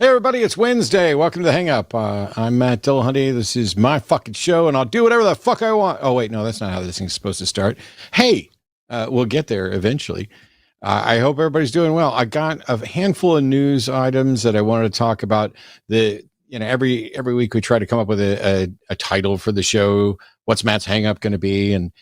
Hey everybody, it's Wednesday. Welcome to the Hang Up. I'm Matt Dillahunty. This is my fucking show, and I'll do whatever the fuck I want. Oh wait, no, that's not how this thing's supposed to start. Hey, we'll get there eventually. I hope everybody's doing well. I got a handful of news items that I wanted to talk about. Every week we try to come up with a title for the show. What's Matt's Hang Up going to be? And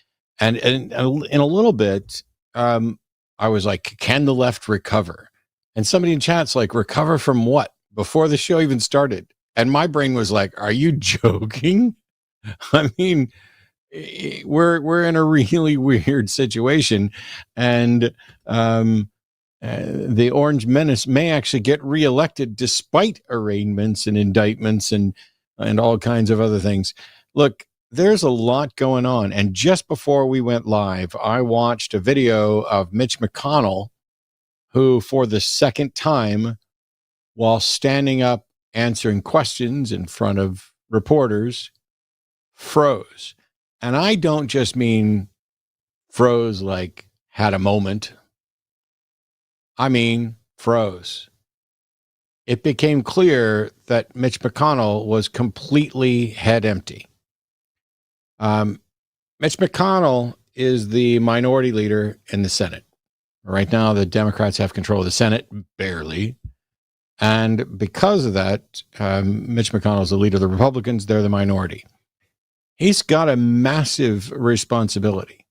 in a little bit, I was like, can the left recover? And somebody in chat's like, recover from what? Before the show even started. And my brain was like, are you joking? I mean, we're in a really weird situation. And the Orange Menace may actually get reelected despite arraignments and indictments and all kinds of other things. Look, there's a lot going on. And just before we went live, I watched a video of Mitch McConnell, who for the second time, while standing up answering questions in front of reporters, froze. And I don't just mean froze like had a moment. I mean froze. It became clear that Mitch McConnell was completely head empty. Mitch McConnell is the minority leader in the Senate. Right now, the Democrats have control of the Senate, barely. And because of that, Mitch McConnell is the leader of the Republicans. They're the minority. He's got a massive responsibility.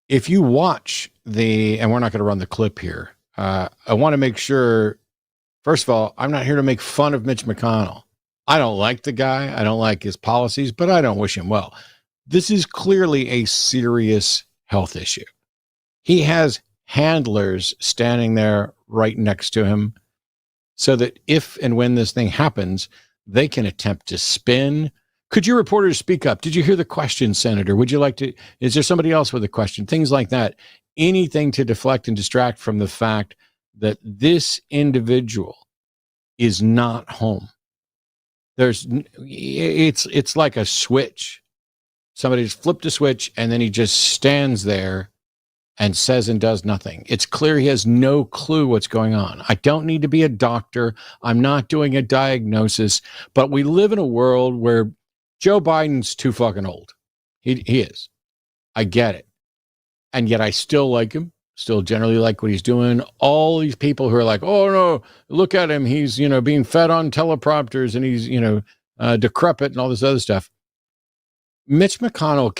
If you watch and we're not going to run the clip here. I want to make sure, first of all, I'm not here to make fun of Mitch McConnell. I don't like the guy. I don't like his policies, but I don't wish him well. This is clearly a serious health issue. He has handlers standing there right next to him so that if and when this thing happens, they can attempt to spin. Could you reporters speak up? Did you hear the question, Senator? Would you like to? Is there somebody else with a question? Things like that. Anything to deflect and distract from the fact that this individual is not home. It's like a switch. Somebody's flipped a switch and then he just stands there and says and does nothing. It's clear he has no clue what's going on. I don't need to be a doctor. I'm not doing a diagnosis, but we live in a world where Joe Biden's too fucking old. He is. I get it. And yet I still like him, still generally like what he's doing. All these people who are like, oh no, look at him. He's, being fed on teleprompters and he's, decrepit and all this other stuff. Mitch McConnell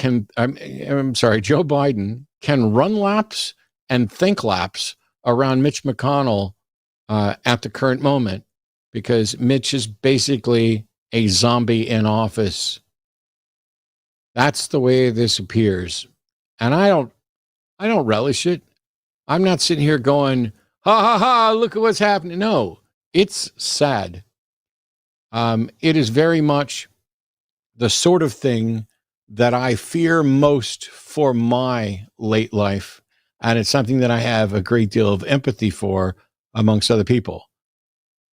Joe Biden can run laps and think laps around Mitch McConnell at the current moment because Mitch is basically a zombie in office. That's the way this appears. And I don't relish it. I'm not sitting here going, ha ha ha, look at what's happening. No, it's sad. It is very much the sort of thing that I fear most for my late life. And it's something that I have a great deal of empathy for amongst other people.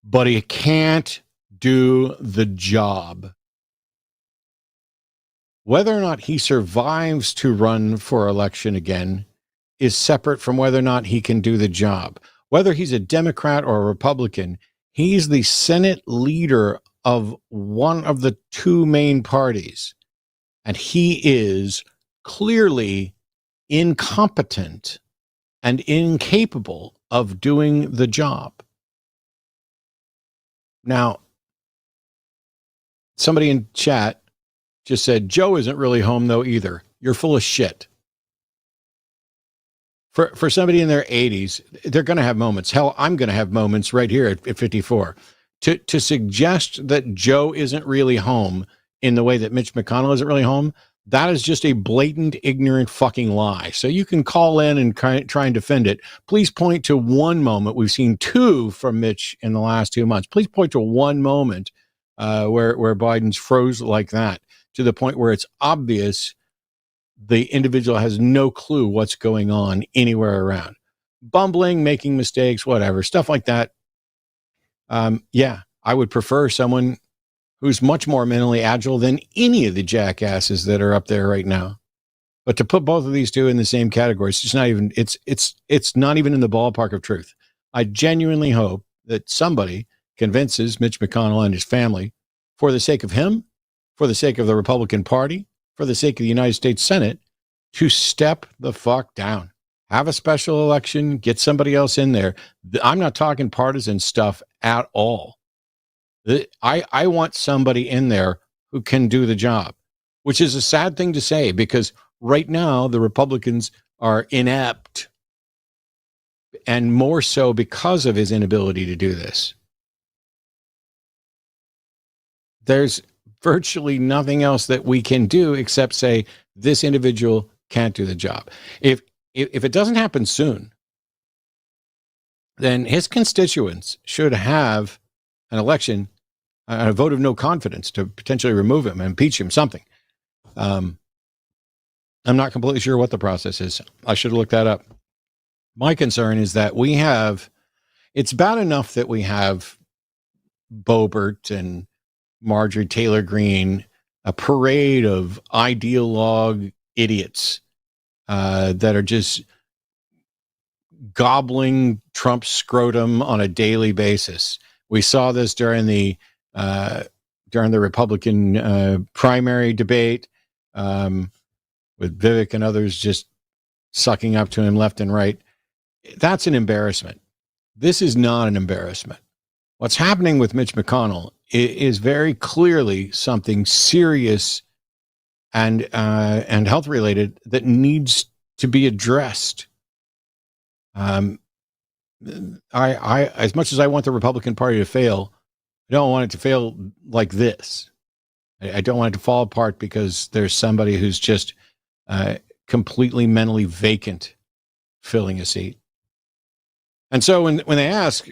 But he can't do the job. Whether or not he survives to run for election again is separate from whether or not he can do the job. Whether he's a Democrat or a Republican, he's the Senate leader of one of the two main parties. And he is clearly incompetent and incapable of doing the job. Now, somebody in chat just said, Joe isn't really home though either. You're full of shit. For somebody in their 80s, they're going to have moments. Hell, I'm going to have moments right here at 54. To suggest that Joe isn't really home in the way that Mitch McConnell isn't really home, that is just a blatant, ignorant fucking lie. So you can call in and try and defend it. Please point to one moment. We've seen two from Mitch in the last 2 months. Please point to one moment where Biden's froze like that to the point where it's obvious the individual has no clue what's going on anywhere around. Bumbling, making mistakes, whatever, stuff like that. Yeah, I would prefer someone who's much more mentally agile than any of the jackasses that are up there right now. But to put both of these two in the same category, it's just not even, it's not even in the ballpark of truth. I genuinely hope that somebody convinces Mitch McConnell and his family, for the sake of him, for the sake of the Republican Party, for the sake of the United States Senate, to step the fuck down. Have a special election, get somebody else in there. I'm not talking partisan stuff at all. I want somebody in there who can do the job, which is a sad thing to say because right now the Republicans are inept, and more so because of his inability to do this. There's virtually nothing else that we can do except say this individual can't do the job. If it doesn't happen soon, then his constituents should have an election, a vote of no confidence to potentially remove him and impeach him, something. I'm not completely sure what the process is. I should have looked that up. My concern is that it's bad enough that we have Boebert and Marjorie Taylor Greene, a parade of ideologue idiots that are just gobbling Trump's scrotum on a daily basis. We saw this during the Republican primary debate with Vivek and others just sucking up to him left and right. That's an embarrassment. This is not an embarrassment. What's happening with Mitch McConnell is very clearly something serious and health related that needs to be addressed. I as much as I want the Republican Party to fail, I don't want it to fail like this. I don't want it to fall apart because there's somebody who's just completely mentally vacant filling a seat. And so when they ask,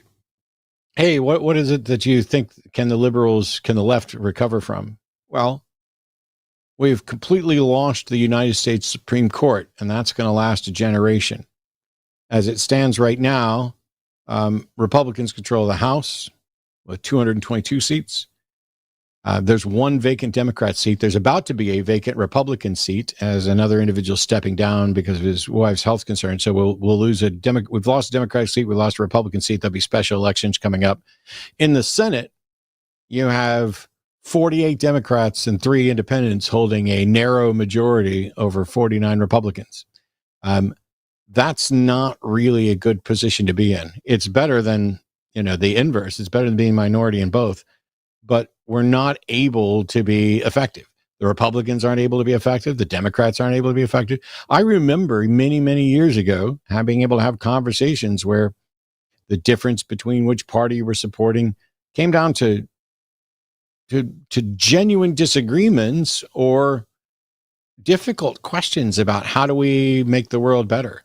hey, what is it that you think can the left recover from? Well, we've completely lost the United States Supreme Court, and that's going to last a generation. As it stands right now, Republicans control the House with 222 seats. There's one vacant Democrat seat. There's about to be a vacant Republican seat as another individual stepping down because of his wife's health concerns. So we'll lose we've lost a Democratic seat. We lost a Republican seat. There'll be special elections coming up. In the Senate, you have 48 Democrats and 3 independents holding a narrow majority over 49 Republicans. That's not really a good position to be in. It's better than, the inverse. It's better than being minority in both. But we're not able to be effective. The Republicans aren't able to be effective. The Democrats aren't able to be effective. I remember many, many years ago being able to have conversations where the difference between which party you were supporting came down to genuine disagreements or difficult questions about how do we make the world better.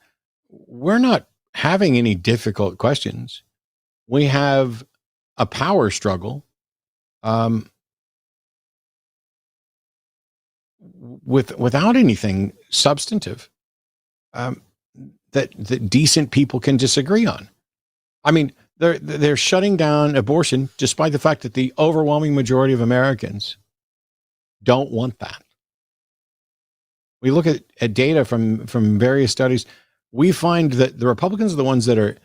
We're not having any difficult questions. We have a power struggle without anything substantive that decent people can disagree on. I mean, they're shutting down abortion despite the fact that the overwhelming majority of Americans don't want that. We look at data from various studies. We find that the Republicans are the ones that are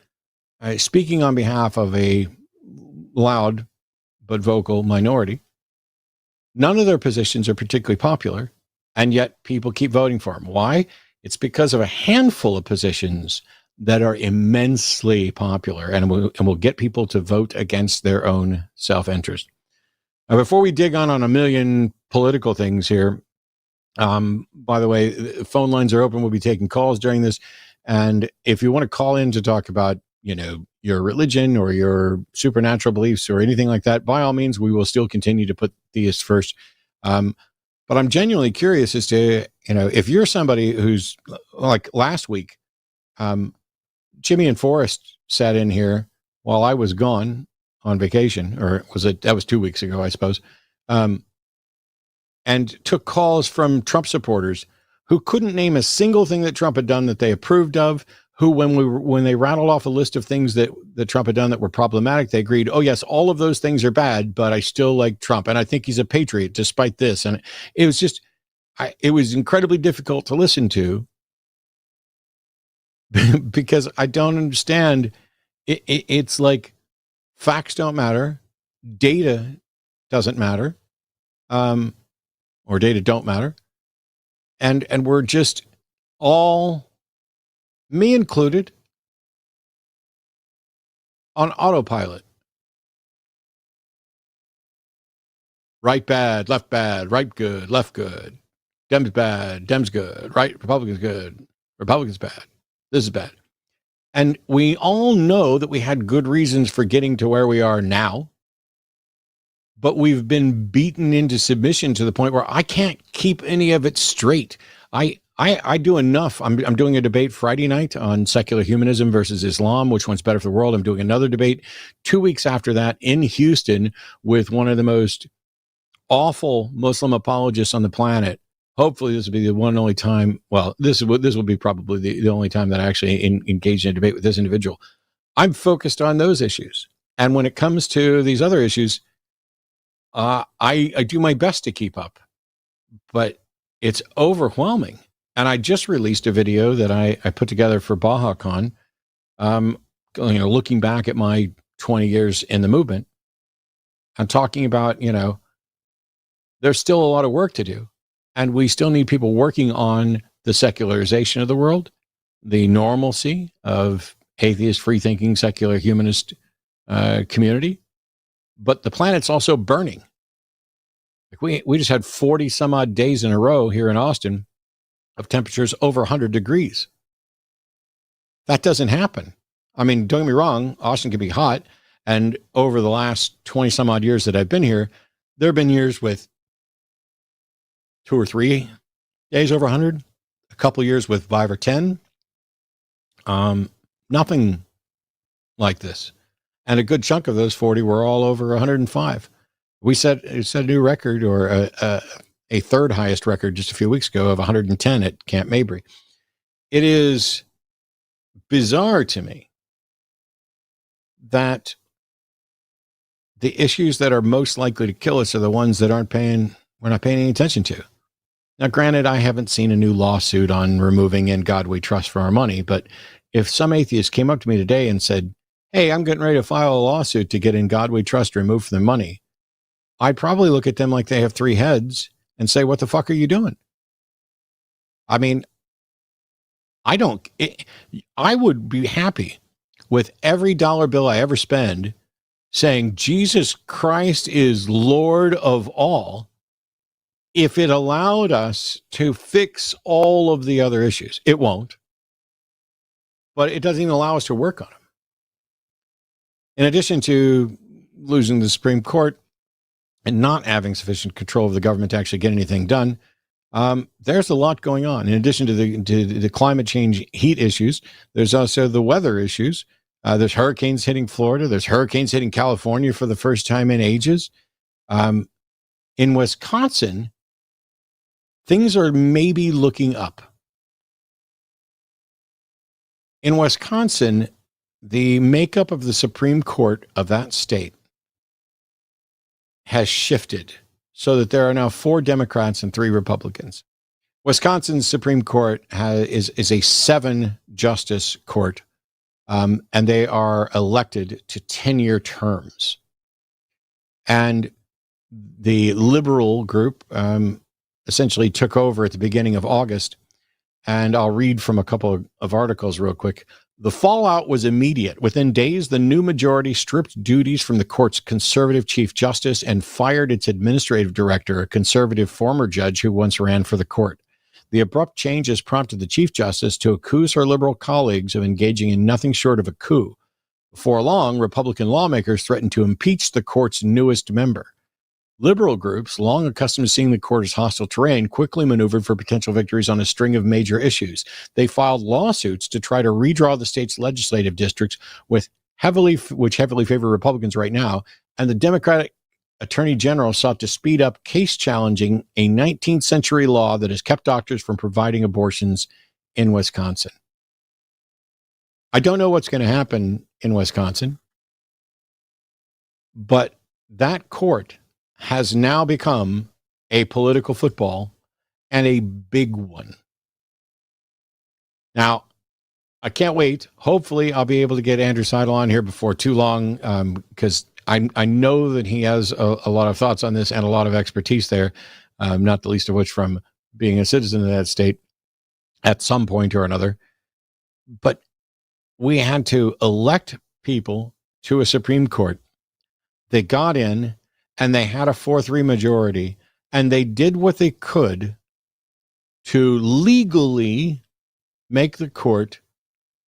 speaking on behalf of a loud but vocal minority. None of their positions are particularly popular, and yet people keep voting for them. Why? It's because of a handful of positions that are immensely popular and will get people to vote against their own self-interest. Now, before we dig on a million political things here, by the way, phone lines are open. We'll be taking calls during this. And if you want to call in to talk about, your religion or your supernatural beliefs or anything like that, by all means, we will still continue to put theists first. But I'm genuinely curious as to, if you're somebody who's like last week, Jimmy and Forrest sat in here while I was gone on vacation, or that was 2 weeks ago, I suppose, and took calls from Trump supporters who couldn't name a single thing that Trump had done that they approved of, who, when they rattled off a list of things that Trump had done that were problematic, they agreed, oh, yes, all of those things are bad, but I still like Trump, and I think he's a patriot despite this. And it was just, it was incredibly difficult to listen to because I don't understand. It's like facts don't matter. data doesn't matter, or data don't matter. And we're just all, me included, on autopilot. Right bad, right good, left good. Dems bad, Dems good, right, Republicans good, Republicans bad. This is bad. And we all know that we had good reasons for getting to where we are now, but we've been beaten into submission to the point where I can't keep any of it straight. I do enough. I'm doing a debate Friday night on secular humanism versus Islam. Which one's better for the world? I'm doing another debate 2 weeks after that in Houston with one of the most awful Muslim apologists on the planet. Hopefully this will be the one and only time. Well, this will be probably the only time that I actually engage in a debate with this individual. I'm focused on those issues. And when it comes to these other issues, I do my best to keep up, but it's overwhelming. And I just released a video that I put together for BajaCon, looking back at my 20 years in the movement. I'm talking about, there's still a lot of work to do. And we still need people working on the secularization of the world, the normalcy of atheist, free-thinking, secular humanist community. But the planet's also burning. Like we just had 40 some odd days in a row here in Austin of temperatures over 100 degrees. That doesn't happen. I mean, don't get me wrong, Austin can be hot. And over the last 20 some odd years that I've been here, there have been years with 2 or 3 days over 100, a couple years with 5 or 10. Nothing like this. And a good chunk of those 40 were all over 105. We set a new record, or a third highest record just a few weeks ago, of 110 at Camp Mabry. It is bizarre to me that the issues that are most likely to kill us are the ones that we're not paying any attention to. Now, granted, I haven't seen a new lawsuit on removing In God We Trust for our money, but if some atheist came up to me today and said, hey, I'm getting ready to file a lawsuit to get In God We Trust removed from their money, I'd probably look at them like they have 3 heads and say, what the fuck are you doing? I mean, I would be happy with every dollar bill I ever spend saying Jesus Christ is Lord of all, if it allowed us to fix all of the other issues. It won't, but it doesn't even allow us to work on them. In addition to losing the Supreme Court and not having sufficient control of the government to actually get anything done, there's a lot going on. In addition to the climate change heat issues, there's also the weather issues. There's hurricanes hitting Florida. There's hurricanes hitting California for the first time in ages. In Wisconsin, things are maybe looking up. In Wisconsin, the makeup of the Supreme Court of that state has shifted so that there are now 4 Democrats and 3 Republicans. Wisconsin's Supreme Court is a 7-justice court, and they are elected to 10-year terms. And the liberal group essentially took over at the beginning of August. And I'll read from a couple of articles real quick. The fallout was immediate. Within days, the new majority stripped duties from the court's conservative chief justice and fired its administrative director, a conservative former judge who once ran for the court. The abrupt changes prompted the chief justice to accuse her liberal colleagues of engaging in nothing short of a coup. Before long, Republican lawmakers threatened to impeach the court's newest member. Liberal groups, long accustomed to seeing the court as hostile terrain, quickly maneuvered for potential victories on a string of major issues. They filed lawsuits to try to redraw the state's legislative districts, which heavily favor Republicans right now, and the Democratic Attorney General sought to speed up case challenging a 19th century law that has kept doctors from providing abortions in Wisconsin. I don't know what's going to happen in Wisconsin, but that court has now become a political football, and a big one. Now, I can't wait. Hopefully, I'll be able to get Andrew Seidel on here before too long, because I know that he has a lot of thoughts on this and a lot of expertise there, not the least of which from being a citizen of that state at some point or another. But we had to elect people to a Supreme Court. They got in and they had a 4-3 majority, and they did what they could to legally make the court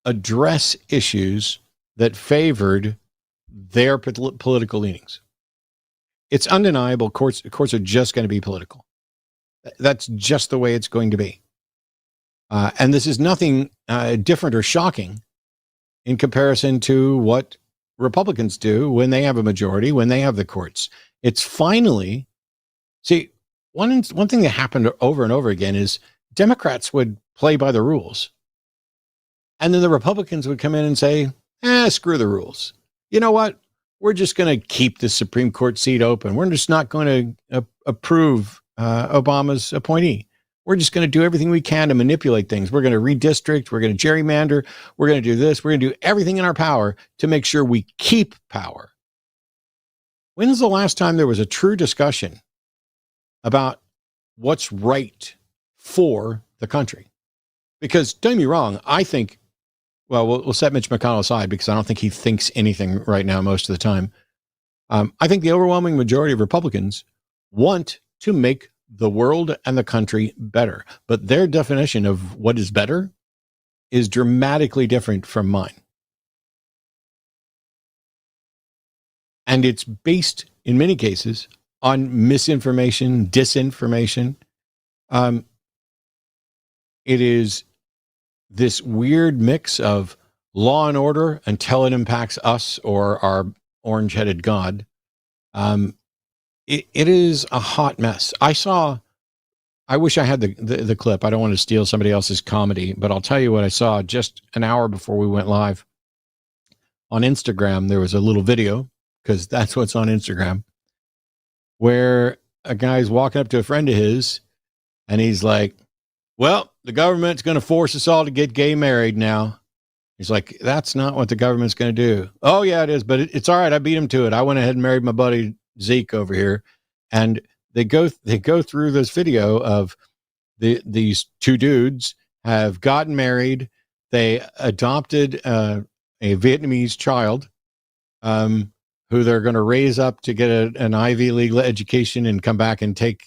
address issues that favored their political leanings. It's undeniable. Courts are just going to be political. That's just the way it's going to be. And this is nothing different or shocking in comparison to what Republicans do when they have a majority, when they have the courts. It's finally, see, one thing that happened over and over again is Democrats would play by the rules. And then the Republicans would come in and say, screw the rules. You know what? We're just going to keep the Supreme Court seat open. We're just not going to approve Obama's appointee. We're just going to do everything we can to manipulate things. We're going to redistrict. We're going to gerrymander. We're going to do this. We're going to do everything in our power to make sure we keep power. When's the last time there was a true discussion about what's right for the country? Because don't get me wrong, I think, well, we'll set Mitch McConnell aside because I don't think he thinks anything right now most of the time. I think the overwhelming majority of Republicans want to make the world and the country better. But their definition of what is better is dramatically different from mine. And it's based, in many cases, on misinformation, disinformation. It is this weird mix of law and order until it impacts us or our orange-headed God. It is a hot mess. I wish I had the clip. I don't want to steal somebody else's comedy, but I'll tell you what I saw just an hour before we went live. On Instagram, there was a little video, because that's what's on Instagram, where a guy's walking up to a friend of his, and he's like, well, the government's going to force us all to get gay married now. He's like, that's not what the government's going to do. Oh, yeah, it is, but it's all right. I beat him to it. I went ahead and married my buddy Zeke over here. And they go through this video of these two dudes have gotten married. They adopted a Vietnamese child who they're going to raise up to get an Ivy League education and come back and take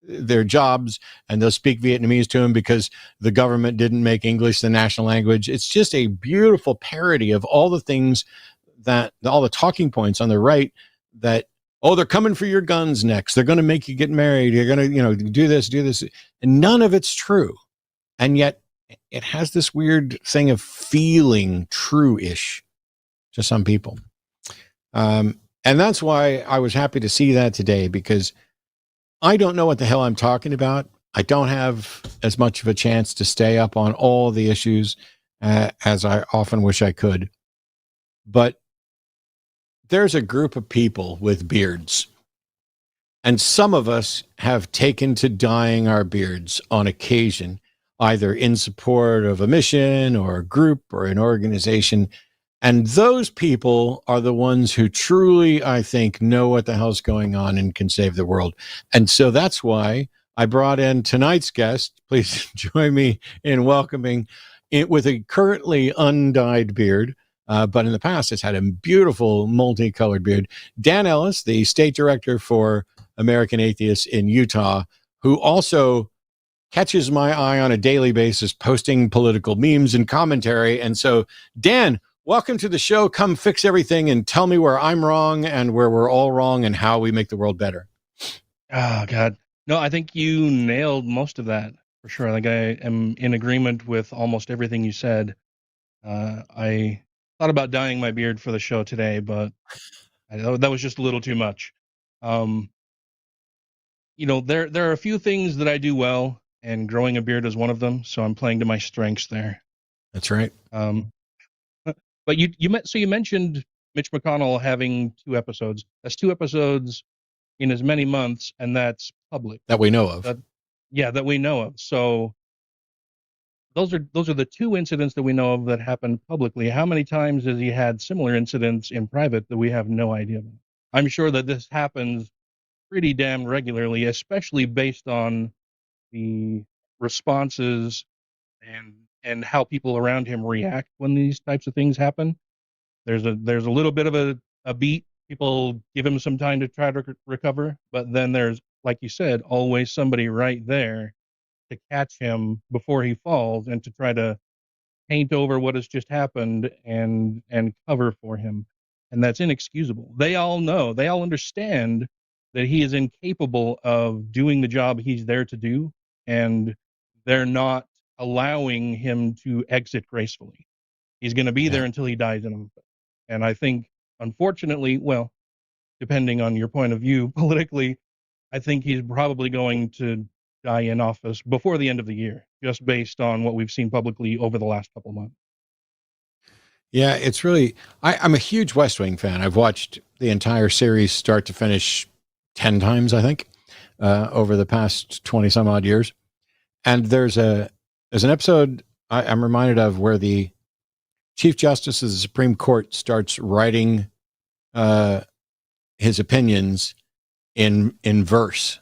their jobs, and they'll speak Vietnamese to them because the government didn't make English the national language. It's just a beautiful parody of all the things all the talking points on the right that, oh, they're coming for your guns next. They're going to make you get married. You're going to, do this. And none of it's true. And yet it has this weird thing of feeling true-ish to some people. And that's why I was happy to see that today, because I don't know what the hell I'm talking about. I don't have as much of a chance to stay up on all the issues as I often wish I could. But there's a group of people with beards, and some of us have taken to dyeing our beards on occasion, either in support of a mission or a group or an organization. And those people are the ones who truly, I think, know what the hell's going on and can save the world. And so that's why I brought in tonight's guest. Please join me in welcoming it with a currently undyed beard, but in the past it's had a beautiful multicolored beard. Dan Ellis, the state director for American Atheists in Utah, who also catches my eye on a daily basis, posting political memes and commentary. And so, Dan, welcome to the show. Come fix everything and tell me where I'm wrong and where we're all wrong and how we make the world better. Oh, God. No, I think you nailed most of that for sure. I think I am in agreement with almost everything you said. I thought about dyeing my beard for the show today, but that was just a little too much. There are a few things that I do well, and growing a beard is one of them. So I'm playing to my strengths there. That's right. But you mentioned Mitch McConnell having 2 episodes. That's 2 episodes in as many months, and that's public that we know of. That we know of. So those are the 2 incidents that we know of that happened publicly. How many times has he had similar incidents in private that we have no idea about? I'm sure that this happens pretty damn regularly, especially based on the responses and how people around him react when these types of things happen. There's a little bit of a beat. People give him some time to try to recover, but then there's, like you said, always somebody right there to catch him before he falls and to try to paint over what has just happened and cover for him. And that's inexcusable. They all know, they all understand that he is incapable of doing the job he's there to do, and they're not allowing him to exit gracefully. He's going to be Yeah. there until he dies in them. And I think, unfortunately, well, depending on your point of view politically, I think he's probably going to die in office before the end of the year, just based on what we've seen publicly over the last couple months. Yeah, it's really, I'm a huge West Wing fan. I've watched the entire series start to finish 10 times, I think, over the past 20 some odd years. And there's an episode I'm reminded of where the Chief Justice of the Supreme Court starts writing his opinions in verse,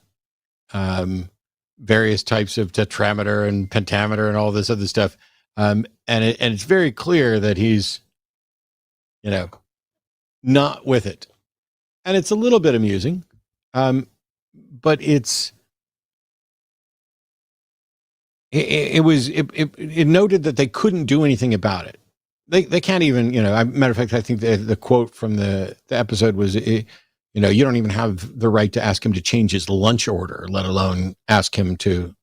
various types of tetrameter and pentameter and all this other stuff. And it's very clear that he's, not with it. And it's a little bit amusing. But it noted that they couldn't do anything about it. They can't even, matter of fact, I think the quote from the episode was, you don't even have the right to ask him to change his lunch order, let alone ask him to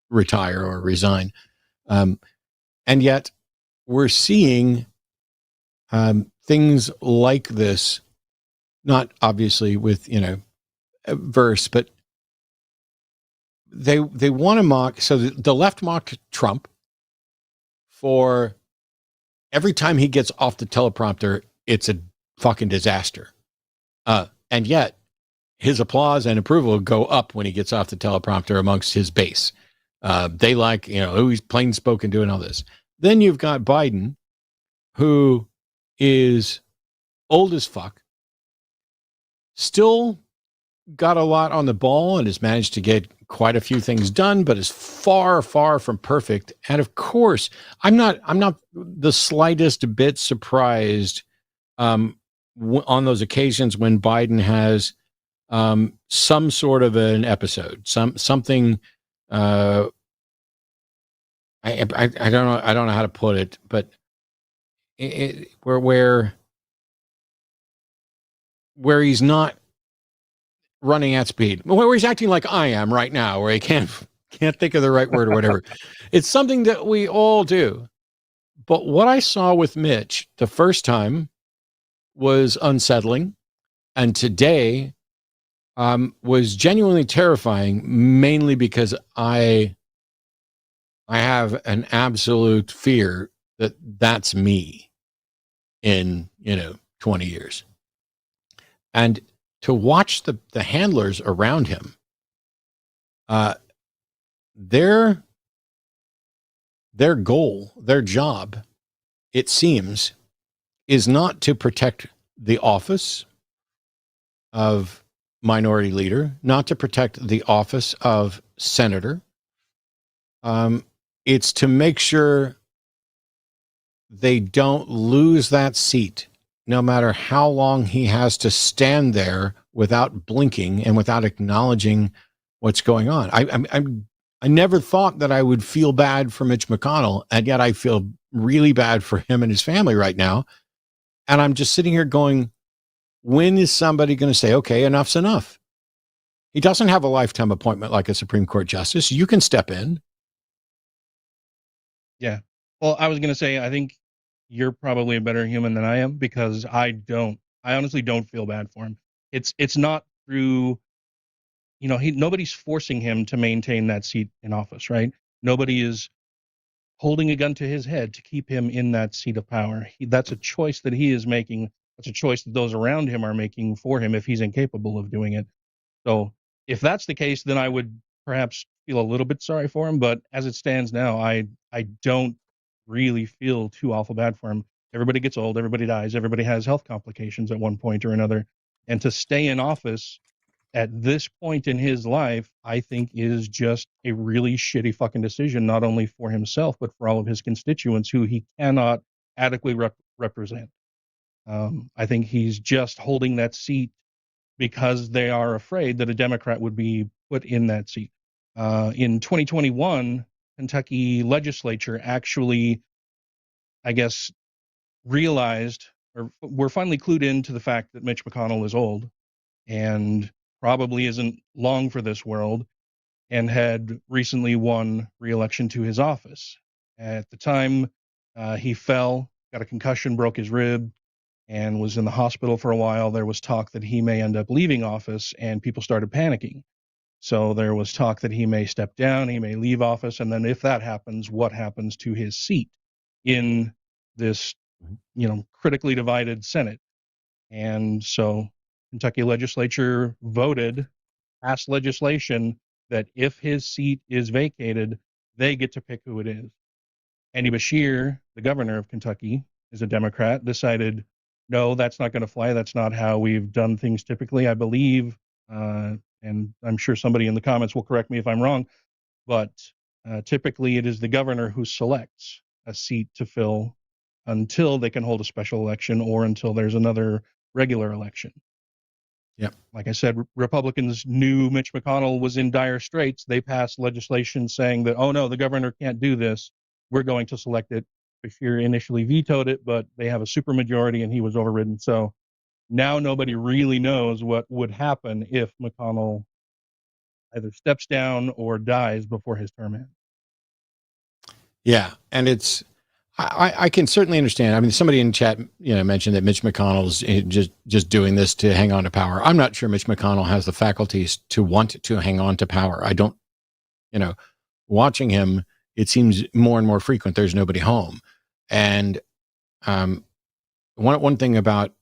retire or resign. And yet we're seeing things like this, not obviously with, verse, but they want to mock. So the left mocked Trump for every time he gets off the teleprompter, it's a fucking disaster. And yet his applause and approval go up when he gets off the teleprompter amongst his base. They like, he's plain spoken doing all this. Then you've got Biden, who is old as fuck, still got a lot on the ball and has managed to get quite a few things done, but is far, far from perfect. And of course, I'm not the slightest bit surprised on those occasions when Biden has some sort of an episode, something. I don't know how to put it, but where he's not running at speed, where he's acting like I am right now, where he can't think of the right word or whatever. It's something that we all do. But what I saw with Mitch the first time was unsettling, and today was genuinely terrifying, mainly because I have an absolute fear that that's me in 20 years. And to watch the handlers around him, their goal, their job, it seems, is not to protect the office of minority leader, not to protect the office of senator. It's to make sure they don't lose that seat, no matter how long he has to stand there without blinking and without acknowledging what's going on. I never thought that I would feel bad for Mitch McConnell, and yet I feel really bad for him and his family right now. And I'm just sitting here going, when is somebody going to say, okay, enough's enough? He doesn't have a lifetime appointment like a Supreme Court justice. You can step in. Yeah. Well, I was going to say, I think you're probably a better human than I am, because I honestly don't feel bad for him. It's not through, nobody's forcing him to maintain that seat in office, right? Nobody is holding a gun to his head to keep him in that seat of power. That's a choice that he is making. That's a choice that those around him are making for him if he's incapable of doing it. So if that's the case, then I would perhaps feel a little bit sorry for him. But as it stands now, I don't really feel too awful bad for him. Everybody gets old, everybody dies, everybody has health complications at one point or another. And to stay in office at this point in his life, I think is just a really shitty fucking decision, not only for himself, but for all of his constituents who he cannot adequately represent. I think he's just holding that seat because they are afraid that a Democrat would be put in that seat. In 2021, Kentucky legislature actually, I guess, realized or were finally clued into the fact that Mitch McConnell is old and probably isn't long for this world, and had recently won re-election to his office. At the time, he fell, got a concussion, broke his rib, and was in the hospital for a while. There was talk that he may end up leaving office, and people started panicking. So there was talk that he may step down, he may leave office, and then if that happens, what happens to his seat in this, critically divided Senate? And so Kentucky legislature passed legislation that if his seat is vacated, they get to pick who it is. Andy Beshear, the governor of Kentucky, is a Democrat, decided, no, that's not going to fly. That's not how we've done things typically. I believe, and I'm sure somebody in the comments will correct me if I'm wrong, but typically it is the governor who selects a seat to fill until they can hold a special election or until there's another regular election. Yep. Like I said, Republicans knew Mitch McConnell was in dire straits. They passed legislation saying that, oh no, the governor can't do this. We're going to select it. Beshear initially vetoed it, but they have a supermajority and he was overridden. So now nobody really knows what would happen if McConnell either steps down or dies before his term ends. Yeah. And I can certainly understand. I mean, somebody in chat, mentioned that Mitch McConnell's just doing this to hang on to power. I'm not sure Mitch McConnell has the faculties to want to hang on to power. I don't, watching him, it seems more and more frequent. There's nobody home. And one thing about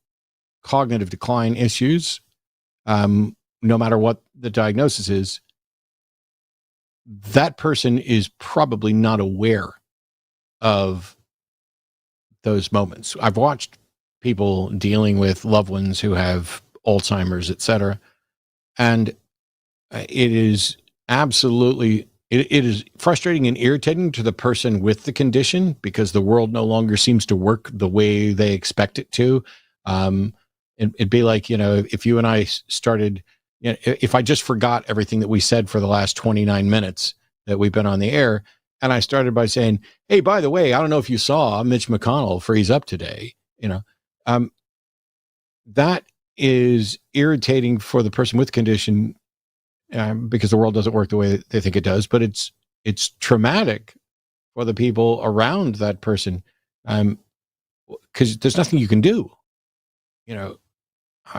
cognitive decline issues, no matter what the diagnosis is, that person is probably not aware of those moments. I've watched people dealing with loved ones who have Alzheimer's, et cetera. And it is absolutely, it is frustrating and irritating to the person with the condition because the world no longer seems to work the way they expect it to. It'd be like, if you and I started, if I just forgot everything that we said for the last 29 minutes that we've been on the air, and I started by saying, hey, by the way, I don't know if you saw Mitch McConnell freeze up today. That is irritating for the person with condition because the world doesn't work the way they think it does. But it's traumatic for the people around that person because there's nothing you can do.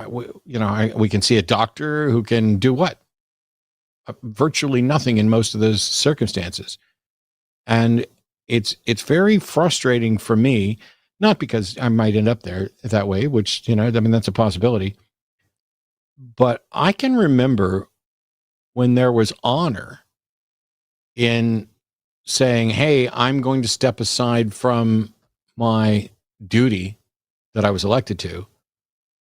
We can see a doctor who can do what? Virtually nothing in most of those circumstances. And it's very frustrating for me, not because I might end up there that way, which, that's a possibility. But I can remember when there was honor in saying, hey, I'm going to step aside from my duty that I was elected to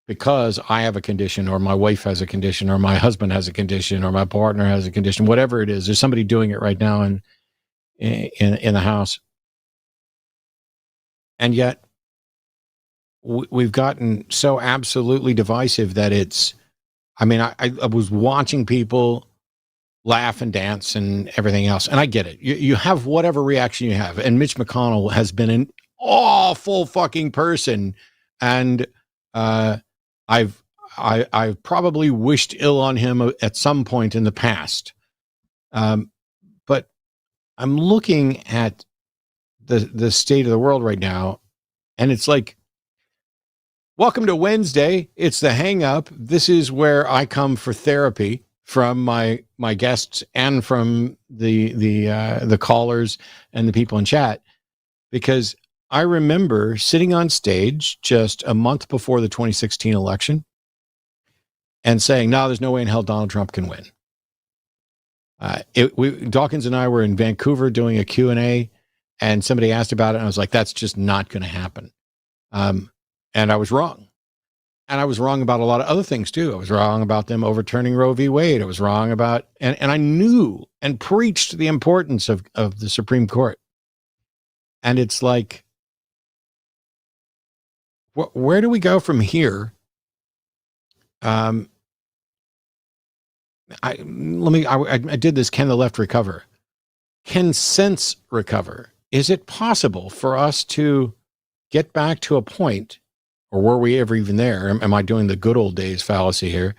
because I have a condition or my wife has a condition or my husband has a condition or my partner has a condition, whatever it is. There's somebody doing it right now in the house. And yet we've gotten so absolutely divisive that I was watching people laugh and dance and everything else. And I get it. You have whatever reaction you have. And Mitch McConnell has been an awful fucking person. And I've probably wished ill on him at some point in the past. But I'm looking at the state of the world right now, and it's like, welcome to Wednesday. It's the hang up. This is where I come for therapy from my guests and from the callers and the people in chat, because I remember sitting on stage just a month before the 2016 election and saying, no, there's no way in hell Donald Trump can win. Dawkins and I were in Vancouver doing a Q&A, and somebody asked about it, and I was like, that's just not going to happen. And I was wrong. And I was wrong about a lot of other things too. I was wrong about them overturning Roe v. Wade. I was wrong about, and I knew and preached the importance of the Supreme Court. And it's like, where do we go from here? I did this. Can the left recover? Can sense recover? Is it possible for us to get back to a point, or were we ever even there? Am I doing the good old days fallacy here?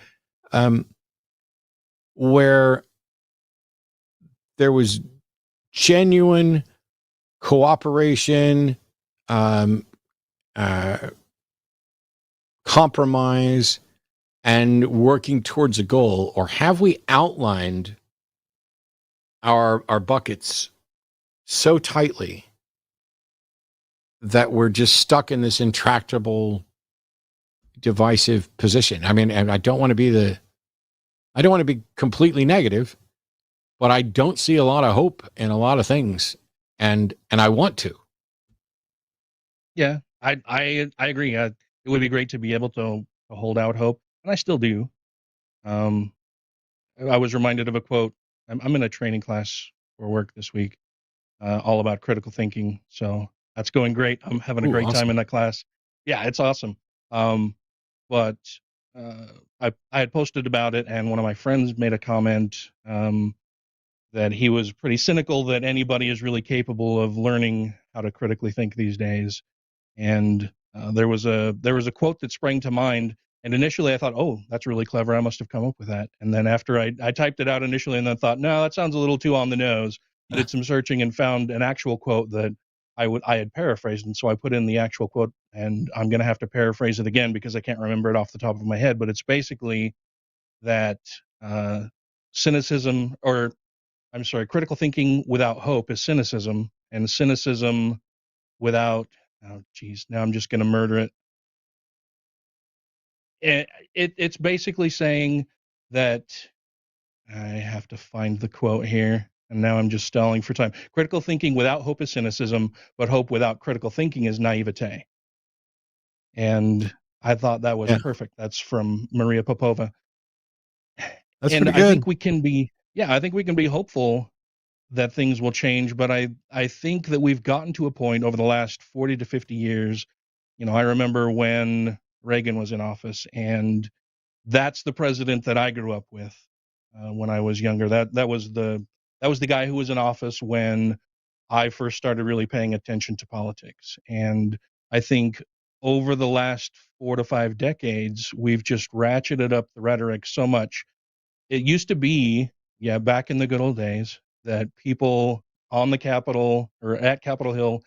Where there was genuine cooperation, compromise, and working towards a goal? Or have we outlined our buckets so tightly that we're just stuck in this intractable, divisive position? I mean, and I don't want to be completely negative, but I don't see a lot of hope in a lot of things, and I want to. Yeah, I agree. It would be great to be able to hold out hope, and I still do. I was reminded of a quote. I'm in a training class for work this week, all about critical thinking. So that's going great. I'm having a great time in that class. Yeah, it's awesome. But I had posted about it, and one of my friends made a comment that he was pretty cynical that anybody is really capable of learning how to critically think these days. And there was a quote that sprang to mind. And initially I thought, oh, that's really clever. I must have come up with that. And then after I typed it out initially and then thought, no, that sounds a little too on the nose. I did some searching and found an actual quote that I had paraphrased. And so I put in the actual quote, and I'm going to have to paraphrase it again because I can't remember it off the top of my head. But it's basically that critical thinking without hope is cynicism, and cynicism without, oh geez, now I'm just going to murder it. It's basically saying that, I have to find the quote here, and now I'm just stalling for time. Critical thinking without hope is cynicism, but hope without critical thinking is naivete. And I thought that was perfect. That's from Maria Popova. That's and pretty good. I think we can be hopeful that things will change, but I think that we've gotten to a point over the last 40 to 50 years. I remember when Reagan was in office, and that's the president that I grew up with when I was younger. That was the guy who was in office when I first started really paying attention to politics. And I think over the last 4 to 5 decades, we've just ratcheted up the rhetoric so much. It used to be, back in the good old days, that people on the Capitol or at Capitol Hill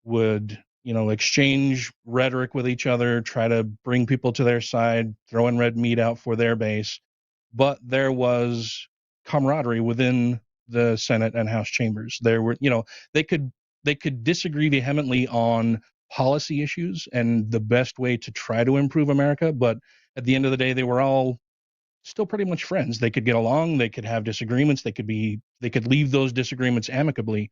would, exchange rhetoric with each other, try to bring people to their side, throwing red meat out for their base. But there was camaraderie within the Senate and House chambers. There were, they could disagree vehemently on policy issues and the best way to try to improve America, but at the end of the day, they were all still pretty much friends. They could get along, they could have disagreements, they could leave those disagreements amicably.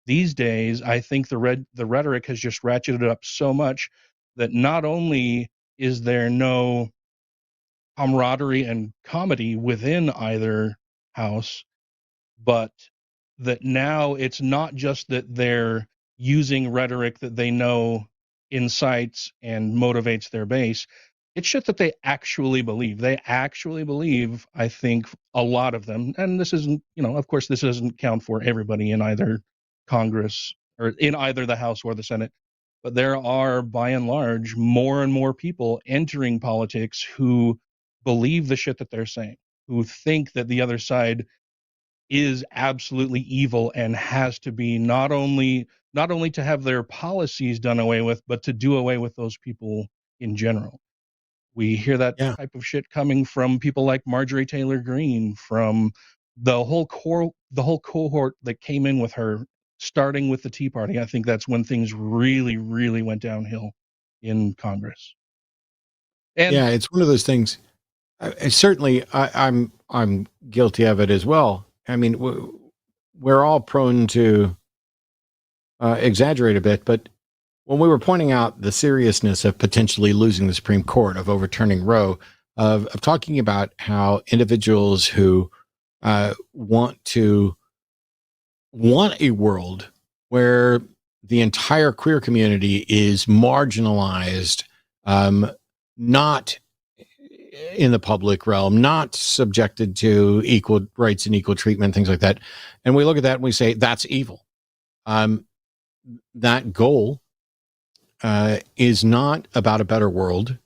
These days, I think the rhetoric has just ratcheted up so much that not only is there no camaraderie and comedy within either house, but that now it's not just that they're using rhetoric that they know incites and motivates their base. It's shit that they actually believe. They actually believe, I think, a lot of them, and this isn't, of course, this doesn't count for everybody in either Congress or in either the House or the Senate, but there are, by and large, more and more people entering politics who believe the shit that they're saying, who think that the other side is absolutely evil and has to be not only to have their policies done away with, but to do away with those people in general. We hear that type of shit coming from people like Marjorie Taylor Greene, from the whole cohort that came in with her, starting with the Tea Party. I think that's when things really, really went downhill in Congress. And it's one of those things. Certainly, I'm guilty of it as well. I mean, we're all prone to exaggerate a bit, but when we were pointing out the seriousness of potentially losing the Supreme Court, of overturning Roe, of talking about how individuals who want a world where the entire queer community is marginalized, not in the public realm, not subjected to equal rights and equal treatment, things like that. And we look at that and we say, that's evil. That goal is not about a better world.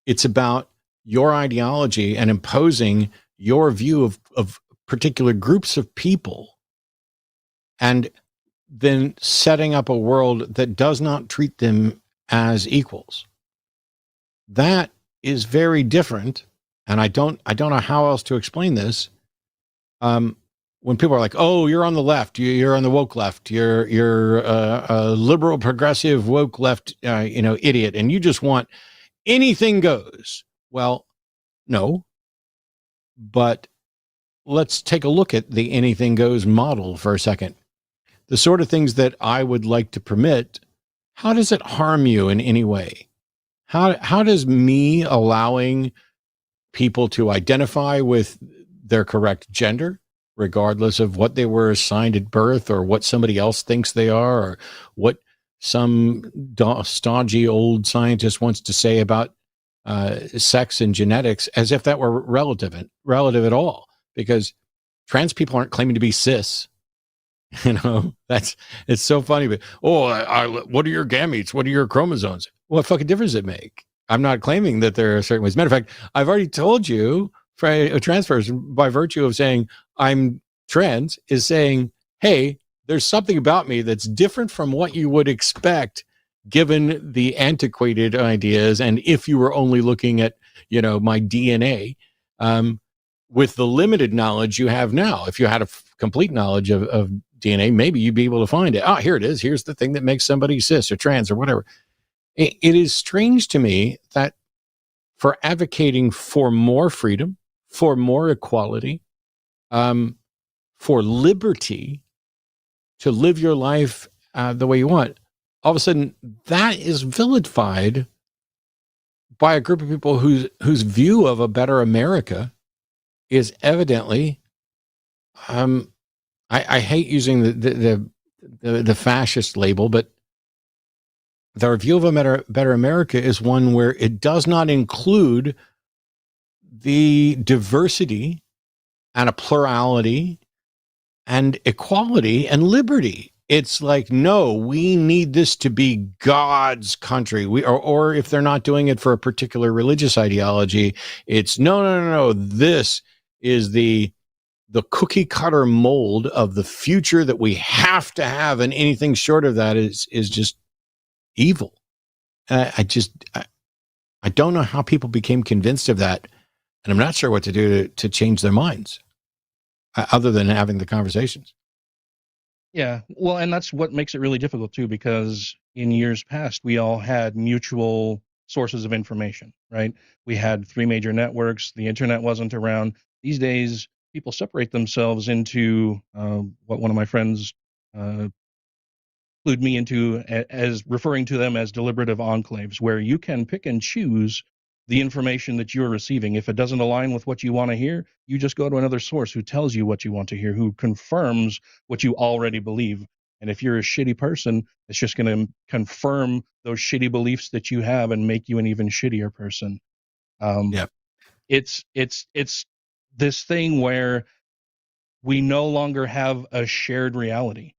It's about your ideology and imposing your view of particular groups of people, and then setting up a world that does not treat them as equals. That is very different. And I don't know how else to explain this. When people are like, "Oh, you're on the left. You're on the woke left. You're a liberal, progressive, woke left, idiot, and you just want anything goes." Well, no, but let's take a look at the anything goes model for a second. The sort of things that I would like to permit, how does it harm you in any way? How does me allowing people to identify with their correct gender, regardless of what they were assigned at birth or what somebody else thinks they are, or what some stodgy old scientist wants to say about sex and genetics, as if that were relative at all, because trans people aren't claiming to be cis. It's so funny. But what are your gametes? What are your chromosomes? What fucking difference does it make? I'm not claiming that there are certain ways. Matter of fact, I've already told you, for a trans person, by virtue of saying I'm trans, is saying, hey, there's something about me that's different from what you would expect, given the antiquated ideas. And if you were only looking at, my DNA, with the limited knowledge you have now, if you had a complete knowledge of DNA, maybe you'd be able to find it. Oh, here it is. Here's the thing that makes somebody cis or trans or whatever. It is strange to me that for advocating for more freedom, for more equality, for liberty to live your life the way you want, all of a sudden that is vilified by a group of people whose view of a better America is evidently, I hate using the fascist label, but their view of a better America is one where it does not include the diversity and a plurality and equality and liberty. It's like, no, we need this to be God's country. Or if they're not doing it for a particular religious ideology, it's no. This is the cookie cutter mold of the future that we have to have, and anything short of that is just evil. I don't know how people became convinced of that, and I'm not sure what to do to change their minds, other than having the conversations. Yeah, well, and that's what makes it really difficult too, because in years past we all had mutual sources of information, right? We had three major networks. The internet wasn't around. These days, people separate themselves into what one of my friends clued me into as referring to them as deliberative enclaves, where you can pick and choose the information that you're receiving. If it doesn't align with what you want to hear, you just go to another source who tells you what you want to hear, who confirms what you already believe. And if you're a shitty person, it's just going to confirm those shitty beliefs that you have and make you an even shittier person. Yeah. It's this thing where we no longer have a shared reality.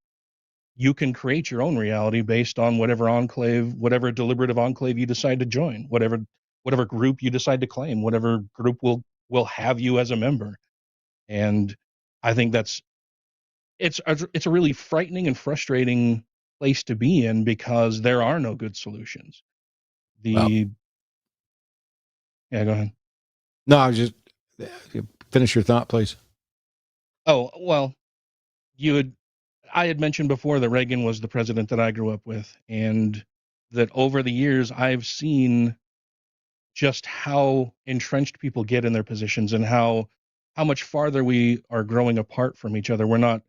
You can create your own reality based on whatever enclave, whatever deliberative enclave you decide to join, whatever group you decide to claim, whatever group will have you as a member. And I think it's a really frightening and frustrating place to be in, because there are no good solutions. Yeah, go ahead. No, I was just finish your thought, please. Oh, well, I had mentioned before that Reagan was the president that I grew up with, and that over the years I've seen just how entrenched people get in their positions, and how much farther we are growing apart from each other. We're not,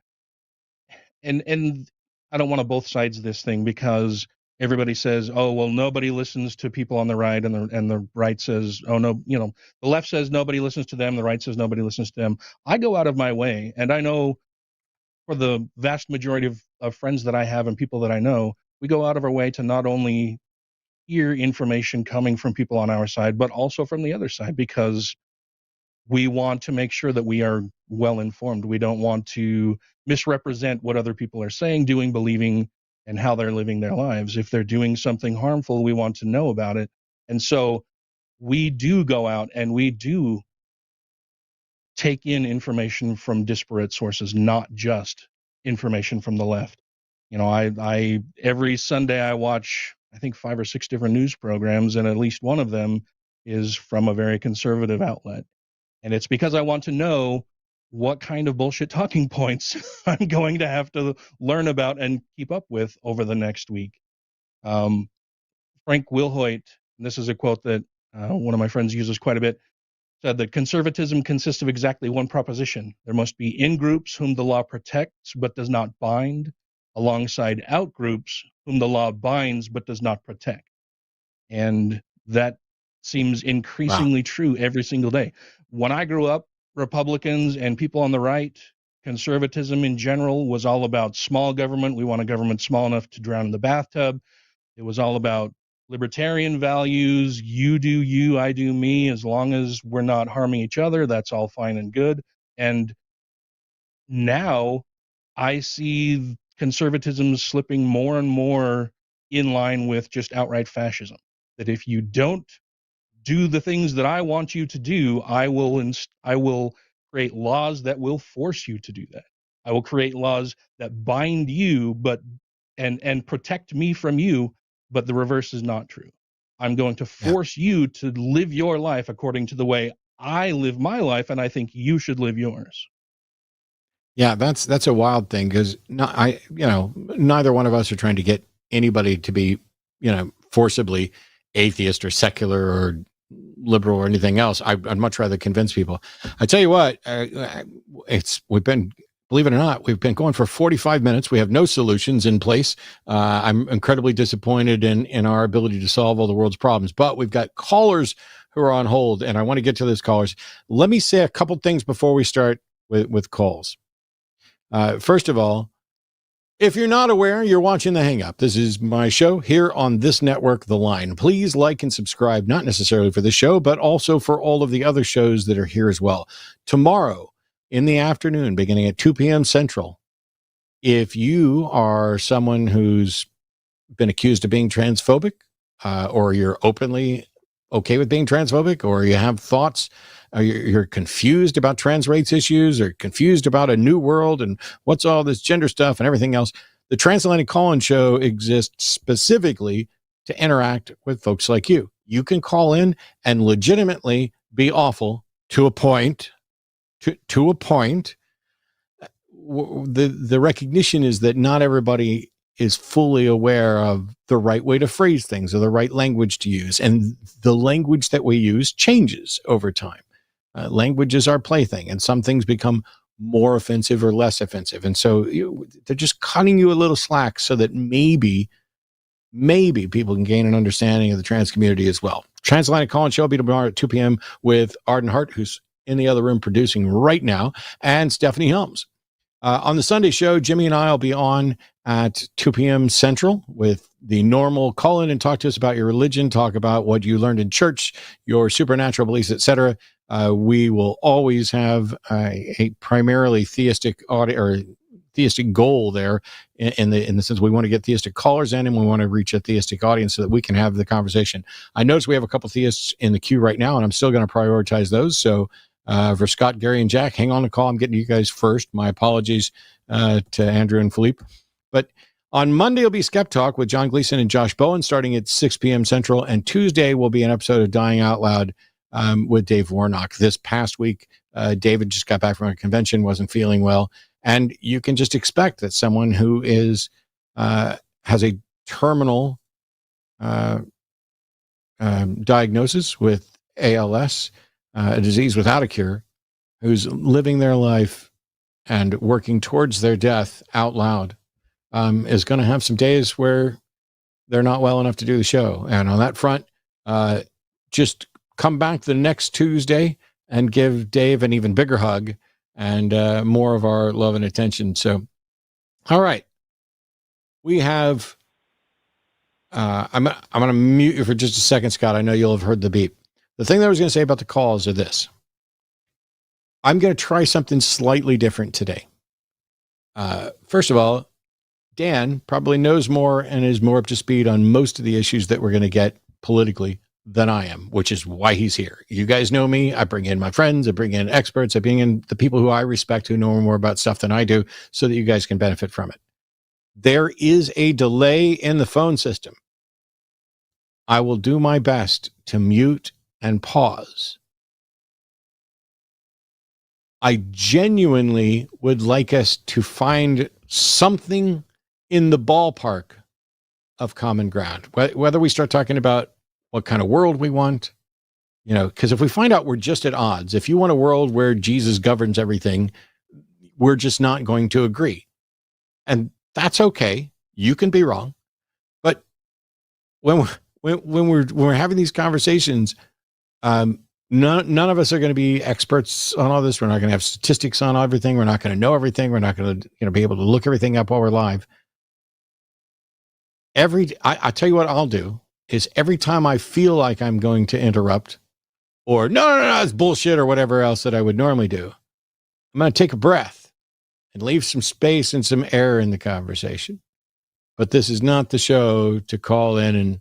and I don't want to both sides of this thing, because everybody says, oh, well, nobody listens to people on the right, and the right says, oh, no, the left says nobody listens to them, the right says nobody listens to them. I go out of my way, and I know for the vast majority of friends that I have and people that I know, we go out of our way to not only hear information coming from people on our side, but also from the other side, because we want to make sure that we are well informed. We don't want to misrepresent what other people are saying, doing, believing, and how they're living their lives. If they're doing something harmful, we want to know about it. And so we do go out and we do take in information from disparate sources, not just information from the left. I every Sunday I watch, I think, 5 or 6 different news programs, and at least one of them is from a very conservative outlet. And it's because I want to know what kind of bullshit talking points I'm going to have to learn about and keep up with over the next week. Frank Wilhoit, and this is a quote that one of my friends uses quite a bit, said that conservatism consists of exactly one proposition. There must be in-groups whom the law protects but does not bind, alongside out-groups whom the law binds but does not protect. And that seems increasingly true every single day. When I grew up, Republicans and people on the right, conservatism in general, was all about small government. We want a government small enough to drown in the bathtub. It was all about libertarian values. You do you, I do me. As long as we're not harming each other, that's all fine and good. And now I see conservatism slipping more and more in line with just outright fascism. That if you don't do the things that I want you to do, I will create laws that will force you to do that. I will create laws that bind you, but and protect me from you, but the reverse is not true. I'm going to force you to live your life according to the way I live my life, and I think you should live yours. Yeah, that's a wild thing, because neither one of us are trying to get anybody to be, forcibly atheist or secular or liberal or anything else. I'd much rather convince people. I tell you what, believe it or not, we've been going for 45 minutes. We have no solutions in place. I'm incredibly disappointed in our ability to solve all the world's problems, but we've got callers who are on hold, and I want to get to those callers. Let me say a couple things before we start with calls. First of all, if you're not aware, you're watching The Hang Up. This is my show here on this network, The Line. Please like and subscribe, not necessarily for this show, but also for all of the other shows that are here as well. Tomorrow in the afternoon, beginning at 2 p.m. Central, if you are someone who's been accused of being transphobic, or you're openly okay with being transphobic, or you have thoughts, you're confused about trans rights issues, or confused about a new world and what's all this gender stuff and everything else, the Transatlantic Call-In Show exists specifically to interact with folks like you. You can call in and legitimately be awful to a point. To a point. The recognition is that not everybody is fully aware of the right way to phrase things or the right language to use. And the language that we use changes over time. Language is our plaything, and some things become more offensive or less offensive. And so they're just cutting you a little slack so that maybe people can gain an understanding of the trans community as well. Transatlantic Call-In Show will be tomorrow at 2 p.m. with Arden Hart, who's in the other room producing right now, and Stephanie Helms. On the Sunday show, Jimmy and I will be on at 2 p.m. Central with the normal call in and talk to us about your religion, talk about what you learned in church, your supernatural beliefs, etc. We will always have a primarily theistic or theistic goal there, in the sense we want to get theistic callers in, and we want to reach a theistic audience so that we can have the conversation. I notice we have a couple theists in the queue right now, and I'm still going to prioritize those. So for Scott, Gary, and Jack, hang on the call. I'm getting to you guys first. My apologies to Andrew and Philippe. But on Monday will be Skeptalk with John Gleason and Josh Bowen starting at 6 p.m. Central. And Tuesday will be an episode of Dying Out Loud with Dave Warnock. This past week, David just got back from a convention, wasn't feeling well. And you can just expect that someone who has a terminal diagnosis with ALS, a disease without a cure, who's living their life and working towards their death out loud, is going to have some days where they're not well enough to do the show. And on that front, just come back the next Tuesday and give Dave an even bigger hug and more of our love and attention. So, all right. We have, I'm going to mute you for just a second, Scott. I know you'll have heard the beep. The thing that I was going to say about the calls are this. I'm going to try something slightly different today. First of all, Dan probably knows more and is more up to speed on most of the issues that we're going to get politically than I am, which is why he's here. You guys know me. I bring in my friends. I bring in experts. I bring in the people who I respect who know more about stuff than I do so that you guys can benefit from it. There is a delay in the phone system. I will do my best to mute and pause. I genuinely would like us to find something in the ballpark of common ground, whether we start talking about what kind of world we want, because if we find out we're just at odds, if you want a world where Jesus governs everything, we're just not going to agree. And that's okay. You can be wrong. But when we're having these conversations, none of us are going to be experts on all this. We're not going to have statistics on everything. We're not going to know everything. We're not going to be able to look everything up while we're live. I tell you what I'll do is every time I feel like I'm going to interrupt or no, it's bullshit or whatever else that I would normally do, I'm going to take a breath and leave some space and some air in the conversation. But this is not the show to call in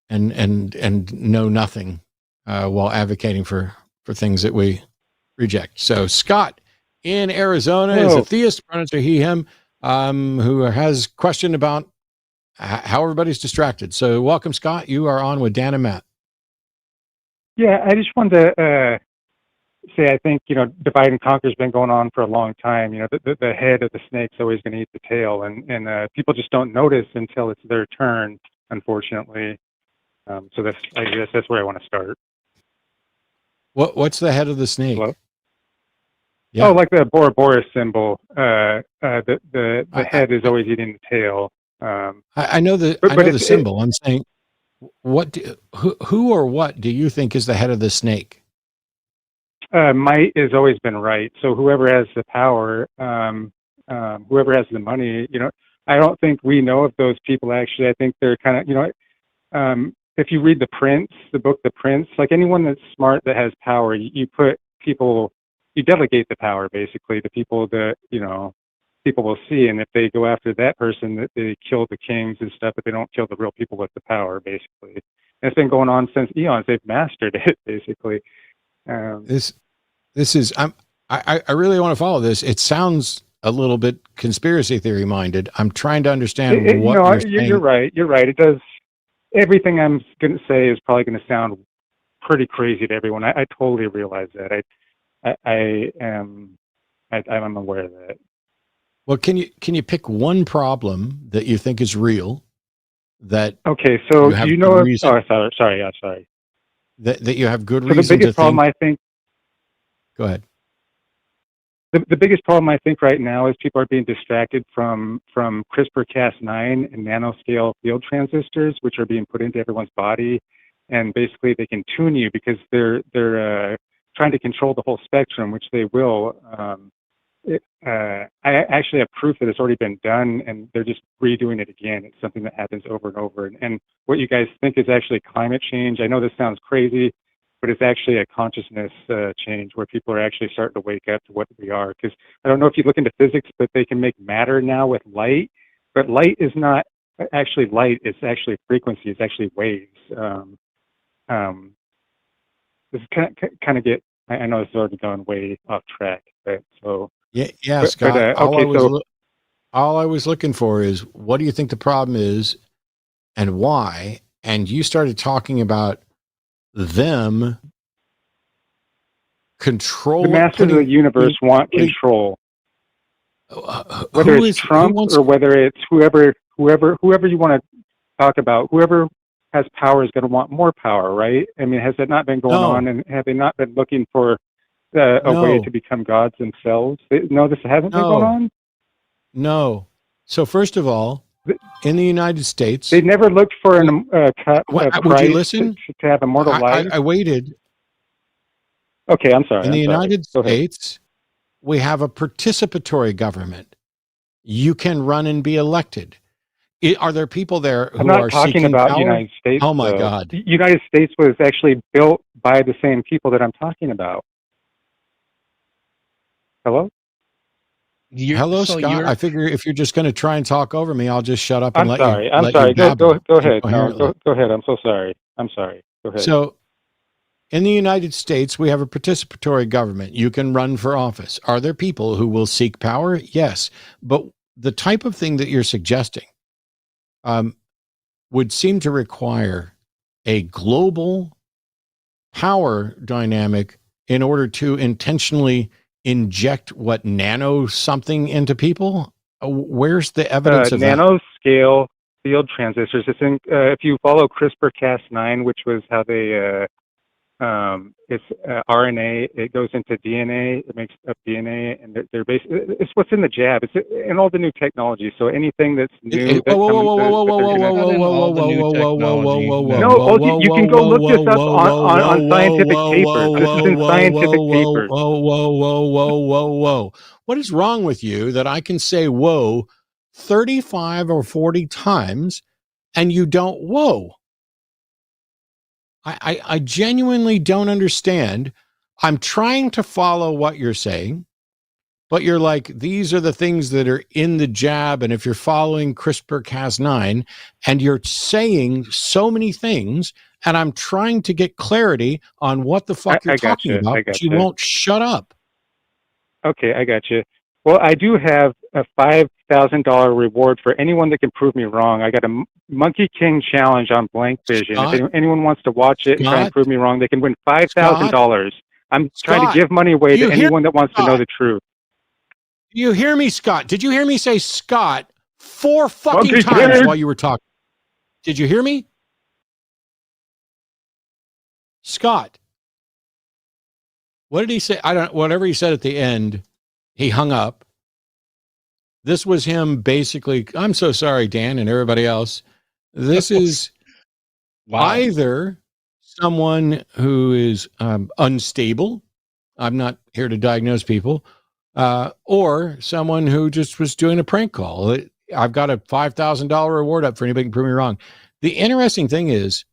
and know nothing while advocating for things that we reject. So Scott in Arizona is a theist, pronouns are he, him, who has question about how everybody's distracted. So welcome, Scott. You are on with Dan and Matt. Yeah, I just wanted to say I think, divide and conquer has been going on for a long time. The head of the snake's always going to eat the tail, and people just don't notice until it's their turn, unfortunately. So I guess that's where I want to start. What's the head of the snake? Hello? Yeah. Oh, like the Boroboros symbol. The head is always eating the tail. I know the symbol. I'm saying, who or what do you think is the head of the snake? Might has always been right. So whoever has the power, whoever has the money, I don't think we know of those people actually. I think they're kind of, if you read the book The Prince, like anyone that's smart that has power, you delegate the power basically to people that, people will see. And if they go after that person, that they kill the kings and stuff, but they don't kill the real people with the power, basically. And it's been going on since eons. They've mastered it, basically. This is, I really want to follow this. It sounds a little bit conspiracy theory minded. I'm trying to understand what you're saying. You're right. You're right. It does. Everything I'm going to say is probably going to sound pretty crazy to everyone. I totally realize that. I'm aware of that. Well, can you pick one problem that you think is real? Okay, so do you know? Sorry. That you have good so reason the biggest to problem think. I think. Go ahead. The biggest problem I think right now is people are being distracted from CRISPR-Cas9 and nanoscale field transistors, which are being put into everyone's body, and basically they can tune you because they're trying to control the whole spectrum, which they will. I actually have proof that it's already been done, and they're just redoing it again. It's something that happens over and over. And what you guys think is actually climate change. I know this sounds crazy, but it's actually a consciousness change where people are actually starting to wake up to what we are. Because I don't know if you look into physics, but they can make matter now with light. But light is not actually light. It's actually frequency. It's actually waves. This kind of get. I know it's already gone way off track, but so. Yeah, Scott. All I was looking for is what do you think the problem is, and why? And you started talking about them control. The masters of the universe want control. Whether it's Trump or whether it's whoever you want to talk about, whoever has power is going to want more power, right? I mean, has that not been going on, and have they not been looking for a way to become gods themselves? No, this hasn't been going on? No. So first of all, In the United States, They never looked for a would you price listen? to have immortal life. I waited. Okay, I'm sorry. In the I'm sorry. United Go ahead. States, we have a participatory government. You can run and be elected. Are there people there who I'm not are talking seeking about power? United States. Oh my though. God! The United States was actually built by the same people that I'm talking about. Hello? Hello, Scott. I figure if you're just going to try and talk over me, I'll just shut up and I'm sorry. I'm let sorry. you babble Go ahead. No, incoherently. go ahead. I'm so sorry. I'm sorry. Go ahead. So, in the United States, we have a participatory government. You can run for office. Are there people who will seek power? Yes. But the type of thing that you're suggesting would seem to require a global power dynamic in order to intentionally inject what nano something into people. Where's the evidence of that? Nanoscale field transistors. It's in, if you follow CRISPR-Cas9, which was how they it's RNA. It goes into DNA. It makes up DNA, and they're it's what's in the jab. It's in all the new technology. So anything that's new. No, you can go look this up on scientific papers. This is in scientific papers. Whoa. What is wrong with you that I can say whoa 35 or 40 times and you don't whoa? I genuinely don't understand. I'm trying to follow what you're saying, but you're like, these are the things that are in the jab. And if you're following CRISPR-Cas9 and you're saying so many things, and I'm trying to get clarity on what the fuck you're talking about, but you won't shut up. Okay, I got you. Well, I do have a $5,000 reward for anyone that can prove me wrong. I got a Monkey King challenge on Blank Vision. Scott, if anyone wants to watch it and try and prove me wrong, they can win $5,000. I'm trying to give money away to anyone that wants to know the truth. Do you hear me, Scott? Did you hear me say Scott 4 fucking times while you were talking? Did you hear me? Scott. What did he say? Whatever he said at the end, he hung up. This was him basically, I'm so sorry, Dan, and everybody else. This is either someone who is unstable. I'm not here to diagnose people. Or someone who just was doing a prank call. I've got a $5,000 reward up for anybody who can prove me wrong. The interesting thing is,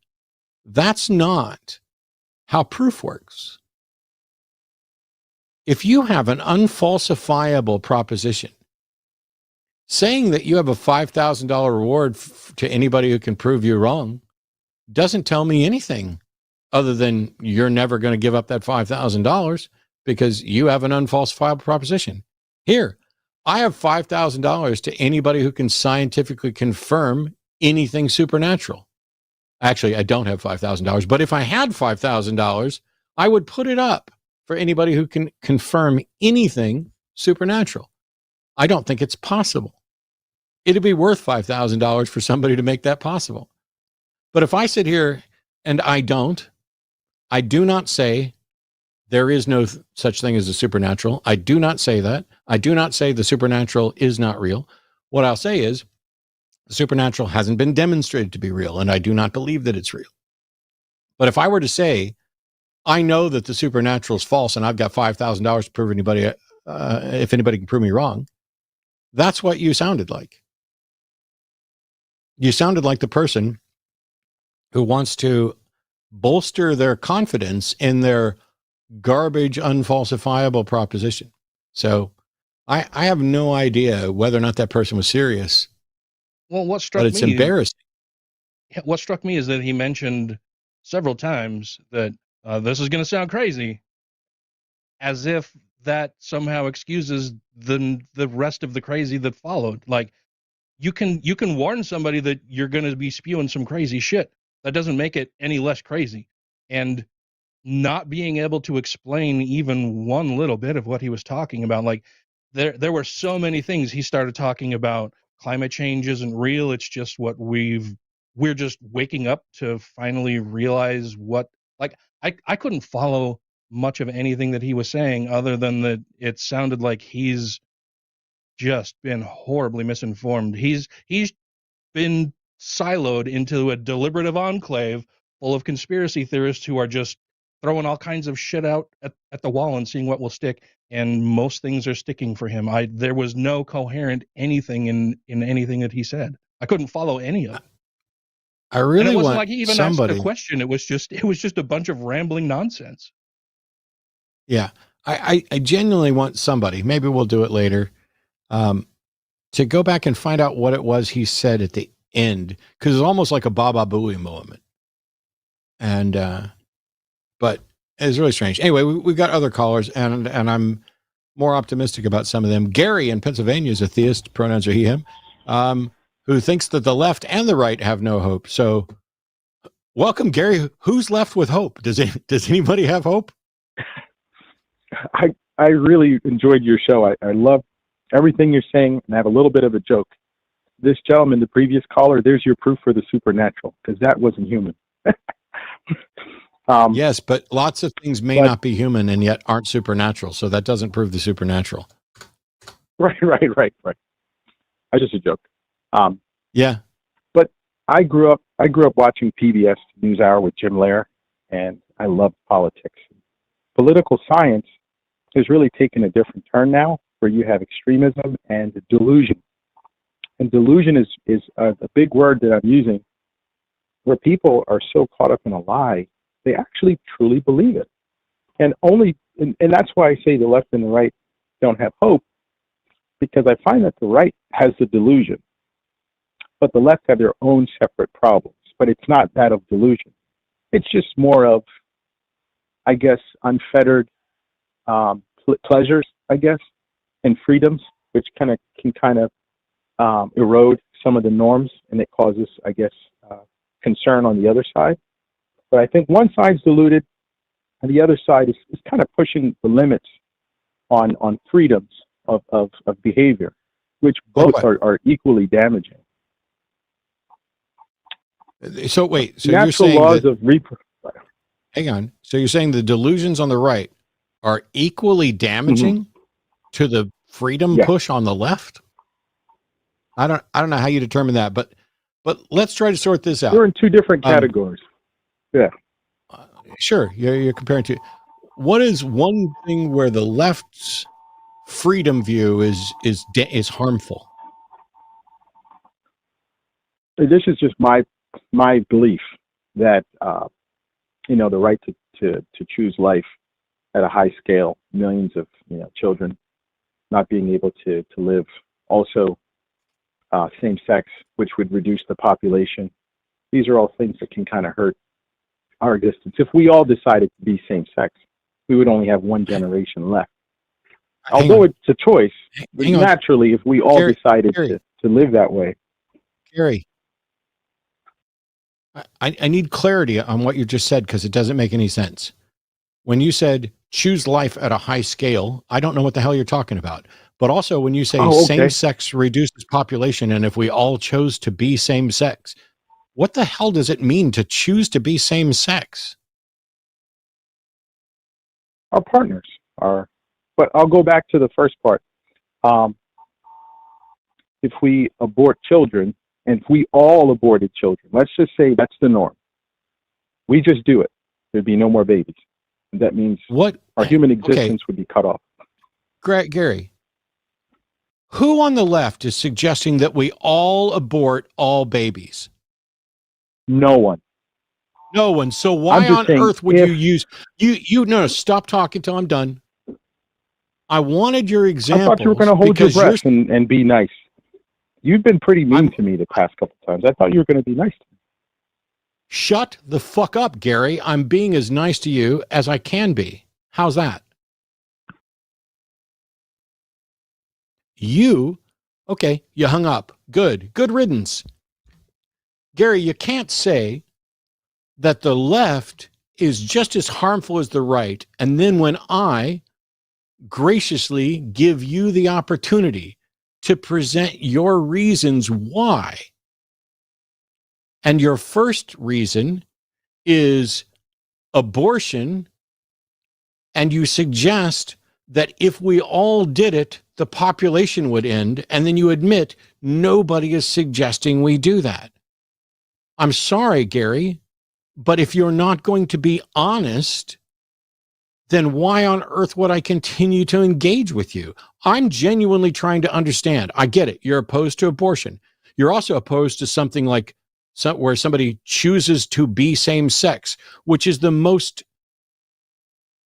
that's not how proof works. If you have an unfalsifiable proposition, saying that you have a $5,000 reward to anybody who can prove you wrong doesn't tell me anything other than you're never going to give up that $5,000 because you have an unfalsifiable proposition. Here, I have $5,000 to anybody who can scientifically confirm anything supernatural. Actually, I don't have $5,000, but if I had $5,000, I would put it up for anybody who can confirm anything supernatural. I don't think it's possible. It'd be worth $5,000 for somebody to make that possible. But if I sit here and I do not say there is no such thing as the supernatural. I do not say that. I do not say the supernatural is not real. What I'll say is the supernatural hasn't been demonstrated to be real, and I do not believe that it's real. But if I were to say, I know that the supernatural is false and I've got $5,000 to prove anybody, if anybody can prove me wrong, that's what you sounded like. You sounded like the person who wants to bolster their confidence in their garbage, unfalsifiable proposition. So I have no idea whether or not that person was serious. Well, what struck me, but it's embarrassing. What struck me is that he mentioned several times that this is going to sound crazy, as if that somehow excuses the rest of the crazy that followed. Like, you can warn somebody that you're going to be spewing some crazy shit. That doesn't make it any less crazy. And not being able to explain even one little bit of what he was talking about, like there were so many things. He started talking about climate change isn't real. It's just what we're just waking up to finally realize what, like, I couldn't follow much of anything that he was saying other than that it sounded like he's just been horribly misinformed. He's been siloed into a deliberative enclave full of conspiracy theorists who are just throwing all kinds of shit out at the wall and seeing what will stick. And most things are sticking for him. There was no coherent anything in anything that he said. I couldn't follow any of it. I really and it wasn't want like he even somebody. asked a question. It was just a bunch of rambling nonsense. Yeah, I genuinely want somebody. Maybe we'll do it later. To go back and find out what it was he said at the end, because it's almost like a Baba Booey moment. And but it's really strange. Anyway, we've got other callers, and I'm more optimistic about some of them. Gary in Pennsylvania is a theist, pronouns are he, him, who thinks that the left and the right have no hope. So welcome, Gary. Who's left with hope? Does anybody have hope? I really enjoyed your show. I love everything you're saying, and I have a little bit of a joke. This gentleman, the previous caller, there's your proof for the supernatural, because that wasn't human. Yes, but lots of things may not be human and yet aren't supernatural, so that doesn't prove the supernatural. Right. That's just a joke. Yeah. But I grew up watching PBS NewsHour with Jim Lehrer, and I loved politics. Political science has really taken a different turn now, where you have extremism and delusion. And delusion is a big word that I'm using, where people are so caught up in a lie, they actually truly believe it. And that's why I say the left and the right don't have hope, because I find that the right has the delusion, but the left have their own separate problems. But it's not that of delusion. It's just more of, I guess, unfettered pleasures, I guess, and freedoms, which can erode some of the norms, and it causes, I guess, concern on the other side. But I think one side's deluded, and the other side is kind of pushing the limits on freedoms of behavior, which both are equally damaging. So wait, so natural you're saying laws that, of hang on. So you're saying the delusions on the right are equally damaging to the freedom push on the left? I don't know how you determine that, but let's try to sort this out. We're in two different categories. Yeah. Sure. You're comparing to, what is one thing where the left's freedom view is harmful? This is just my belief that the right to choose life at a high scale, millions of children not being able to live, also same sex, which would reduce the population. These are all things that can kind of hurt our existence. If we all decided to be same sex, we would only have one generation left. Although it's a choice, but naturally, if we all decided to live that way. Gary, I need clarity on what you just said, because it doesn't make any sense. When you said choose life at a high scale, I don't know what the hell you're talking about. But also when you say same sex reduces population, and if we all chose to be same sex, what the hell does it mean to choose to be same sex? Our partners are, but I'll go back to the first part. If we abort children, and if we all aborted children, let's just say that's the norm. We just do it. There'd be no more babies. And that means our human existence would be cut off. Gary, who on the left is suggesting that we all abort all babies? No one. No one. So why on earth would you use no, stop talking till I'm done. I wanted your example. I thought you were going to hold your breath and be nice. You've been pretty mean to me the past couple of times. I thought you were going to be nice to me. Shut the fuck up, Gary. I'm being as nice to you as I can be. How's that? You hung up. Good riddance. Gary, you can't say that the left is just as harmful as the right, and then when I graciously give you the opportunity to present your reasons why, and your first reason is abortion, and you suggest that if we all did it, the population would end, and then you admit Nobody is suggesting we do that. I'm sorry, Gary, but if you're not going to be honest, then why on earth would I continue to engage with you? I'm genuinely trying to understand. I get it. You're opposed to abortion. You're also opposed to something like where somebody chooses to be same sex, which is the most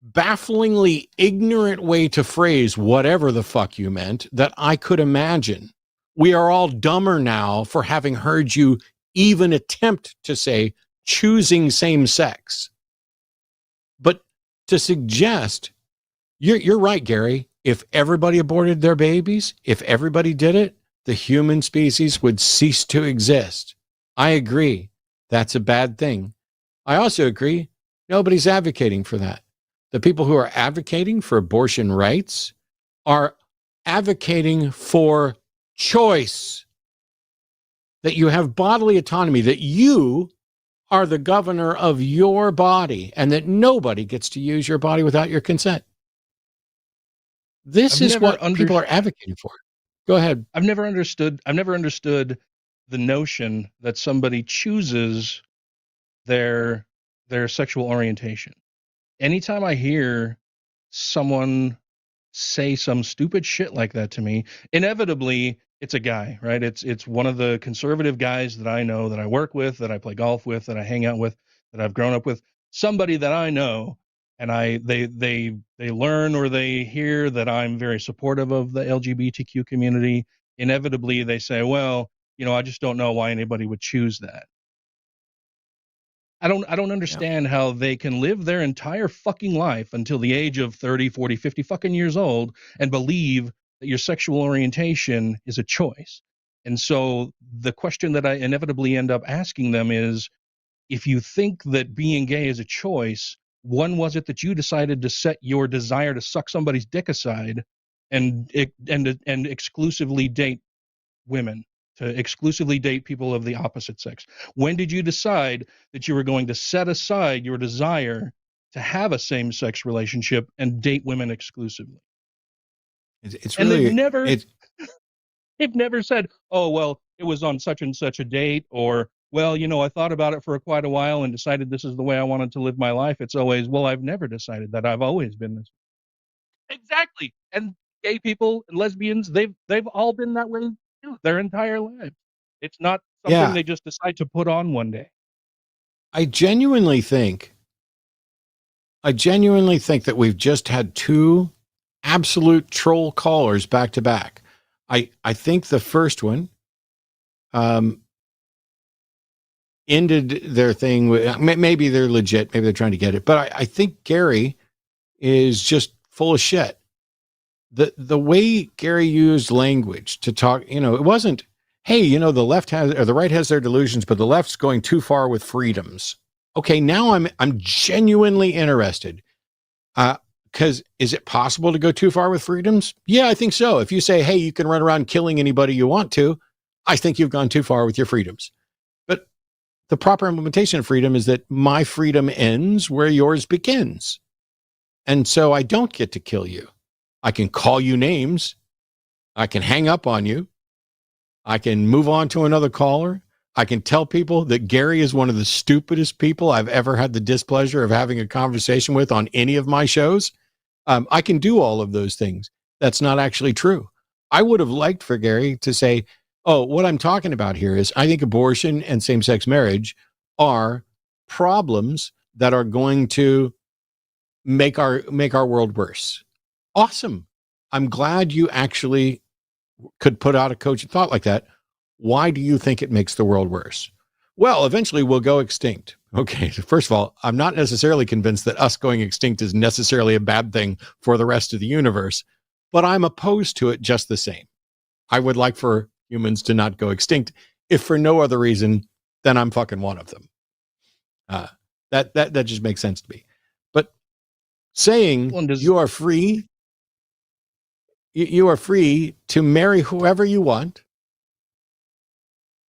bafflingly ignorant way to phrase whatever the fuck you meant that I could imagine. We are all dumber now for having heard you even attempt to say choosing same sex. But to suggest, you're right, Gary, if everybody aborted their babies, if everybody did it, the human species would cease to exist. I agree. That's a bad thing. I also agree. Nobody's advocating for that. The people who are advocating for abortion rights are advocating for choice, that you have bodily autonomy, that you are the governor of your body and that nobody gets to use your body without your consent. This is what people are advocating for. Go ahead. I've never understood the notion that somebody chooses their sexual orientation. Anytime I hear someone say some stupid shit like that to me, inevitably it's a guy, right? It's one of the conservative guys that I know, that I work with, that I play golf with, that I hang out with, that I've grown up with, somebody that I know, and they learn or they hear that I'm very supportive of the LGBTQ community. Inevitably they say, well, I just don't know why anybody would choose that. I don't understand how they can live their entire fucking life until the age of 30, 40, 50 fucking years old and believe that your sexual orientation is a choice. And so the question that I inevitably end up asking them is, if you think that being gay is a choice, when was it that you decided to set your desire to suck somebody's dick aside and exclusively date women, to exclusively date people of the opposite sex? When did you decide that you were going to set aside your desire to have a same-sex relationship and date women exclusively? It's really, and they've never said, oh, well, it was on such and such a date, or, well, I thought about it for quite a while and decided this is the way I wanted to live my life. It's always, well, I've never decided that. I've always been this. Exactly. And gay people and lesbians, they've all been that way too, their entire lives. It's not something they just decide to put on one day. I genuinely think that we've just had two absolute troll callers back to back. I think the first one ended their thing with, maybe they're legit, maybe they're trying to get it, but I think Gary is just full of shit. The way Gary used language to talk, it wasn't, hey, the left has, or the right has their delusions, but the left's going too far with freedoms. Okay, now I'm genuinely interested. Because is it possible to go too far with freedoms? Yeah, I think so. If you say, hey, you can run around killing anybody you want to, I think you've gone too far with your freedoms. But the proper implementation of freedom is that my freedom ends where yours begins. And so I don't get to kill you. I can call you names. I can hang up on you. I can move on to another caller. I can tell people that Gary is one of the stupidest people I've ever had the displeasure of having a conversation with on any of my shows. I can do all of those things. That's not actually true. I would have liked for Gary to say, oh, what I'm talking about here is I think abortion and same-sex marriage are problems that are going to make our world worse. Awesome. I'm glad you actually could put out a cogent thought like that. Why do you think it makes the world worse? Well, eventually we'll go extinct. Okay, so first of all, I'm not necessarily convinced that us going extinct is necessarily a bad thing for the rest of the universe, but I'm opposed to it just the same. I would like for humans to not go extinct, if for no other reason than I'm fucking one of them. That just makes sense to me. But saying you are free to marry whoever you want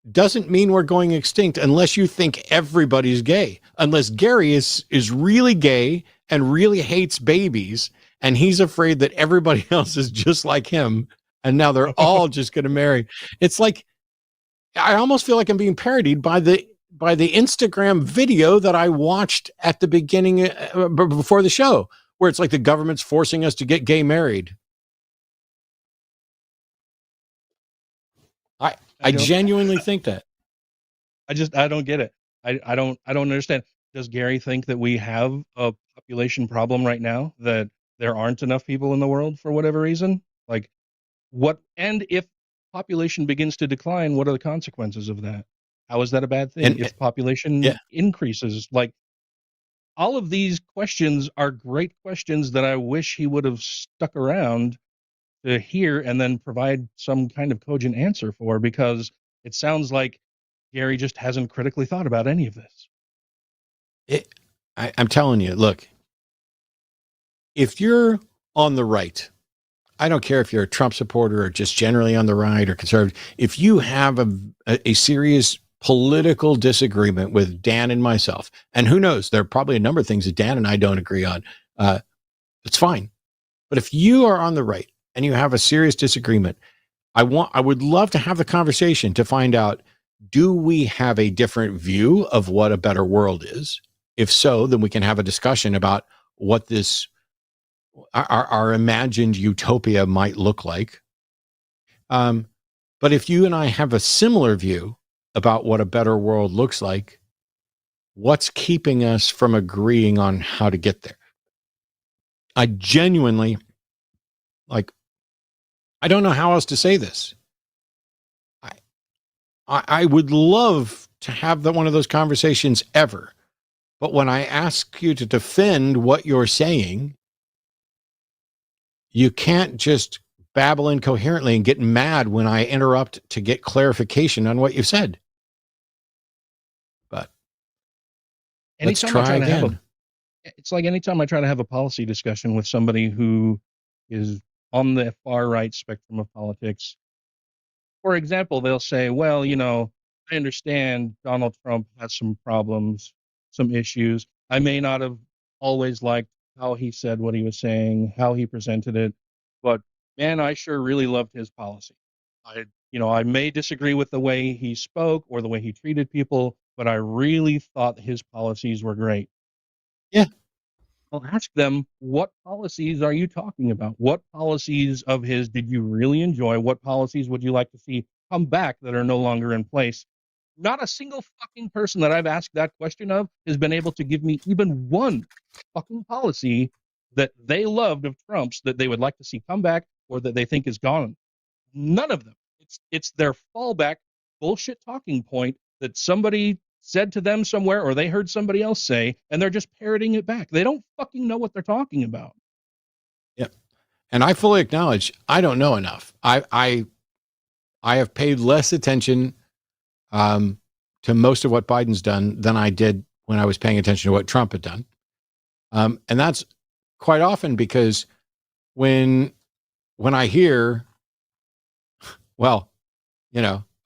doesn't mean we're going extinct unless you think everybody's gay. Unless Gary is really gay and really hates babies, and he's afraid that everybody else is just like him and now they're all just going to marry. It's like, I almost feel like I'm being parodied by the Instagram video that I watched at the beginning before the show, where it's like the government's forcing us to get gay married. I genuinely think that. I don't get it. I don't understand. Does Gary think that we have a population problem right now, that there aren't enough people in the world for whatever reason? Like, what, and if population begins to decline, what are the consequences of that? How is that a bad thing? And if population increases, like, all of these questions are great questions that I wish he would have stuck around to hear and then provide some kind of cogent answer for, because it sounds like Gary just hasn't critically thought about any of this. I'm telling you, look, if you're on the right, I don't care if you're a Trump supporter or just generally on the right or conservative, if you have a serious political disagreement with Dan and myself, and who knows, there are probably a number of things that Dan and I don't agree on, it's fine. But if you are on the right and you have a serious disagreement, I would love to have the conversation to find out, do we have a different view of what a better world is? If so, then we can have a discussion about what this, our imagined utopia might look like. But if you and I have a similar view about what a better world looks like, what's keeping us from agreeing on how to get there? I genuinely, like, I don't know how else to say this. I would love to have one of those conversations ever. But when I ask you to defend what you're saying, you can't just babble incoherently and get mad when I interrupt to get clarification on what you said. But let's try again. It's like anytime I try to have a policy discussion with somebody who is on the far right spectrum of politics. For example, they'll say, well, I understand Donald Trump has some problems, some issues. I may not have always liked how he said what he was saying, how he presented it, but man, I sure really loved his policy. I may disagree with the way he spoke or the way he treated people, but I really thought his policies were great. Yeah. I'll ask them, what policies are you talking about? What policies of his did you really enjoy? What policies would you like to see come back that are no longer in place? Not a single fucking person that I've asked that question of has been able to give me even one fucking policy that they loved of Trump's that they would like to see come back or that they think is gone. None of them. It's their fallback bullshit talking point that somebody said to them somewhere or they heard somebody else say, and they're just parroting it back. They don't fucking know what they're talking about. Yeah. And I fully acknowledge I don't know enough. I have paid less attention to most of what Biden's done than I did when I was paying attention to what Trump had done. And that's quite often because when I hear, well,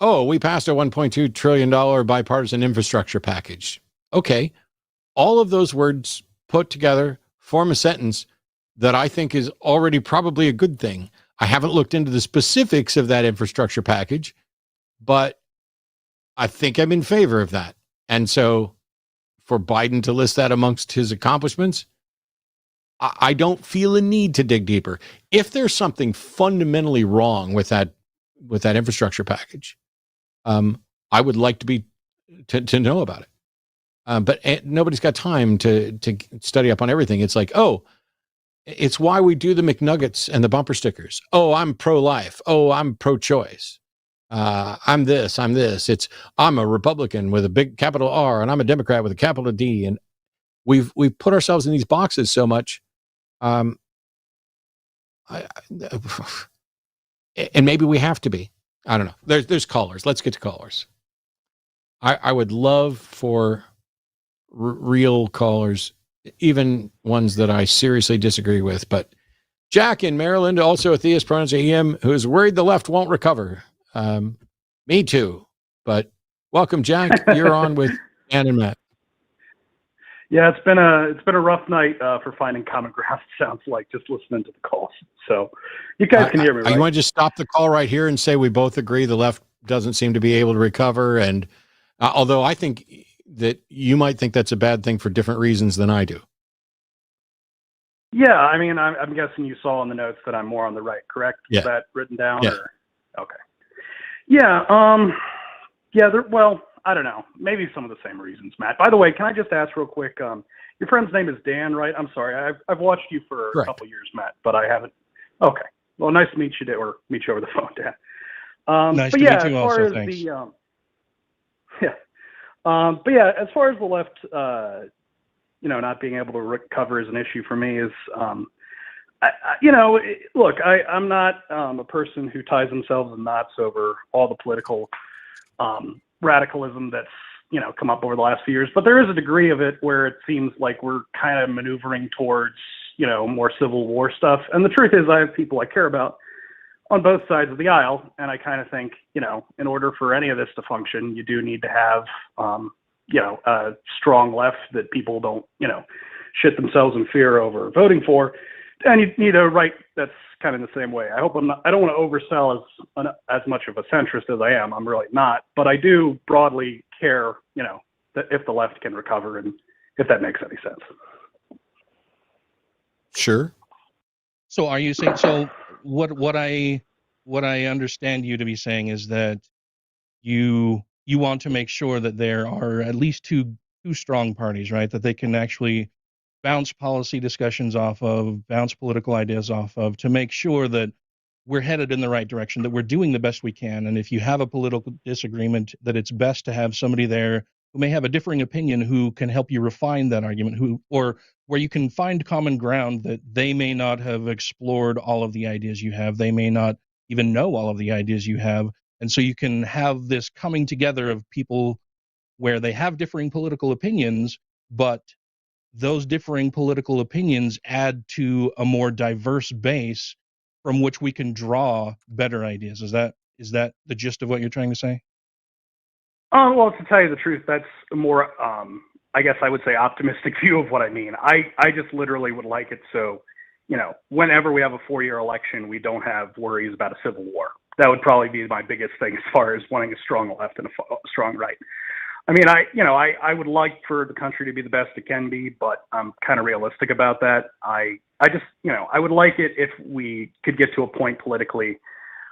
oh, we passed a $1.2 trillion bipartisan infrastructure package. Okay. All of those words put together form a sentence that I think is already probably a good thing. I haven't looked into the specifics of that infrastructure package, but I think I'm in favor of that. And so for Biden to list that amongst his accomplishments, I don't feel a need to dig deeper. If there's something fundamentally wrong with that infrastructure package, I would like to know about it. But nobody's got time to study up on everything. It's like, oh, it's why we do the McNuggets and the bumper stickers. Oh, I'm pro-life. Oh, I'm pro-choice. I'm this. I'm a Republican with a big capital R, and I'm a Democrat with a capital D. And we've put ourselves in these boxes so much. And maybe we have to be. I don't know. There's callers. Let's get to callers. I would love for real callers, even ones that I seriously disagree with. But Jack in Maryland, also a theist, pronouns him, who's worried the left won't recover. Me too. But welcome, Jack. You're on with Ann and Matt. Yeah, it's been a rough night for finding common ground. It sounds like just listening to the calls. So you guys can hear me, right? You want to just stop the call right here and say we both agree the left doesn't seem to be able to recover, and although I think that you might think that's a bad thing for different reasons than I do. Yeah, I mean, I'm guessing you saw in the notes that I'm more on the right, correct? Yeah. Was that written down? Yeah. Or? Okay. Yeah. Yeah. Well, I don't know. Maybe some of the same reasons, Matt. By the way, can I just ask real quick? Your friend's name is Dan, right? I'm sorry. I've watched you for Correct. a couple years, Matt, but I haven't. Okay. Well, nice to meet you, or meet you over the phone, Dan. Nice but to yeah, meet you as far also. as Thanks. the but yeah, as far as the left, not being able to recover as an issue for me is, look, I'm not a person who ties themselves in knots over all the political radicalism that's come up over the last few years, but there is a degree of it where it seems like we're kind of maneuvering towards more Civil War stuff. And the truth is, I have people I care about on both sides of the aisle, and I kind of think in order for any of this to function, you do need to have a strong left that people don't shit themselves in fear over voting for, and you need a right that's kind of the same way. I don't want to oversell as much of a centrist as I am. I'm really not, but I do broadly care, that if the left can recover, and if that makes any sense. Sure. So are you saying, so what I understand you to be saying is that you want to make sure that there are at least two strong parties, right? That they can actually bounce policy discussions off of, bounce political ideas off of, to make sure that we're headed in the right direction, that we're doing the best we can. And if you have a political disagreement, that it's best to have somebody there who may have a differing opinion who can help you refine that argument, or where you can find common ground, that they may not have explored all of the ideas you have. They may not even know all of the ideas you have. And so you can have this coming together of people where they have differing political opinions, but those differing political opinions add to a more diverse base from which we can draw better ideas. Is that the gist of what you're trying to say? Well, to tell you the truth, that's a more, I guess I would say, optimistic view of what I mean. I just literally would like it so, whenever we have a 4-year election, we don't have worries about a civil war. That would probably be my biggest thing as far as wanting a strong left and a strong right. I mean, I would like for the country to be the best it can be, but I'm kind of realistic about that. I just, I would like it if we could get to a point politically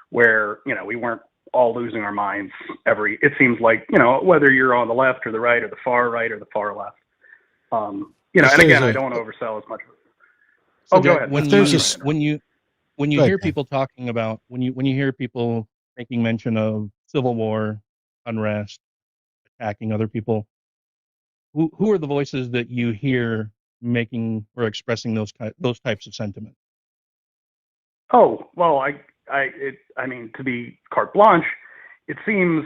where, we weren't all losing our minds it seems like, whether you're on the left or the right or the far right or the far left. And again, I don't want to oversell as much. So go ahead. When you hear people talking about, when you hear people making mention of civil war, unrest, attacking other people, who are the voices that you hear making or expressing those types of sentiments? Oh, well, I mean, to be carte blanche, it seems,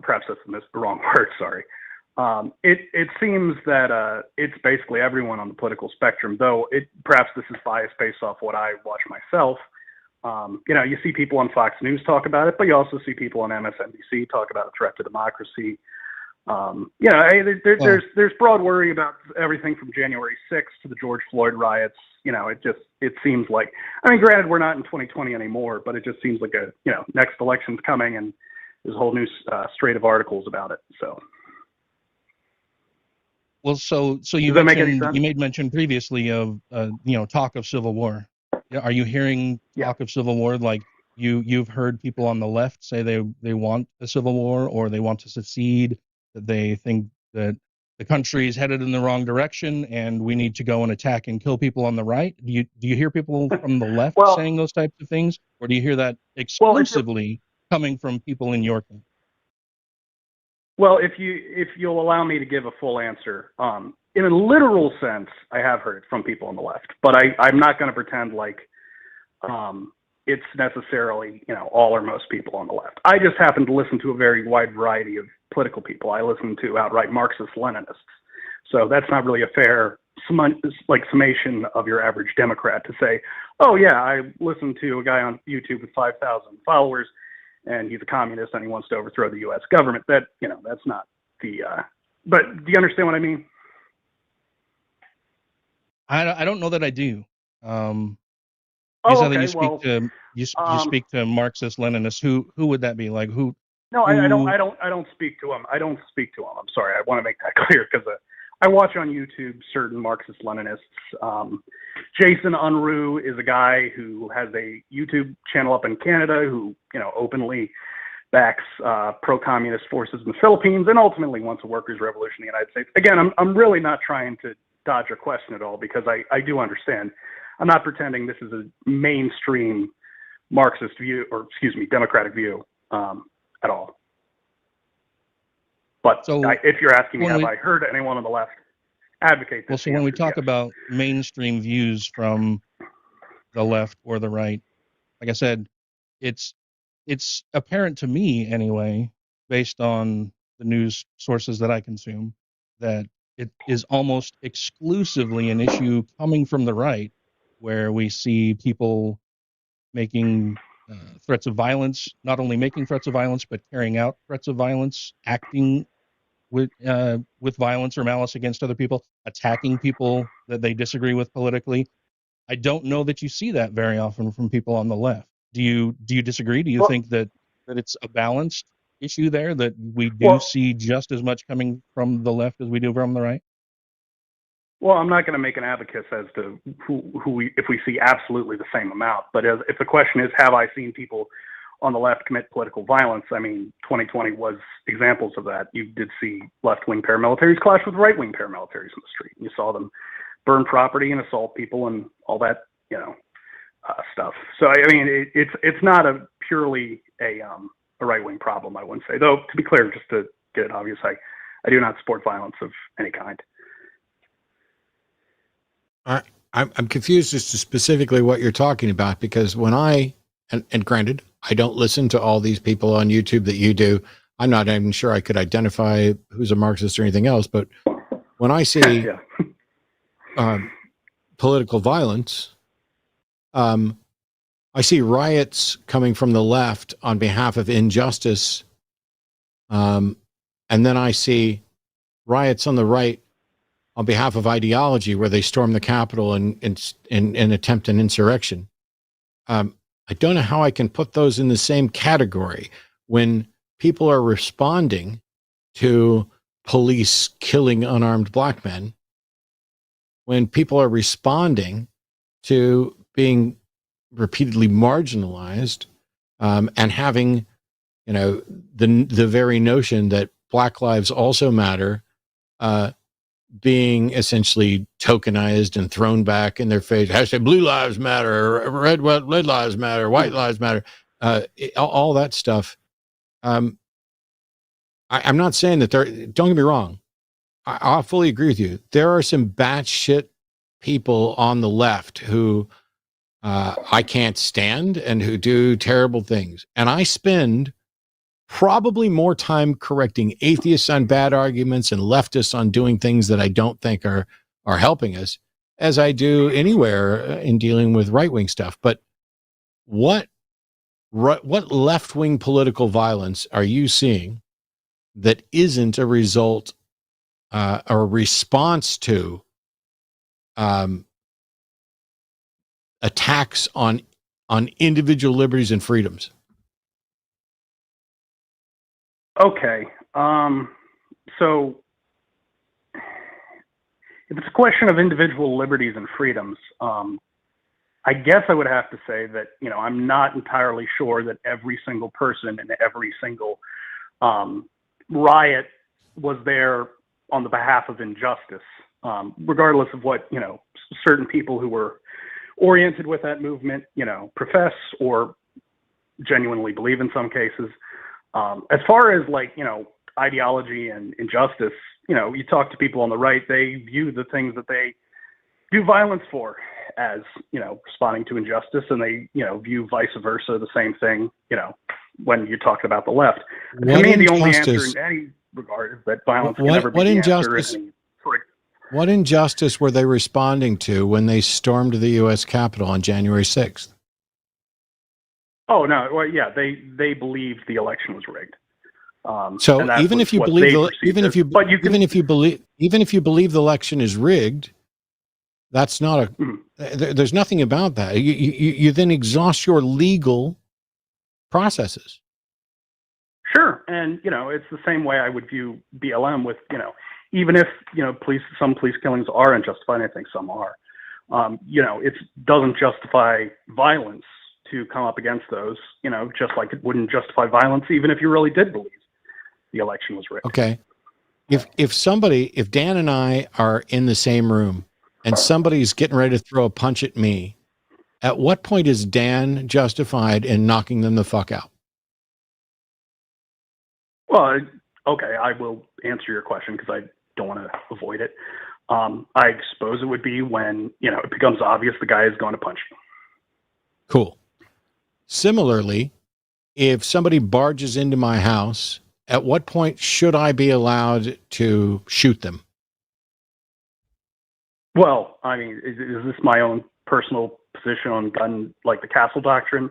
perhaps that's the wrong word, sorry. It seems that it's basically everyone on the political spectrum, though perhaps this is biased based off what I watch myself. You see people on Fox News talk about it, but you also see people on MSNBC talk about a threat to democracy. There's broad worry about everything from January 6th to the George Floyd riots. It seems like, I mean, granted, we're not in 2020 anymore, but it just seems like next election's coming, and there's a whole new straight of articles about it. So. Well, so you made mention previously of talk of civil war. Are you hearing talk of civil war? Like you've heard people on the left say they want a civil war, or they want to secede, that they think that the country is headed in the wrong direction and we need to go and attack and kill people on the right? Do you hear people from the left saying those types of things, or do you hear that exclusively coming from people in your camp? Well, if you'll allow me to give a full answer, in a literal sense, I have heard from people on the left, but I'm not going to pretend like it's necessarily all or most people on the left. I just happen to listen to a very wide variety of political people. I listen to outright Marxist-Leninists, so that's not really a fair summation of your average Democrat to say, oh yeah, I listened to a guy on YouTube with 5,000 followers, and he's a communist and he wants to overthrow the U.S. government. That, that's not the, but do you understand what I mean? I don't know that I do. You Oh, said that okay. you speak Well, to you speak to Marxist Leninists. Who would that be? Like who? no, Who? I don't speak to them. I don't speak to them. I'm sorry. I want to make that clear because I watch on YouTube certain Marxist Leninists. Jason Unruh is a guy who has a YouTube channel up in Canada who, openly backs pro-communist forces in the Philippines and ultimately wants a workers' revolution in the United States. Again, I'm really not trying to dodge your question at all because I do understand. I'm not pretending this is a mainstream Marxist view, or Democratic view at all. But So if you're asking me, when have we I heard anyone on the left advocate this? well, so the when we answer is talk yes. about mainstream views from the left or the right, like I said, it's apparent to me anyway, based on the news sources that I consume, that it is almost exclusively an issue coming from the right, where we see people making threats of violence, not only making threats of violence, but carrying out threats of violence, acting with violence or malice against other people, attacking people that they disagree with politically. I don't know that you see that very often from people on the left. Do you disagree? Do you Well, think that it's a balanced issue there, that we do well, see just as much coming from the left as we do from the right? Well, I'm not going to make an advocate as to if we see absolutely the same amount. But if the question is, have I seen people on the left commit political violence? I mean, 2020 was examples of that. You did see left-wing paramilitaries clash with right-wing paramilitaries in the street. You saw them burn property and assault people and all that, stuff. So I mean, it's not a purely a right-wing problem, I wouldn't say. Though, to be clear, just to get it obvious, I do not support violence of any kind. I'm confused as to specifically what you're talking about, because when and granted, I don't listen to all these people on YouTube that you do. I'm not even sure I could identify who's a Marxist or anything else. But when I see political violence, I see riots coming from the left on behalf of injustice. And then I see riots on the right on behalf of ideology, where they storm the Capitol and attempt an insurrection. I don't know how I can put those in the same category when people are responding to police killing unarmed black men, when people are responding to being repeatedly marginalized, and having, the very notion that Black lives also matter, being essentially tokenized and thrown back in their face. Hashtag blue lives matter, red lives matter, white lives matter, all that stuff. I'm not saying that don't get me wrong. I'll fully agree with you. There are some batshit people on the left who I can't stand and who do terrible things. And I spend probably more time correcting atheists on bad arguments and leftists on doing things that I don't think are helping us, as I do anywhere in dealing with right-wing stuff. But what left-wing political violence are you seeing that isn't a result or a response to attacks on individual liberties and freedoms? Okay. So if it's a question of individual liberties and freedoms, I guess I would have to say that, I'm not entirely sure that every single person in every single riot was there on the behalf of injustice, regardless of what, certain people who were oriented with that movement, profess or genuinely believe in some cases. As far as ideology and injustice, you talk to people on the right, they view the things that they do violence for as, responding to injustice, and they, view vice versa, the same thing, when you're talking about the left. To me, the only answer in any regard is that violence can never be the answer. What injustice were they responding to when they stormed the U.S. Capitol on January 6th? Oh no! Well, yeah, they believed the election was rigged. So even if you believe the election is rigged, That's not a. There's nothing about that. You then exhaust your legal processes. Sure, and it's the same way I would view BLM with even if some police killings are unjustified, I think some are. It doesn't justify violence to come up against those. Just like it wouldn't justify violence even if you really did believe the election was rigged. Okay, if Dan and I are in the same room and somebody's getting ready to throw a punch at me, at what point is Dan justified in knocking them the fuck out? Well, okay, I will answer your question because I don't want to avoid it. I suppose it would be when, it becomes obvious the guy is going to punch you. Cool. Similarly, if somebody barges into my house, at what point should I be allowed to shoot them? Well, I mean, is this my own personal position on gun, like the castle doctrine?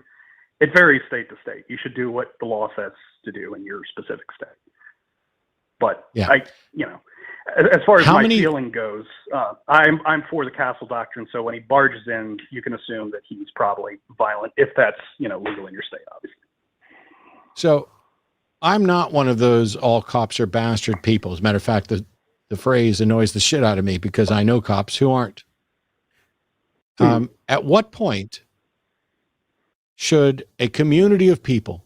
It varies state to state. You should do what the law says to do in your specific state. But yeah. As far as my feeling goes, I'm for the castle doctrine. So when he barges in, you can assume that he's probably violent, if that's legal in your state, obviously. So I'm not one of those all cops are bastard people. As a matter of fact, the phrase annoys the shit out of me because I know cops who aren't. At what point should a community of people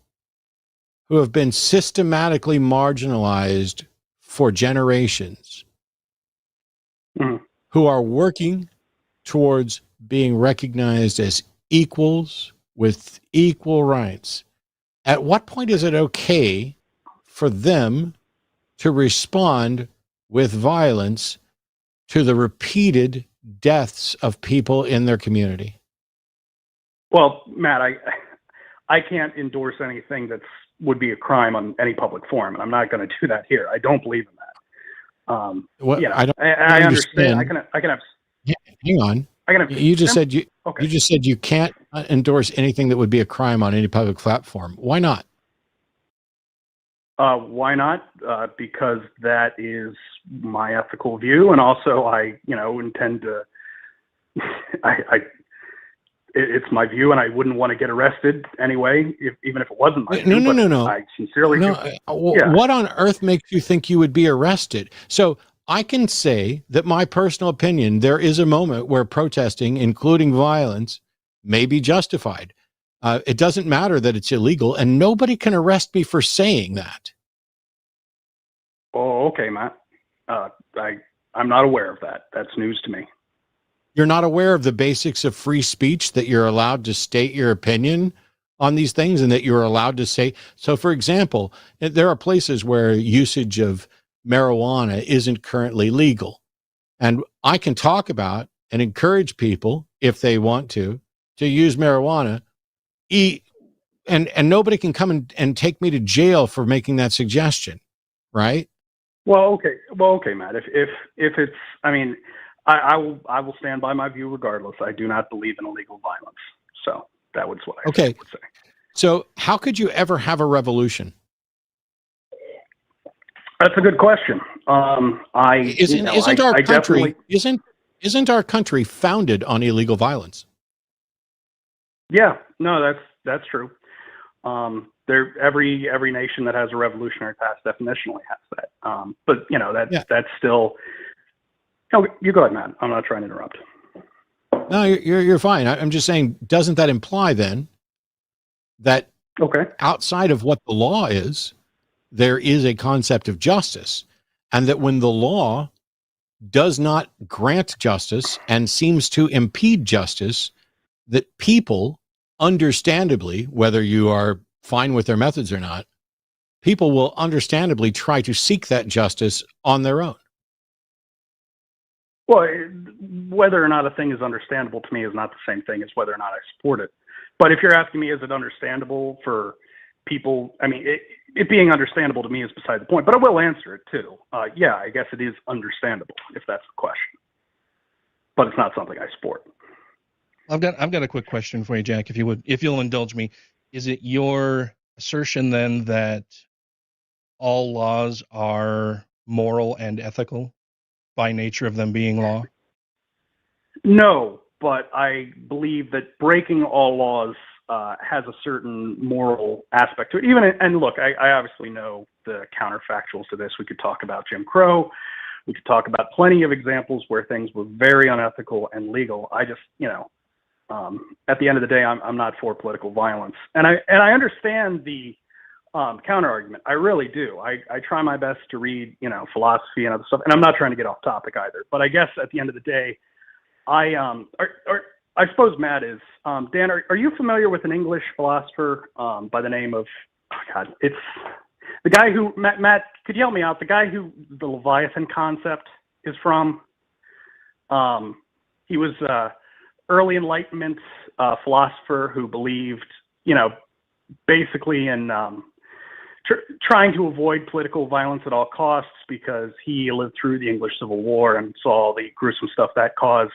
who have been systematically marginalized for generations, who are working towards being recognized as equals with equal rights, at what point is it okay for them to respond with violence to the repeated deaths of people in their community? Well, Matt, I can't endorse anything that would be a crime on any public forum, and I'm not going to do that here. I don't believe in that. I understand. I can have. Hang on. You just said you can't endorse anything that would be a crime on any public platform. Why not? Why not? Because that is my ethical view, and also I intend to. It's my view, and I wouldn't want to get arrested anyway, even if it wasn't my view. No. I sincerely do. What on earth makes you think you would be arrested? So I can say that my personal opinion, there is a moment where protesting, including violence, may be justified. It doesn't matter that it's illegal, and nobody can arrest me for saying that. Oh, okay, Matt. I'm not aware of that. That's news to me. You're not aware of the basics of free speech, that you're allowed to state your opinion on these things and that you're allowed to say. So, for example, there are places where usage of marijuana isn't currently legal. And I can talk about and encourage people, if they want to use marijuana, and nobody can come and take me to jail for making that suggestion, right? Well, okay, Matt. If it's, I will stand by my view regardless. I do not believe in illegal violence. So that was what I would say. So how could you ever have a revolution? That's a good question. Isn't our country founded on illegal violence? Yeah, no, that's true. Every nation that has a revolutionary past definitionally has that. But that's still. No, you go ahead, Matt. I'm not trying to interrupt. No, you're fine. I'm just saying, doesn't that imply then that outside of what the law is, there is a concept of justice, and that when the law does not grant justice and seems to impede justice, that people, understandably, whether you are fine with their methods or not, people will understandably try to seek that justice on their own. Well, whether or not a thing is understandable to me is not the same thing as whether or not I support it. But if you're asking me, is it understandable for people? It being understandable to me is beside the point, but I will answer it too. Yeah, I guess it is understandable if that's the question, but it's not something I support. I've got a quick question for you, Jack, if you'll indulge me. Is it your assertion then that all laws are moral and ethical by nature of them being law? No, but I believe that breaking all laws has a certain moral aspect to it. And look, I obviously know the counterfactuals to this. We could talk about Jim Crow. We could talk about plenty of examples where things were very unethical and legal. I just, at the end of the day, I'm not for political violence, and I understand the counter argument. I really do. I try my best to read, philosophy and other stuff, and I'm not trying to get off topic either. But I guess at the end of the day, I suppose Matt is. Dan, are you familiar with an English philosopher by the name of, it's the guy who, Matt, could you help me out? The guy who the Leviathan concept is from. He was early Enlightenment philosopher who believed, basically in trying to avoid political violence at all costs because he lived through the English Civil War and saw the gruesome stuff that caused.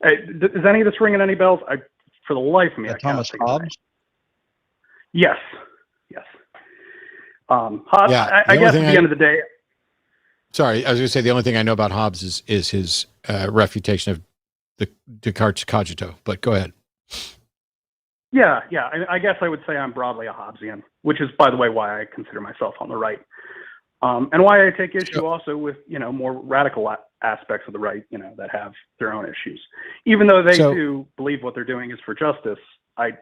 Is any of this ringing any bells? For the life of me, I can't Thomas think of it. Hobbes? Yes. Hobbes, Yeah, I guess at the end of the day. Sorry, I was going to say the only thing I know about Hobbes is his refutation of the Descartes' cogito, but go ahead. Yeah. I guess I would say I'm broadly a Hobbesian, which is, by the way, why I consider myself on the right. And why I take issue also with, more radical aspects of the right, that have their own issues. Even though they do believe what they're doing is for justice, I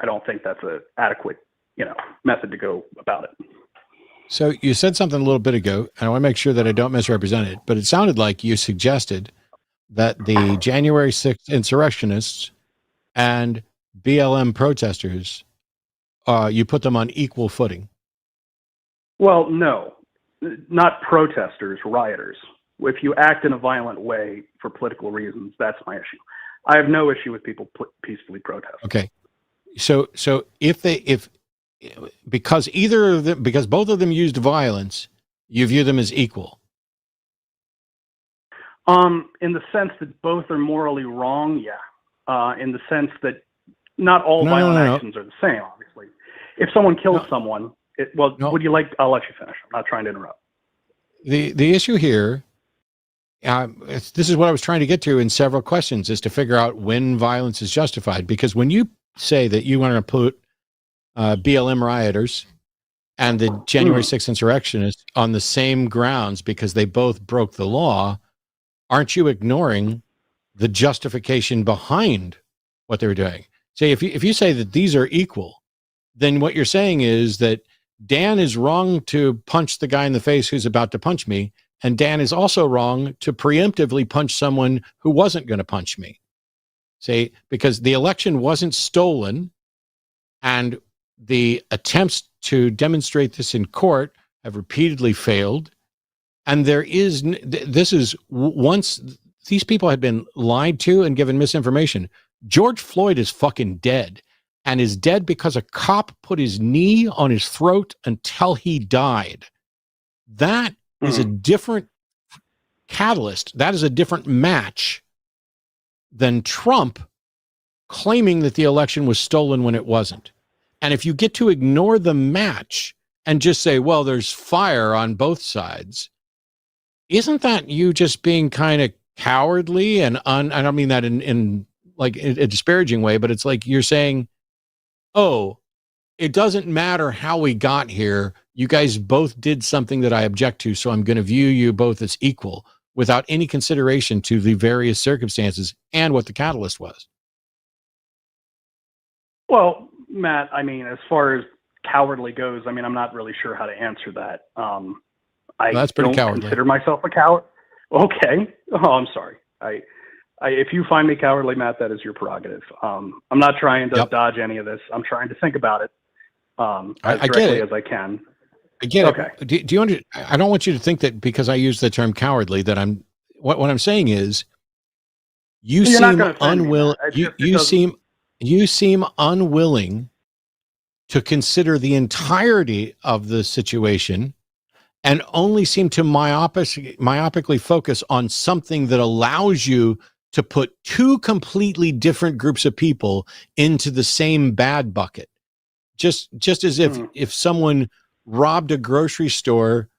don't think that's an adequate, method to go about it. So you said something a little bit ago, and I want to make sure that I don't misrepresent it, but it sounded like you suggested that the January 6th insurrectionists and BLM protesters, you put them on equal footing. Well, no, not protesters, rioters. If you act in a violent way for political reasons, that's my issue. I have no issue with people peacefully protesting. Okay. So because both of them used violence, you view them as equal. In the sense that both are morally wrong, yeah. In the sense that not all violent actions are the same, obviously. If someone kills someone, would you like? I'll let you finish. I'm not trying to interrupt. The issue here, this is what I was trying to get to in several questions, is to figure out when violence is justified. Because when you say that you want to put BLM rioters and the January 6th insurrectionists on the same grounds because they both broke the law, aren't you ignoring the justification behind what they were doing? Say, if you say that these are equal, then what you're saying is that Dan is wrong to punch the guy in the face who's about to punch me, and Dan is also wrong to preemptively punch someone who wasn't going to punch me. Say, because the election wasn't stolen, and the attempts to demonstrate this in court have repeatedly failed. And this is once these people had been lied to and given misinformation. George Floyd is fucking dead, and is dead because a cop put his knee on his throat until he died. That is a different catalyst. That is a different match than Trump claiming that the election was stolen when it wasn't. And if you get to ignore the match and just say, well, there's fire on both sides, isn't that you just being kind of cowardly? And I don't mean that in like a disparaging way, but it's like you're saying, oh, it doesn't matter how we got here. You guys both did something that I object to, so I'm going to view you both as equal without any consideration to the various circumstances and what the catalyst was. Well, Matt, I mean, as far as cowardly goes, I mean, I'm not really sure how to answer that. That's pretty don't cowardly. Consider myself a coward. Okay. Oh, I'm sorry. If you find me cowardly, Matt, that is your prerogative. I'm not trying to dodge any of this. I'm trying to think about it as directly as I can. I get okay. it. Do you understand? I don't want you to think that because I use the term cowardly that I'm. What I'm saying is, you seem unwilling. You seem unwilling to consider the entirety of the situation, and only seem to myopically focus on something that allows you to put two completely different groups of people into the same bad bucket. Just as if someone robbed a grocery store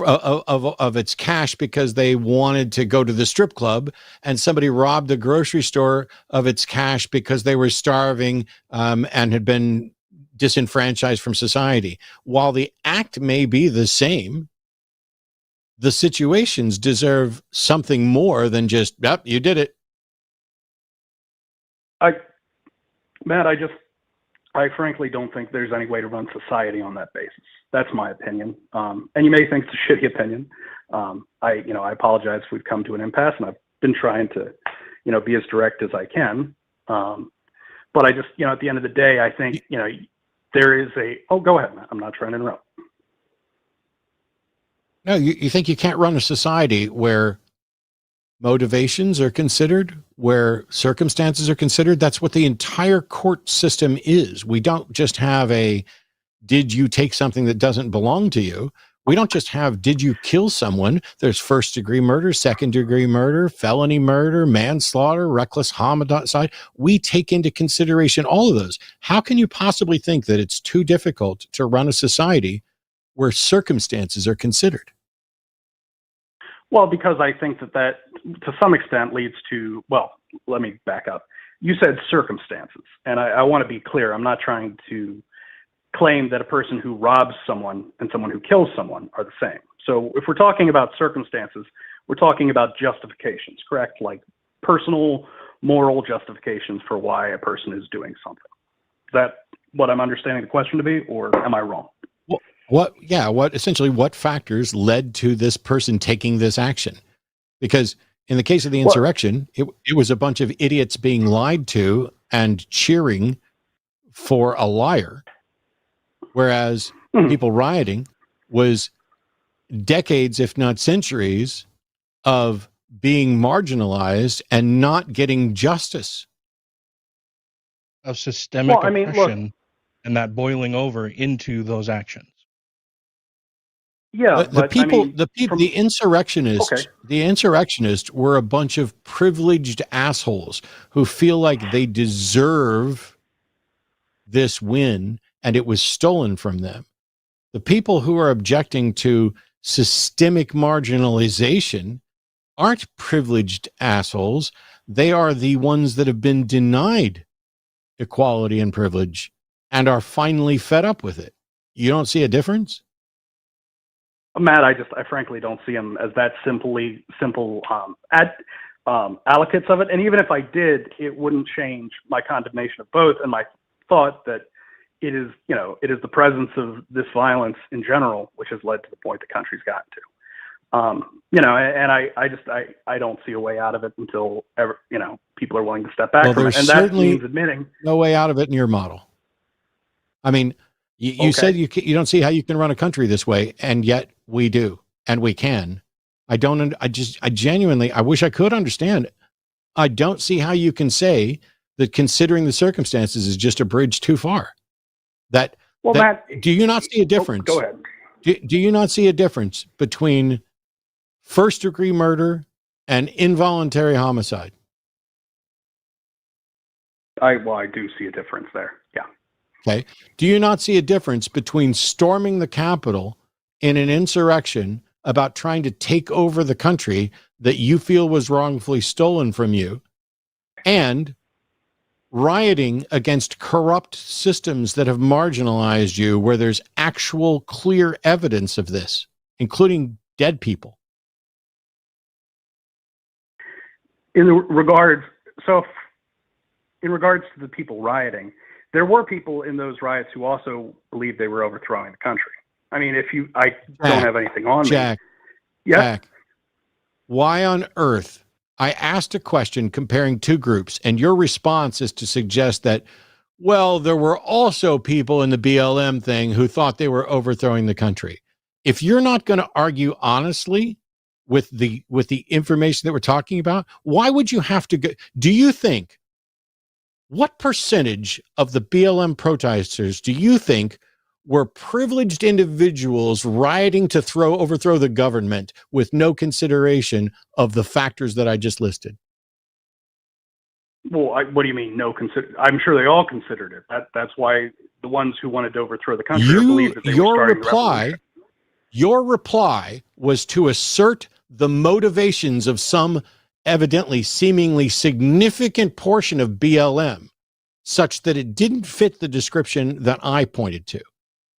of its cash because they wanted to go to the strip club, and somebody robbed the grocery store of its cash because they were starving and had been disenfranchised from society. While the act may be the same, the situations deserve something more than just, yep, you did it. Matt, I frankly don't think there's any way to run society on that basis. That's my opinion. And you may think it's a shitty opinion. I apologize if we've come to an impasse, and I've been trying to, be as direct as I can. But I just, at the end of the day, I think, there is go ahead, Matt. I'm not trying to interrupt. No, you think you can't run a society where motivations are considered, where circumstances are considered? That's what the entire court system is. We don't just have did you take something that doesn't belong to you? We don't just have, did you kill someone? There's first degree murder, second degree murder, felony murder, manslaughter, reckless homicide. We take into consideration all of those. How can you possibly think that it's too difficult to run a society where circumstances are considered? Well, because I think that to some extent leads to, let me back up. You said circumstances, and I want to be clear. I'm not trying to claim that a person who robs someone and someone who kills someone are the same. So if we're talking about circumstances, we're talking about justifications, correct? Like personal, moral justifications for why a person is doing something. Is that what I'm understanding the question to be, or am I wrong? What factors led to this person taking this action? Because in the case of the insurrection, it was a bunch of idiots being lied to and cheering for a liar. Whereas people rioting was decades, if not centuries, of being marginalized and not getting justice. Of systemic oppression, and that boiling over into those actions. Yeah, the insurrectionists were a bunch of privileged assholes who feel like they deserve this win and it was stolen from them. The people who are objecting to systemic marginalization aren't privileged assholes. They are the ones that have been denied equality and privilege and are finally fed up with it. You don't see a difference? Matt, I frankly don't see them as that simple allocates of it. And even if I did, it wouldn't change my condemnation of both and my thought that it is the presence of this violence in general which has led to the point the country's gotten to. And I don't see a way out of it until people are willing to step back from it. And that means admitting no way out of it in your model. I mean, you said you don't see how you can run a country this way, and yet we do, and we can. I genuinely, I wish I could understand it. I don't see how you can say that considering the circumstances is just a bridge too far. Matt, do you not see a difference? Go ahead. Do you not see a difference between first degree murder and involuntary homicide? I do see a difference there. Yeah. Okay. Do you not see a difference between storming the Capitol in an insurrection about trying to take over the country that you feel was wrongfully stolen from you and rioting against corrupt systems that have marginalized you where there's actual clear evidence of this, including dead people? In regards to the people rioting, there were people in those riots who also believed they were overthrowing the country. I mean, I don't have anything on me. Jack, why on earth? I asked a question comparing two groups, and your response is to suggest that, well, there were also people in the BLM thing who thought they were overthrowing the country. If you're not going to argue honestly with the information that we're talking about, why would you have to go? Do you think, what percentage of the BLM protesters do you think were privileged individuals rioting to overthrow the government with no consideration of the factors that I just listed? Well, what do you mean no consider? I'm sure they all considered it. That's why the ones who wanted to overthrow the country believed that they were starting the revolution. Your reply was to assert the motivations of some evidently seemingly significant portion of BLM such that it didn't fit the description that I pointed to.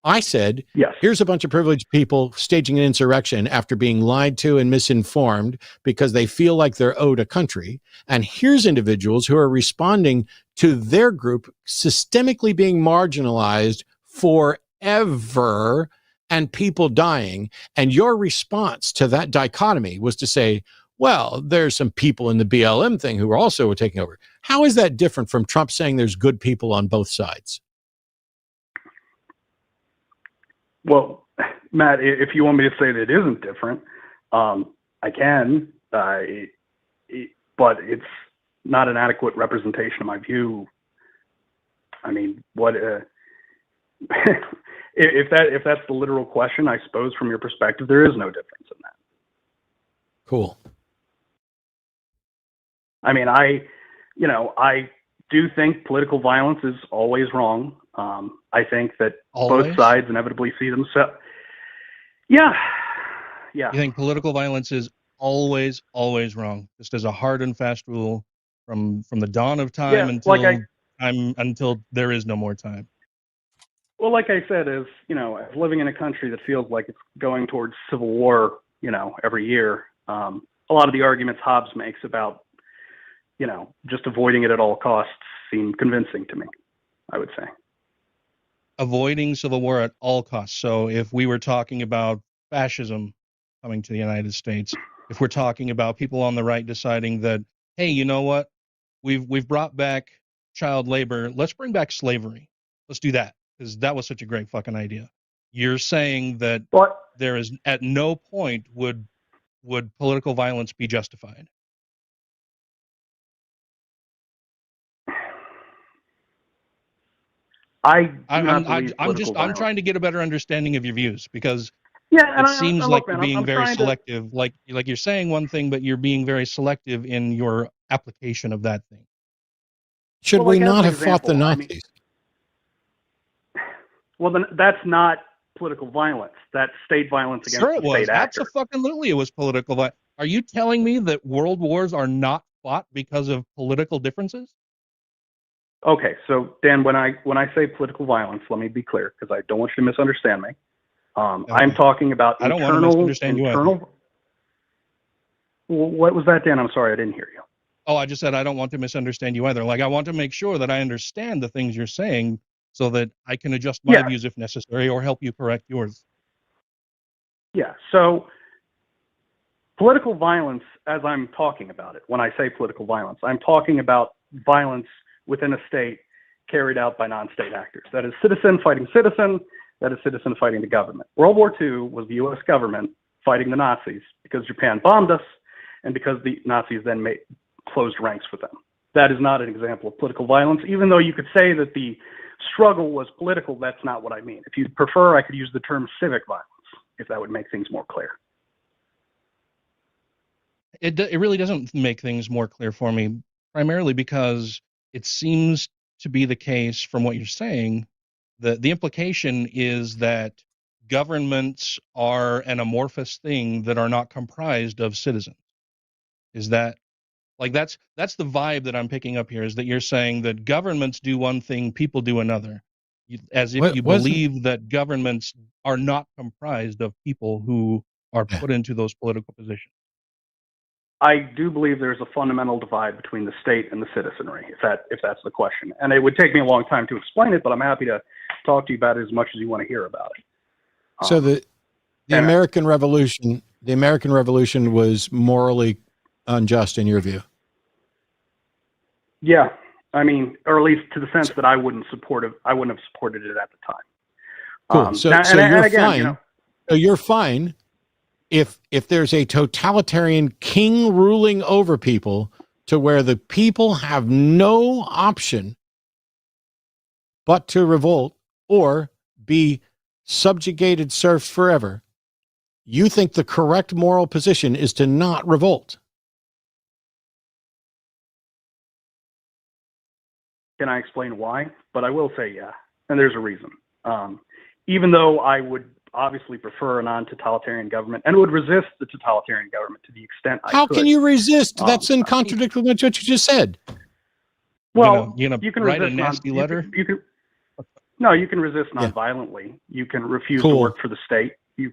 I said, Yes. here's a bunch of privileged people staging an insurrection after being lied to and misinformed because they feel like they're owed a country. And here's individuals who are responding to their group systemically being marginalized forever and people dying. And your response to that dichotomy was to say, well, there's some people in the BLM thing who are also taking over. How is that different from Trump saying there's good people on both sides? Well, Matt, if you want me to say that it isn't different, I can, but it's not an adequate representation of my view. I mean, what if that's the literal question? I suppose from your perspective, there is no difference in that. Cool. I mean, I do think political violence is always wrong. I think that Always? both sides inevitably see themselves. Yeah. You think political violence is always wrong, just as a hard and fast rule from the dawn of time until there is no more time? Well, like I said, as living in a country that feels like it's going towards civil war, every year, a lot of the arguments Hobbes makes about, just avoiding it at all costs seem convincing to me, I would say. Avoiding civil war at all costs. So if we were talking about fascism coming to the United States, if we're talking about people on the right deciding that, hey, you know what, we've brought back child labor, let's bring back slavery. Let's do that, because that was such a great fucking idea. You're saying that there is at no point would political violence be justified? I'm trying to get a better understanding of your views, because it seems like you're being very selective. Like you're saying one thing, but you're being very selective in your application of that thing. Should we not have fought the Nazis? Well, then that's not political violence. That's state violence against the state actor. Absolutely, it was political violence. Are you telling me that world wars are not fought because of political differences? Okay, so Dan, when I say political violence, let me be clear, because I don't want you to misunderstand me. Okay. I'm talking about I don't want to misunderstand you either. What was that, Dan? I'm sorry, I didn't hear you. Oh, I just said I don't want to misunderstand you either. Like, I want to make sure that I understand the things you're saying so that I can adjust my views if necessary or help you correct yours. Yeah, so political violence, as I'm talking about it, when I say political violence, I'm talking about violence within a state carried out by non-state actors. That is citizen fighting citizen, that is citizen fighting the government. World War II was the US government fighting the Nazis because Japan bombed us and because the Nazis then closed ranks with them. That is not an example of political violence, even though you could say that the struggle was political. That's not what I mean. If you prefer, I could use the term civic violence, if that would make things more clear. It really doesn't make things more clear for me, primarily because it seems to be the case from what you're saying that the implication is that governments are an amorphous thing that are not comprised of citizens. Is that, like, that's the vibe that I'm picking up here, is that you're saying that governments do one thing, people do another, as if you believe that governments are not comprised of people who are put into those political positions. I do believe there's a fundamental divide between the state and the citizenry, if that's the question. And it would take me a long time to explain it, but I'm happy to talk to you about it as much as you want to hear about it. So the American Revolution, was morally unjust in your view? Yeah, I mean, or at least to the sense that I wouldn't have supported it at the time. Cool. So you're fine. So you're fine if there's a totalitarian king ruling over people to where the people have no option but to revolt or be subjugated serfs forever. You think the correct moral position is to not revolt? Can I explain why? But I will say, yeah, and there's a reason. Even though I would obviously prefer a non-totalitarian government and would resist the totalitarian government to the extent I How could. can you resist? That's in contradiction with what you just said. Well, you can write a resist nasty letter. You can resist Yeah. non-violently. You can refuse Cool. to work for the state. You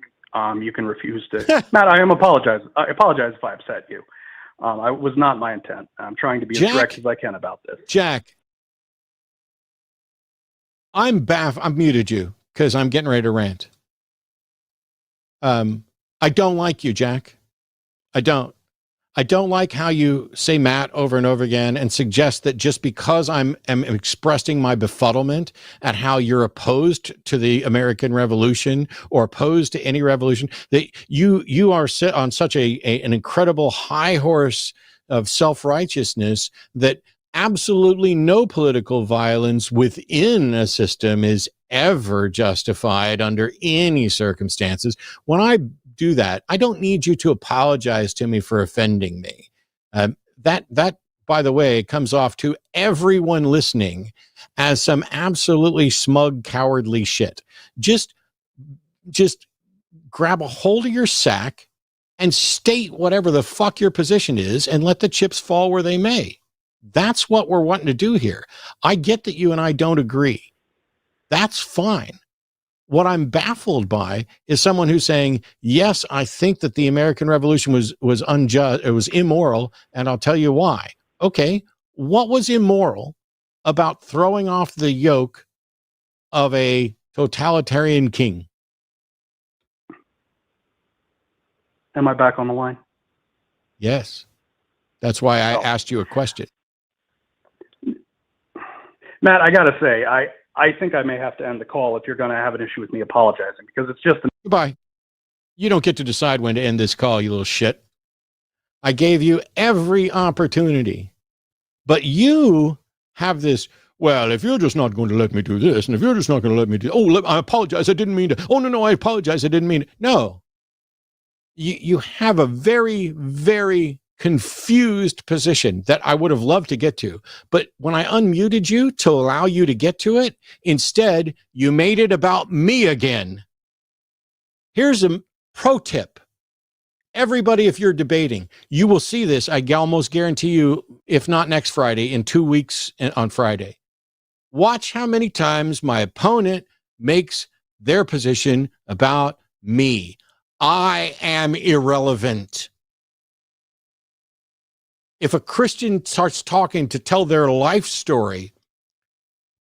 can refuse to. Matt, I apologize if I upset you. I was not my intent. I'm trying to be as direct as I can about this. Jack, I'm muted you because I'm getting ready to rant. I don't like you, Jack. I don't like how you say Matt over and over again and suggest that just because am expressing my befuddlement at how you're opposed to the American Revolution or opposed to any revolution, that you are set on such an incredible high horse of self-righteousness that absolutely no political violence within a system is ever justified under any circumstances. When I do that, I don't need you to apologize to me for offending me. That, by the way, comes off to everyone listening as some absolutely smug, cowardly shit. Just grab a hold of your sack and state whatever the fuck your position is and let the chips fall where they may. That's what we're wanting to do here. I get that you and I don't agree. That's fine. What I'm baffled by is someone who's saying, yes, I think that the American Revolution was unjust, it was immoral, and I'll tell you why. Okay, what was immoral about throwing off the yoke of a totalitarian king? Am I back on the line? Yes. That's why I asked you a question. Matt, I got to say, I think I may have to end the call if you're going to have an issue with me apologizing, because it's just... Goodbye. You don't get to decide when to end this call, you little shit. I gave you every opportunity. But you have this, well, if you're just not going to let me do this, and if you're just not going to let me do... I apologize, I didn't mean to... Oh, no, I apologize, I didn't mean it. No. You have a very, very confused position that I would have loved to get to. But when I unmuted you to allow you to get to it, instead, you made it about me again. Here's a pro tip. Everybody, if you're debating, you will see this. I almost guarantee you, if not next Friday, in 2 weeks on Friday. Watch how many times my opponent makes their position about me. I am irrelevant. If a Christian starts talking to tell their life story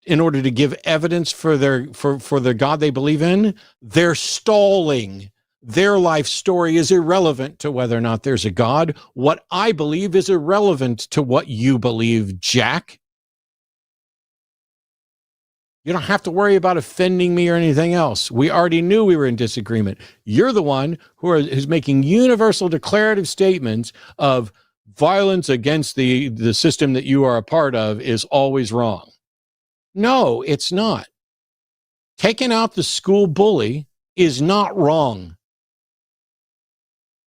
in order to give evidence for the God they believe in, they're stalling. Their life story is irrelevant to whether or not there's a God. What I believe is irrelevant to what you believe, Jack. You don't have to worry about offending me or anything else. We already knew we were in disagreement. You're the one who's making universal declarative statements of violence against the system that you are a part of is always wrong. No, it's not. Taking out the school bully is not wrong.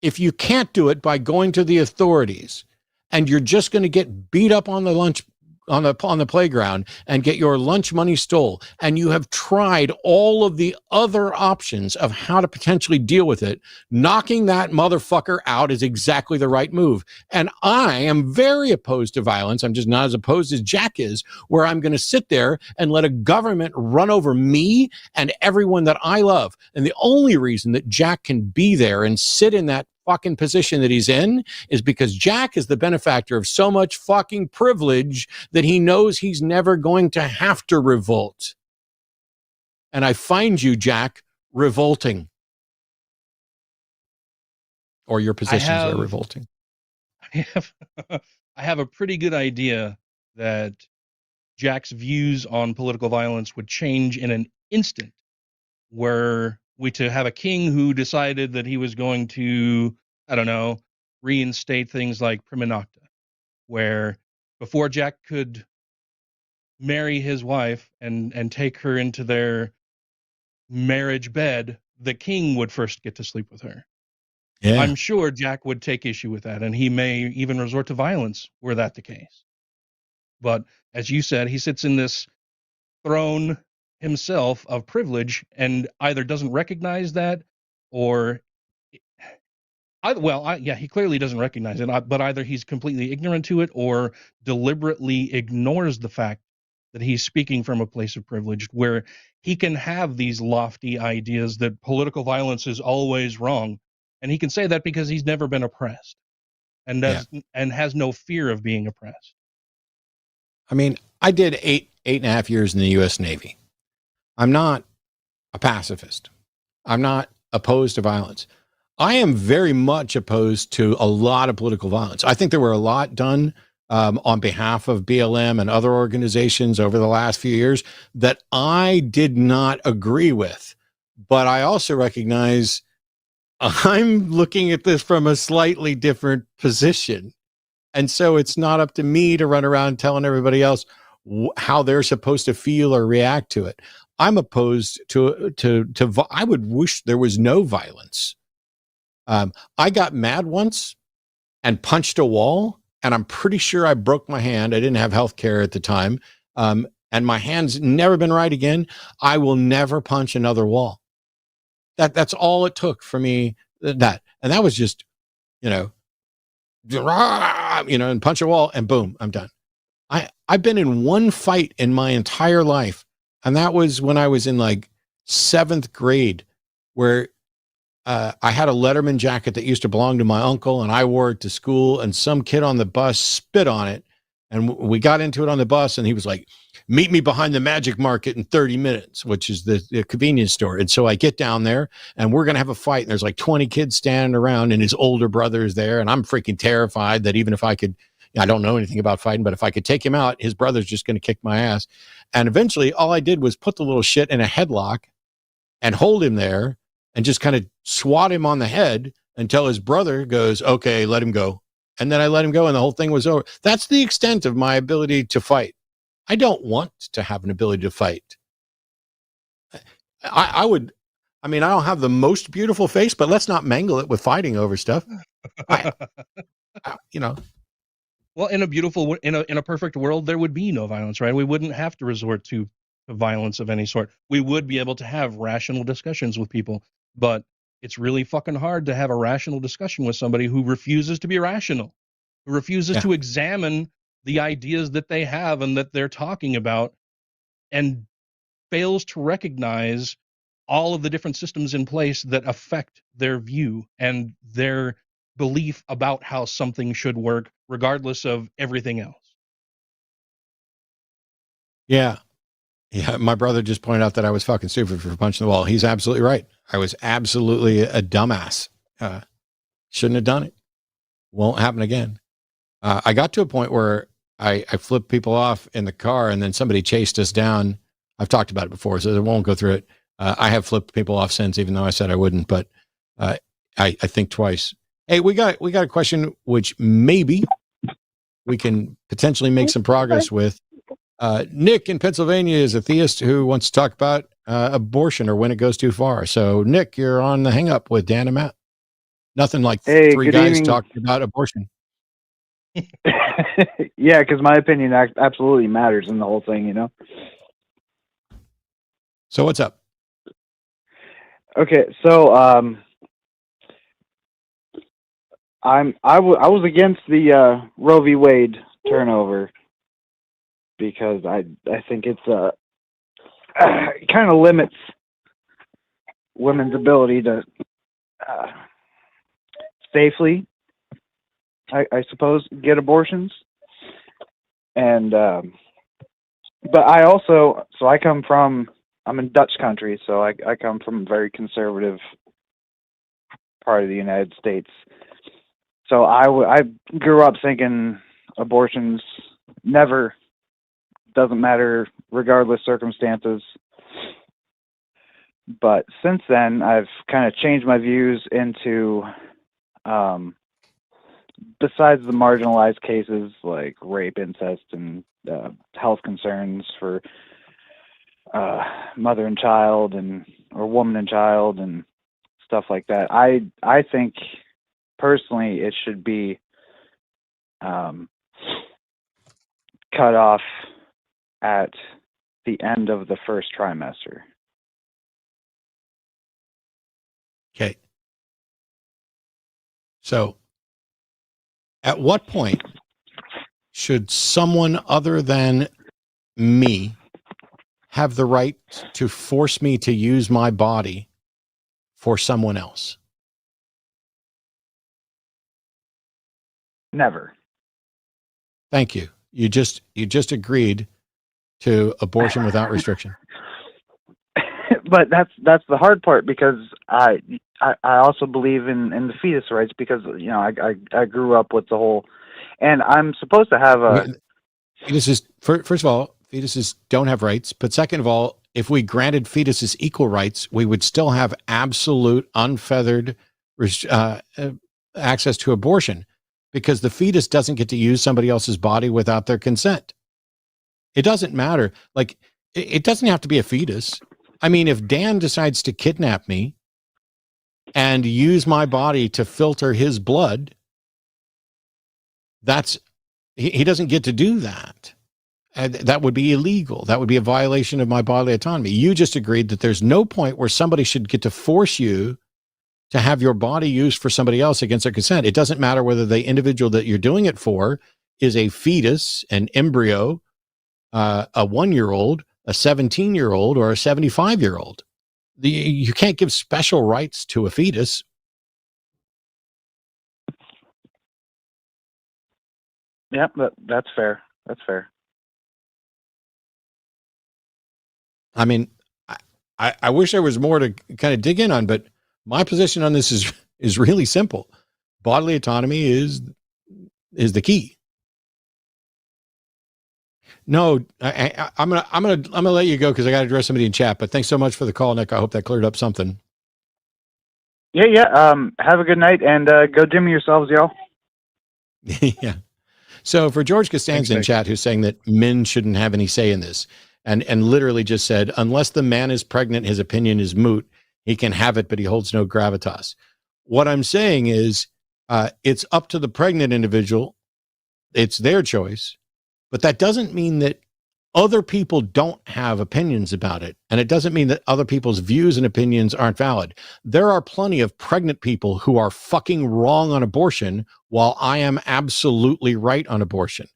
If you can't do it by going to the authorities and you're just going to get beat up on the playground and get your lunch money stole, and you have tried all of the other options of how to potentially deal with it, knocking that motherfucker out is exactly the right move. And I am very opposed to violence. I'm just not as opposed as Jack is, where I'm going to sit there and let a government run over me and everyone that I love. And the only reason that Jack can be there and sit in that fucking position that he's in is because Jack is the benefactor of so much fucking privilege that he knows he's never going to have to revolt. And I find you, Jack, revolting. Or your positions are revolting. I have a pretty good idea that Jack's views on political violence would change in an instant, were we to have a king who decided that he was going to, I don't know, reinstate things like prima nocta, where before Jack could marry his wife and take her into their marriage bed, the king would first get to sleep with her. Yeah. I'm sure Jack would take issue with that, and he may even resort to violence were that the case. But as you said, he sits in this throne himself of privilege and either doesn't recognize that or he clearly doesn't recognize it, but either he's completely ignorant to it or deliberately ignores the fact that he's speaking from a place of privilege where he can have these lofty ideas that political violence is always wrong. And he can say that because he's never been oppressed and has no fear of being oppressed. I mean, I did 8.5 years in the U.S. Navy. I'm not a pacifist. I'm not opposed to violence. I am very much opposed to a lot of political violence. I think there were a lot done on behalf of BLM and other organizations over the last few years that I did not agree with. But I also recognize I'm looking at this from a slightly different position. And so it's not up to me to run around telling everybody else how they're supposed to feel or react to it. I'm opposed to I would wish there was no violence. I got mad once and punched a wall, and I'm pretty sure I broke my hand. I didn't have health care at the time. And my hand's never been right again. I will never punch another wall. That's all it took for me. And that was just, and punch a wall and boom, I'm done. I've been in one fight in my entire life. And that was when I was in like 7th grade, where I had a Letterman jacket that used to belong to my uncle, and I wore it to school, and some kid on the bus spit on it. And we got into it on the bus, and he was like, meet me behind the Magic Market in 30 minutes, which is the convenience store. And so I get down there, and we're going to have a fight. And there's like 20 kids standing around, and his older brother is there. And I'm freaking terrified that even if I could, I don't know anything about fighting, but if I could take him out, his brother's just going to kick my ass. And eventually all I did was put the little shit in a headlock and hold him there and just kind of swat him on the head until his brother goes, okay, let him go. And then I let him go, and the whole thing was over. That's the extent of my ability to fight. I don't want to have an ability to fight. I don't have the most beautiful face, but let's not mangle it with fighting over stuff. Well, in a perfect world, there would be no violence, right? We wouldn't have to resort to violence of any sort. We would be able to have rational discussions with people, but it's really fucking hard to have a rational discussion with somebody who refuses to be rational, who refuses to examine the ideas that they have and that they're talking about, and fails to recognize all of the different systems in place that affect their view and their belief about how something should work, regardless of everything else. Yeah. My brother just pointed out that I was fucking stupid for punching the wall. He's absolutely right. I was absolutely a dumbass. Shouldn't have done it. Won't happen again. I got to a point where I flipped people off in the car, and then somebody chased us down. I've talked about it before, so I won't go through it. I have flipped people off since, even though I said I wouldn't, but I think twice. Hey, we got a question which maybe we can potentially make some progress with. Nick in Pennsylvania is a theist who wants to talk about abortion or when it goes too far. So, Nick, you're on the hang up with Dan and Matt. Nothing like three guys talking about abortion. Yeah, because my opinion absolutely matters in the whole thing, So what's up? Okay, so I was against the Roe v. Wade turnover because I think it's it kind of limits women's ability to safely, I suppose, get abortions. And but I also, I'm in Dutch country, so I come from a very conservative part of the United States. So I grew up thinking abortions never, doesn't matter regardless circumstances. But since then, I've kind of changed my views into, besides the marginalized cases like rape, incest, and health concerns for mother and child or woman and child and stuff like that. I think personally it should be cut off at the end of the first trimester. Okay. So at what point should someone other than me have the right to force me to use my body for someone else? Never. Thank you. You just agreed to abortion without restriction. But that's the hard part, because I also believe in the fetus rights, because I grew up with the whole, and I'm supposed to have a fetuses. First of all, fetuses don't have rights, but second of all, if we granted fetuses equal rights, we would still have absolute unfeathered access to abortion, because the fetus doesn't get to use somebody else's body without their consent. It doesn't matter. Like, it doesn't have to be a fetus. I mean, if Dan decides to kidnap me and use my body to filter his blood, he doesn't get to do that. That would be illegal. That would be a violation of my bodily autonomy. You just agreed that there's no point where somebody should get to force you to have your body used for somebody else against their consent. It doesn't matter whether the individual that you're doing it for is a fetus, an embryo, a 1-year-old, a 17-year-old, or a 75-year-old. You can't give special rights to a fetus. Yeah, that's fair. That's fair. I mean, I wish there was more to kind of dig in on, but my position on this is really simple. Bodily autonomy is the key. No, I'm gonna let you go because I got to address somebody in chat. But thanks so much for the call, Nick. I hope that cleared up something. Yeah. Have a good night, and go dim yourselves, y'all. Yeah. So for George Costanza in chat, who's saying that men shouldn't have any say in this, and literally just said, unless the man is pregnant, his opinion is moot. He can have it, but he holds no gravitas. What I'm saying is, it's up to the pregnant individual. It's their choice. But that doesn't mean that other people don't have opinions about it. And it doesn't mean that other people's views and opinions aren't valid. There are plenty of pregnant people who are fucking wrong on abortion, while I am absolutely right on abortion.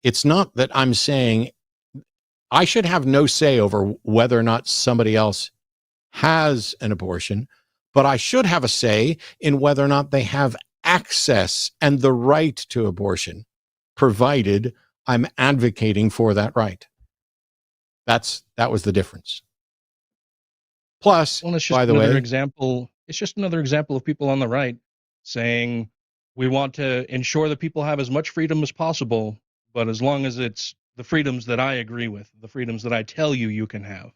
It's not that I'm saying I should have no say over whether or not somebody else has an abortion, but I should have a say in whether or not they have access and the right to abortion, provided I'm advocating for that right. That was the difference. Plus, Well, it's just by the another way, example. It's just another example of people on the right saying we want to ensure that people have as much freedom as possible, but as long as it's the freedoms that I agree with, the freedoms that I tell you can have.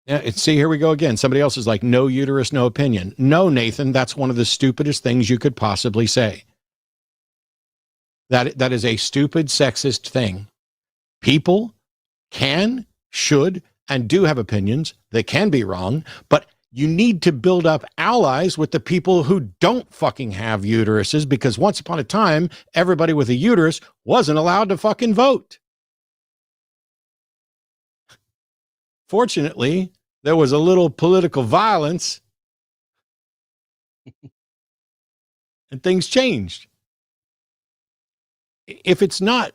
yeah, see, here we go again. Somebody else is like, no uterus, no opinion. No, Nathan, that's one of the stupidest things you could possibly say. That is a stupid, sexist thing. People can, should, and do have opinions. They can be wrong, but you need to build up allies with the people who don't fucking have uteruses, because once upon a time, everybody with a uterus wasn't allowed to fucking vote. Fortunately, there was a little political violence and things changed. If there's not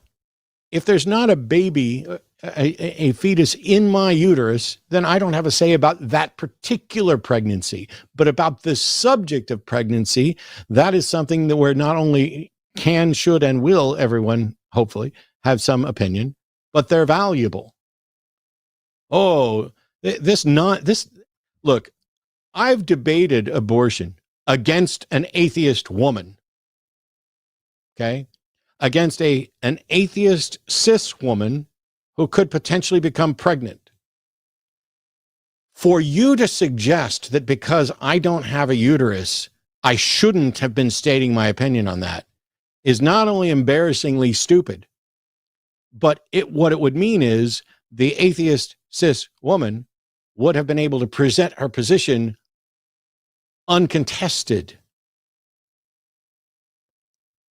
a baby, a fetus in my uterus, then I don't have a say about that particular pregnancy. But about the subject of pregnancy, that is something that where not only can, should, and will everyone, hopefully, have some opinion, but they're valuable. Oh, look, I've debated abortion against an atheist woman. Okay? Against an atheist cis woman who could potentially become pregnant. For you to suggest that because I don't have a uterus, I shouldn't have been stating my opinion on that is not only embarrassingly stupid, but what it would mean is the atheist cis woman would have been able to present her position uncontested.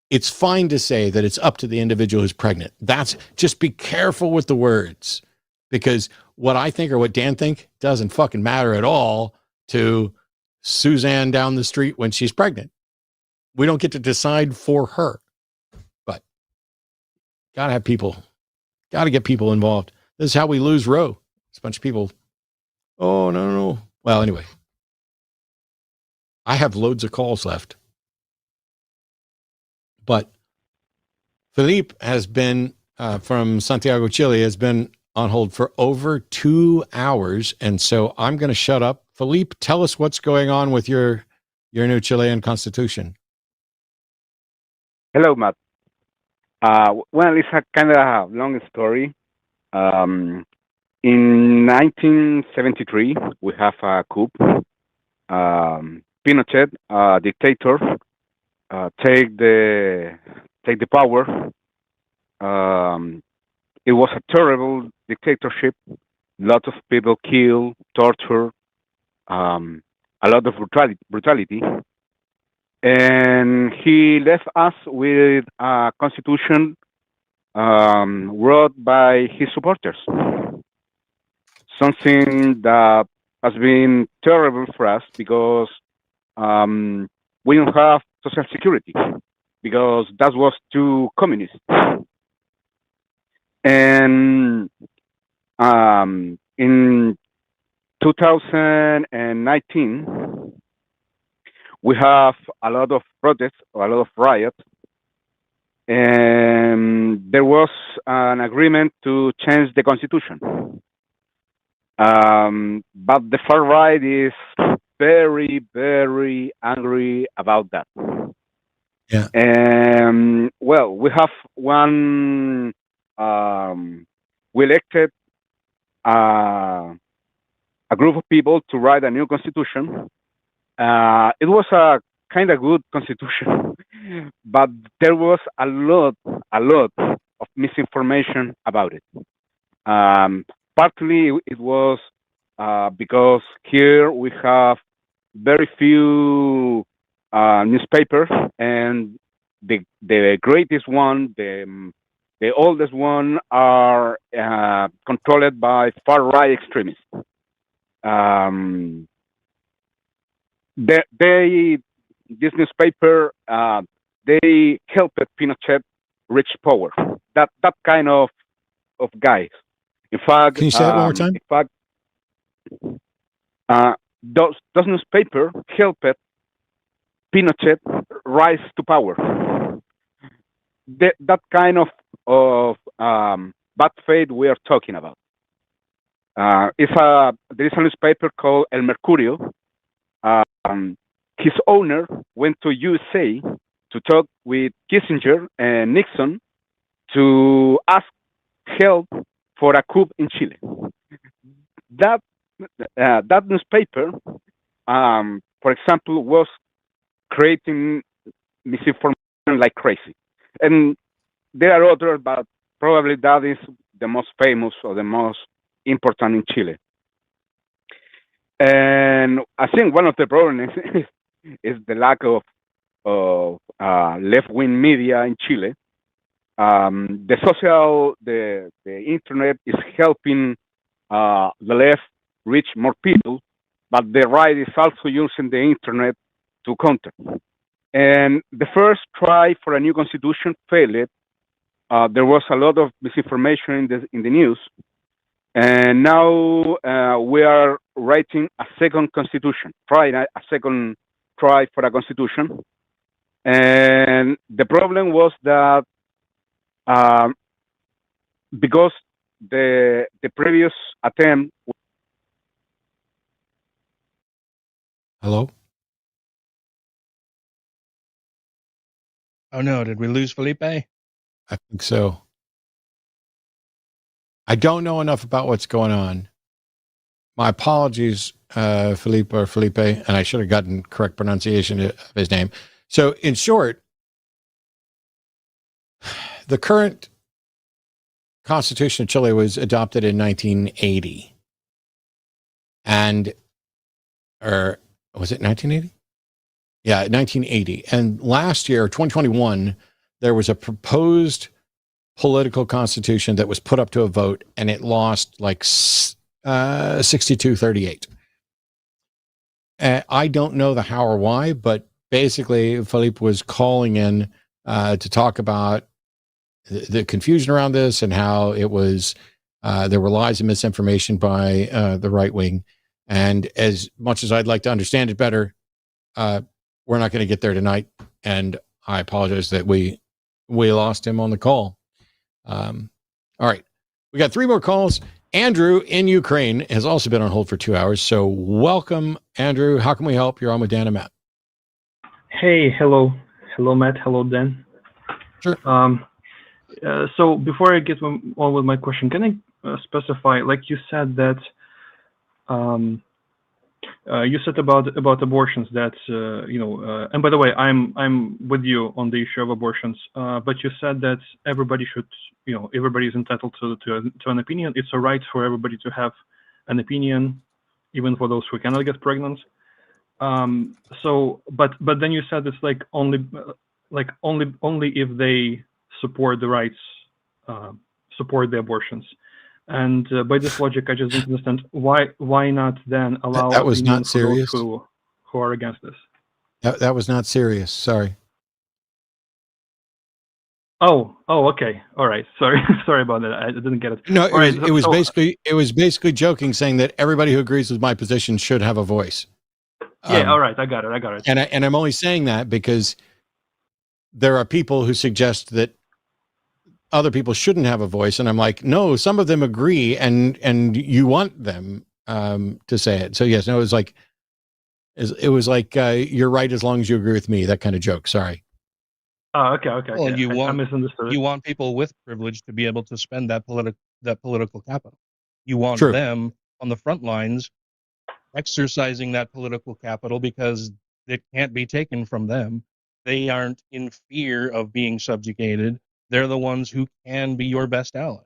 It's fine to say that it's up to the individual who's pregnant. Just be careful with the words. because what I think or what Dan think doesn't fucking matter at all to Suzanne down the street when she's pregnant. We don't get to decide for her, but got to get people involved. This is how we lose Roe. It's a bunch of people. Oh, no. Well, anyway, I have loads of calls left, but Philippe has been from Santiago, Chile, has been on hold for over 2 hours. And so I'm going to shut up. Philippe, tell us what's going on with your new Chilean Constitution. Hello, Matt. Well, it's a kind of long story. In 1973, we have a coup. Pinochet, dictator, take the power. It was a terrible dictatorship. Lots of people killed, tortured, a lot of brutality. And he left us with a constitution wrote by his supporters. Something that has been terrible for us because we don't have social security because that was too communist. And in 2019, we have a lot of protests, a lot of riots, and there was an agreement to change the constitution. But the far right is very, very angry about that. Yeah. And well, we have one. We elected a group of people to write a new constitution. It was a kind of good constitution, but there was a lot of misinformation about it. Partly it was because here we have very few newspapers, and the greatest one, the oldest one, are controlled by far-right extremists. This newspaper, they helped Pinochet reach power. That kind of guys. In fact, Can you say that one more time? In fact, those newspapers helped Pinochet rise to power. That kind of bad faith we are talking about. There is a newspaper called El Mercurio. His owner went to USA to talk with Kissinger and Nixon to ask help for a coup in Chile. That newspaper, for example, was creating misinformation like crazy. And there are others, but probably that is the most famous or the most important in Chile. And I think one of the problems is the lack of left-wing media in Chile. The internet is helping the left reach more people, but the right is also using the internet to counter. And the first try for a new constitution failed. There was a lot of misinformation in the news. And now we are writing a second constitution, a second try for a constitution. And the problem was that because the previous attempt. Hello? Oh no, did we lose Felipe? I think so. I don't know enough about what's going on. My apologies, Felipe, and I should have gotten correct pronunciation of his name. So in short, the current Constitution of Chile was adopted in 1980. Or was it 1980? Yeah, 1980. And last year, 2021, there was a proposed political constitution that was put up to a vote, and it lost like 62-38. I don't know the how or why, but basically Philippe was calling in to talk about the confusion around this and how it was there were lies and misinformation by the right wing. And as much as I'd like to understand it better, we're not going to get there tonight. And I apologize that we lost him on the call. All right. We got 3 more calls. Andrew in Ukraine has also been on hold for 2 hours. So welcome, Andrew. How can we help? You're on with Dan and Matt. Hey, hello. Hello, Matt. Hello, Dan. Sure. So before I get on with my question, can I specify, like you said that you said about abortions that and by the way, I'm with you on the issue of abortions, but you said that everybody should, everybody is entitled to an opinion. It's a right for everybody to have an opinion, even for those who cannot get pregnant. So but then you said it's like only if they support the rights, support the abortions. And by this logic, I just don't understand why not then allow that was not serious who are against this. That was not serious. Sorry. Oh, okay. All right. Sorry. Sorry about that. I didn't get it. No, it was basically joking, saying that everybody who agrees with my position should have a voice. Yeah. All right. I got it. And I'm only saying that because there are people who suggest that other people shouldn't have a voice, and I'm like, no, some of them agree, and you want them to say it. So yes, no, it was like you're right as long as you agree with me. That kind of joke. Sorry. Oh, okay. Well, I misunderstood. You want people with privilege to be able to spend that political capital. You want True. them on the front lines exercising that political capital because it can't be taken from them. They aren't in fear of being subjugated. They're the ones who can be your best ally.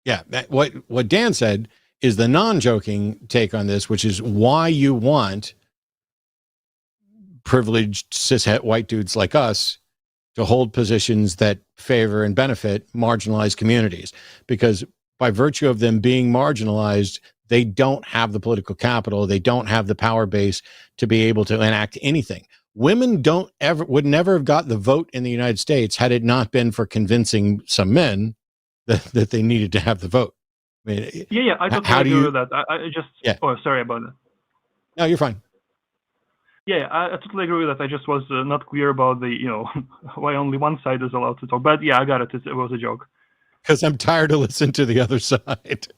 Yeah. What Dan said is the non-joking take on this, which is why you want privileged cishet white dudes like us to hold positions that favor and benefit marginalized communities, because by virtue of them being marginalized, they don't have the political capital. They don't have the power base to be able to enact anything. Women would never have got the vote in the United States had it not been for convincing some men that they needed to have the vote. I mean, yeah, I totally agree with that. I just, oh, sorry about that. No, you're fine. Yeah, I totally agree with that. I just was not clear about the, why only one side is allowed to talk. But yeah, I got it. It was a joke. Because I'm tired of listening to the other side.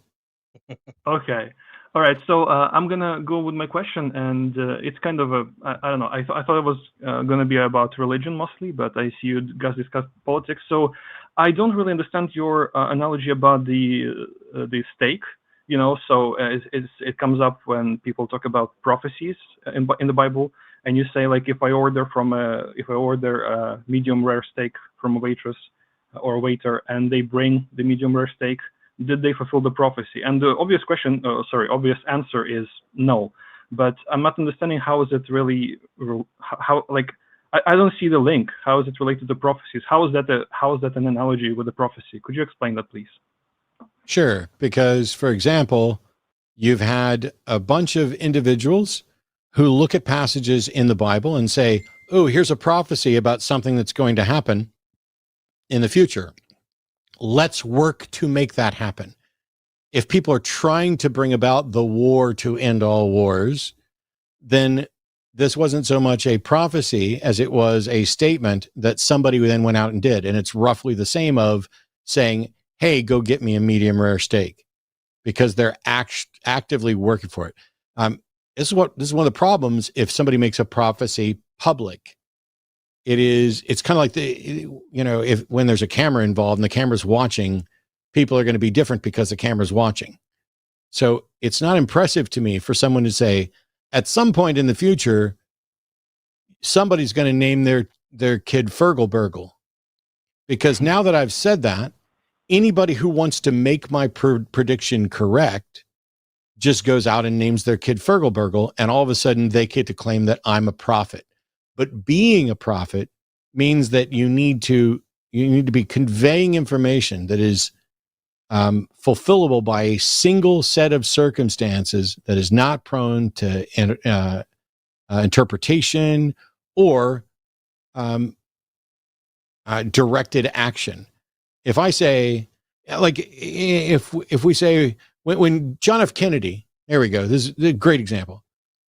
Okay. All right. So I'm going to go with my question. And it's kind of I don't know. I thought it was going to be about religion mostly, but I see you guys discuss politics. So I don't really understand your analogy about the stake. So it comes up when people talk about prophecies in the Bible, and you say, like, if I order a medium rare steak from a waitress or a waiter, and they bring the medium rare steak, did they fulfill the prophecy? And the obvious answer is no. But I'm not understanding how is it really I don't see the link. How is it related to prophecies? How is that an analogy with the prophecy? Could you explain that, please? Sure, because, for example, you've had a bunch of individuals who look at passages in the Bible and say, oh, here's a prophecy about something that's going to happen in the future. Let's work to make that happen. If people are trying to bring about the war to end all wars, then this wasn't so much a prophecy as it was a statement that somebody then went out and did. And it's roughly the same of saying, hey, go get me a medium rare steak, because they're actively working for it. This is one of the problems if somebody makes a prophecy public. It's kind of like when there's a camera involved and the camera's watching, people are going to be different because the camera's watching. So it's not impressive to me for someone to say, at some point in the future, somebody's going to name their kid Fergalburgle. Because now that I've said that, anybody who wants to make my prediction correct just goes out and names their kid Fergalburgle, and all of a sudden they get to claim that I'm a prophet. But being a prophet means that you need to, You need to be conveying information that is fulfillable by a single set of circumstances that is not prone to interpretation or directed action. If I say, like, if we say, when John F. Kennedy, there we go, this is a great example.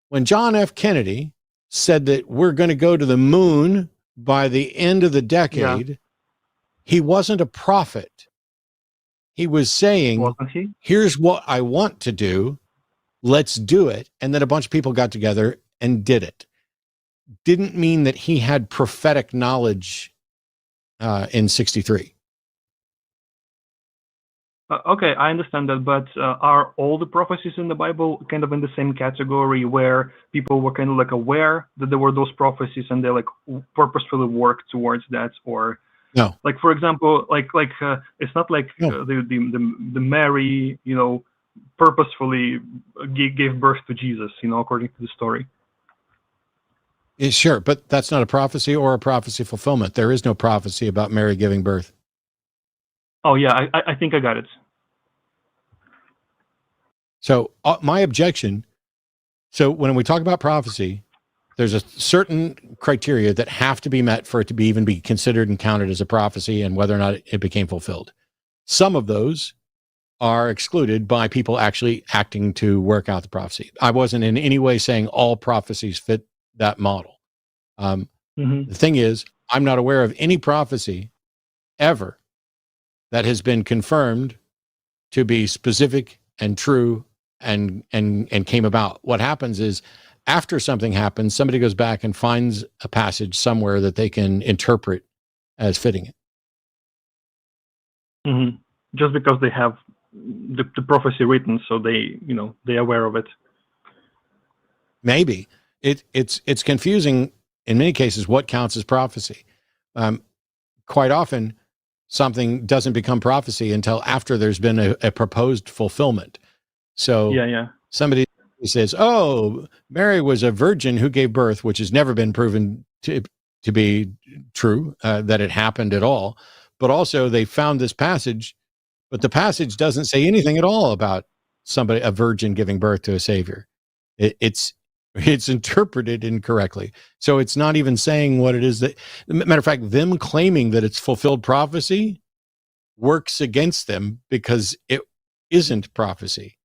When John F. Kennedy said that we're going to go to the moon by the end of the decade, he wasn't a prophet. He was saying, Wasn't he? here's what I want to do. Let's do it. And then a bunch of people got together and did it. Didn't mean that he had prophetic knowledge in 63. Okay, I understand that, but are all the prophecies in the Bible kind of in the same category where people were kind of like aware that there were those prophecies and they like purposefully worked towards that? Or no, like, for example, it's not like the Mary, you know, purposefully gave birth to Jesus, you know, according to the story. Sure, but that's not a prophecy or a prophecy fulfillment. There is no prophecy about Mary giving birth. Oh yeah, I think I got it. So my objection, so when we talk about prophecy, there's a certain criteria that have to be met for it to even be considered and counted as a prophecy and whether or not it became fulfilled. Some of those are excluded by people actually acting to work out the prophecy. I wasn't in any way saying all prophecies fit that model. The thing is, I'm not aware of any prophecy ever that has been confirmed to be specific and true and came about. What happens is, after something happens, somebody goes back and finds a passage somewhere that they can interpret as fitting it. Just because they have the prophecy written, so they're aware of it. Maybe it's confusing in many cases what counts as prophecy. Quite often, something doesn't become prophecy until after there's been a proposed fulfillment. So somebody says, oh, Mary was a virgin who gave birth, which has never been proven to be true, that it happened at all. But also they found this passage, but the passage doesn't say anything at all about a virgin giving birth to a savior. It's interpreted incorrectly. So it's not even saying what it is that, matter of fact, them claiming that it's fulfilled prophecy works against them because it isn't prophecy.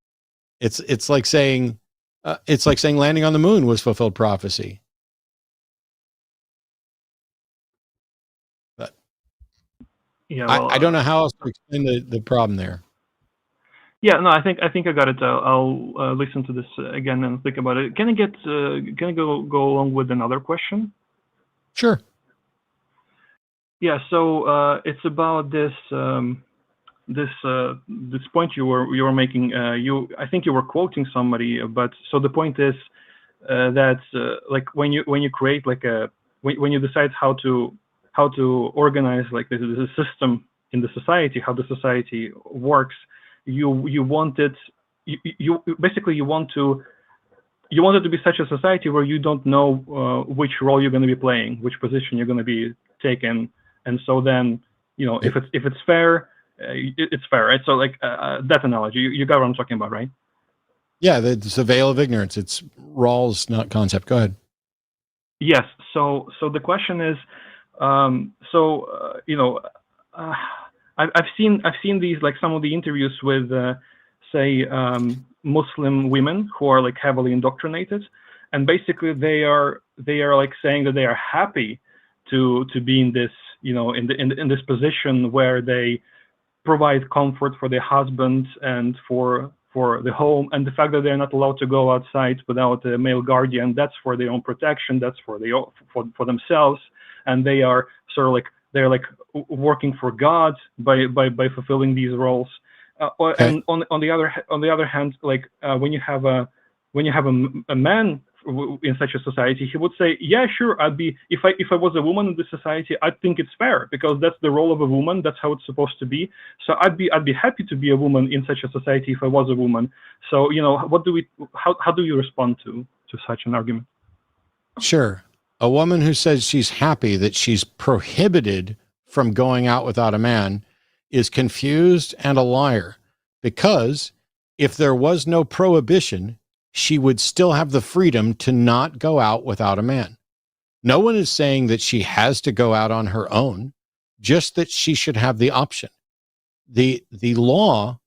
It's like saying landing on the moon was fulfilled prophecy. But I don't know how else to explain the problem there. Yeah, no, I think I got it. I'll listen to this again and think about it. Can I go along with another question? Sure. Yeah. So it's about this point you were making. I think you were quoting somebody, but so the point is that like when you create like when you decide how to organize like this system in the society, how the society works. You want it. You basically you want it to be such a society where you don't know which role you're going to be playing, which position you're going to be taking, and so then if it's fair, it's fair, right? So like that analogy, you got what I'm talking about, right? Yeah, it's a veil of ignorance. It's Rawls, not concept. Go ahead. Yes. So the question is, I've seen these, like some of the interviews with say Muslim women who are like heavily indoctrinated, and basically they are like saying that they are happy to be in this in this position where they provide comfort for their husbands and for the home, and the fact that they're not allowed to go outside without a male guardian, that's for their own protection, that's for themselves, and they are sort of like they're like working for God by fulfilling these roles. And on the other hand, like when you have a man in such a society, he would say, yeah, sure, I'd be, if I was a woman in this society, I'd think it's fair because that's the role of a woman, that's how it's supposed to be. So I'd be happy to be a woman in such a society if I was a woman. So how do you respond to such an argument? Sure. A woman who says she's happy that she's prohibited from going out without a man is confused and a liar, because if there was no prohibition, she would still have the freedom to not go out without a man. No one is saying that she has to go out on her own, just that she should have the option. The law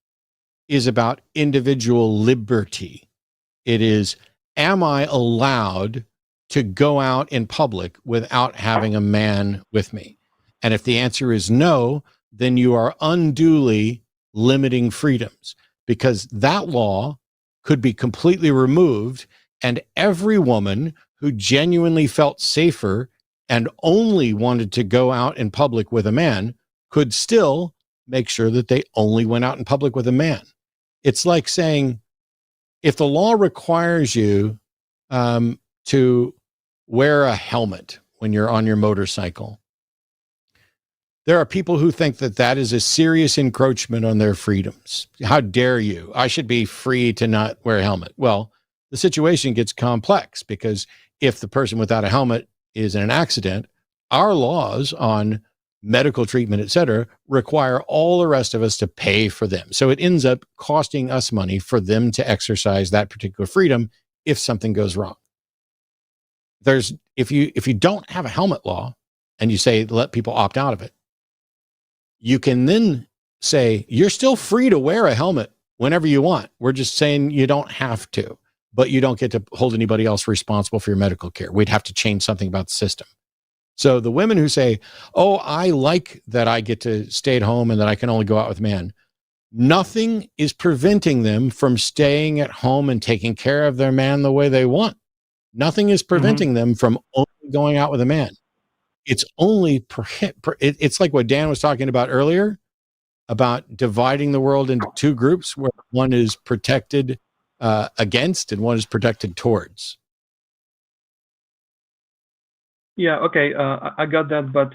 is about individual liberty. It is, am I allowed to go out in public without having a man with me? And if the answer is no, then you are unduly limiting freedoms, because that law could be completely removed, and every woman who genuinely felt safer and only wanted to go out in public with a man could still make sure that they only went out in public with a man. It's like saying, if the law requires you to wear a helmet when you're on your motorcycle, there are people who think that that is a serious encroachment on their freedoms. How dare you? I should be free to not wear a helmet. Well, the situation gets complex, because if the person without a helmet is in an accident, our laws on medical treatment, et cetera, require all the rest of us to pay for them. So it ends up costing us money for them to exercise that particular freedom if something goes wrong. If you don't have a helmet law and you say let people opt out of it, you can then say you're still free to wear a helmet whenever you want. We're just saying you don't have to, but you don't get to hold anybody else responsible for your medical care. We'd have to change something about the system. So the women who say, oh, I like that I get to stay at home and that I can only go out with men, nothing is preventing them from staying at home and taking care of their man the way they want. Nothing is preventing them from only going out with a man. It's only, it's like what Dan was talking about earlier, about dividing the world into two groups, where one is protected against and one is protected towards. Yeah, okay, I got that, but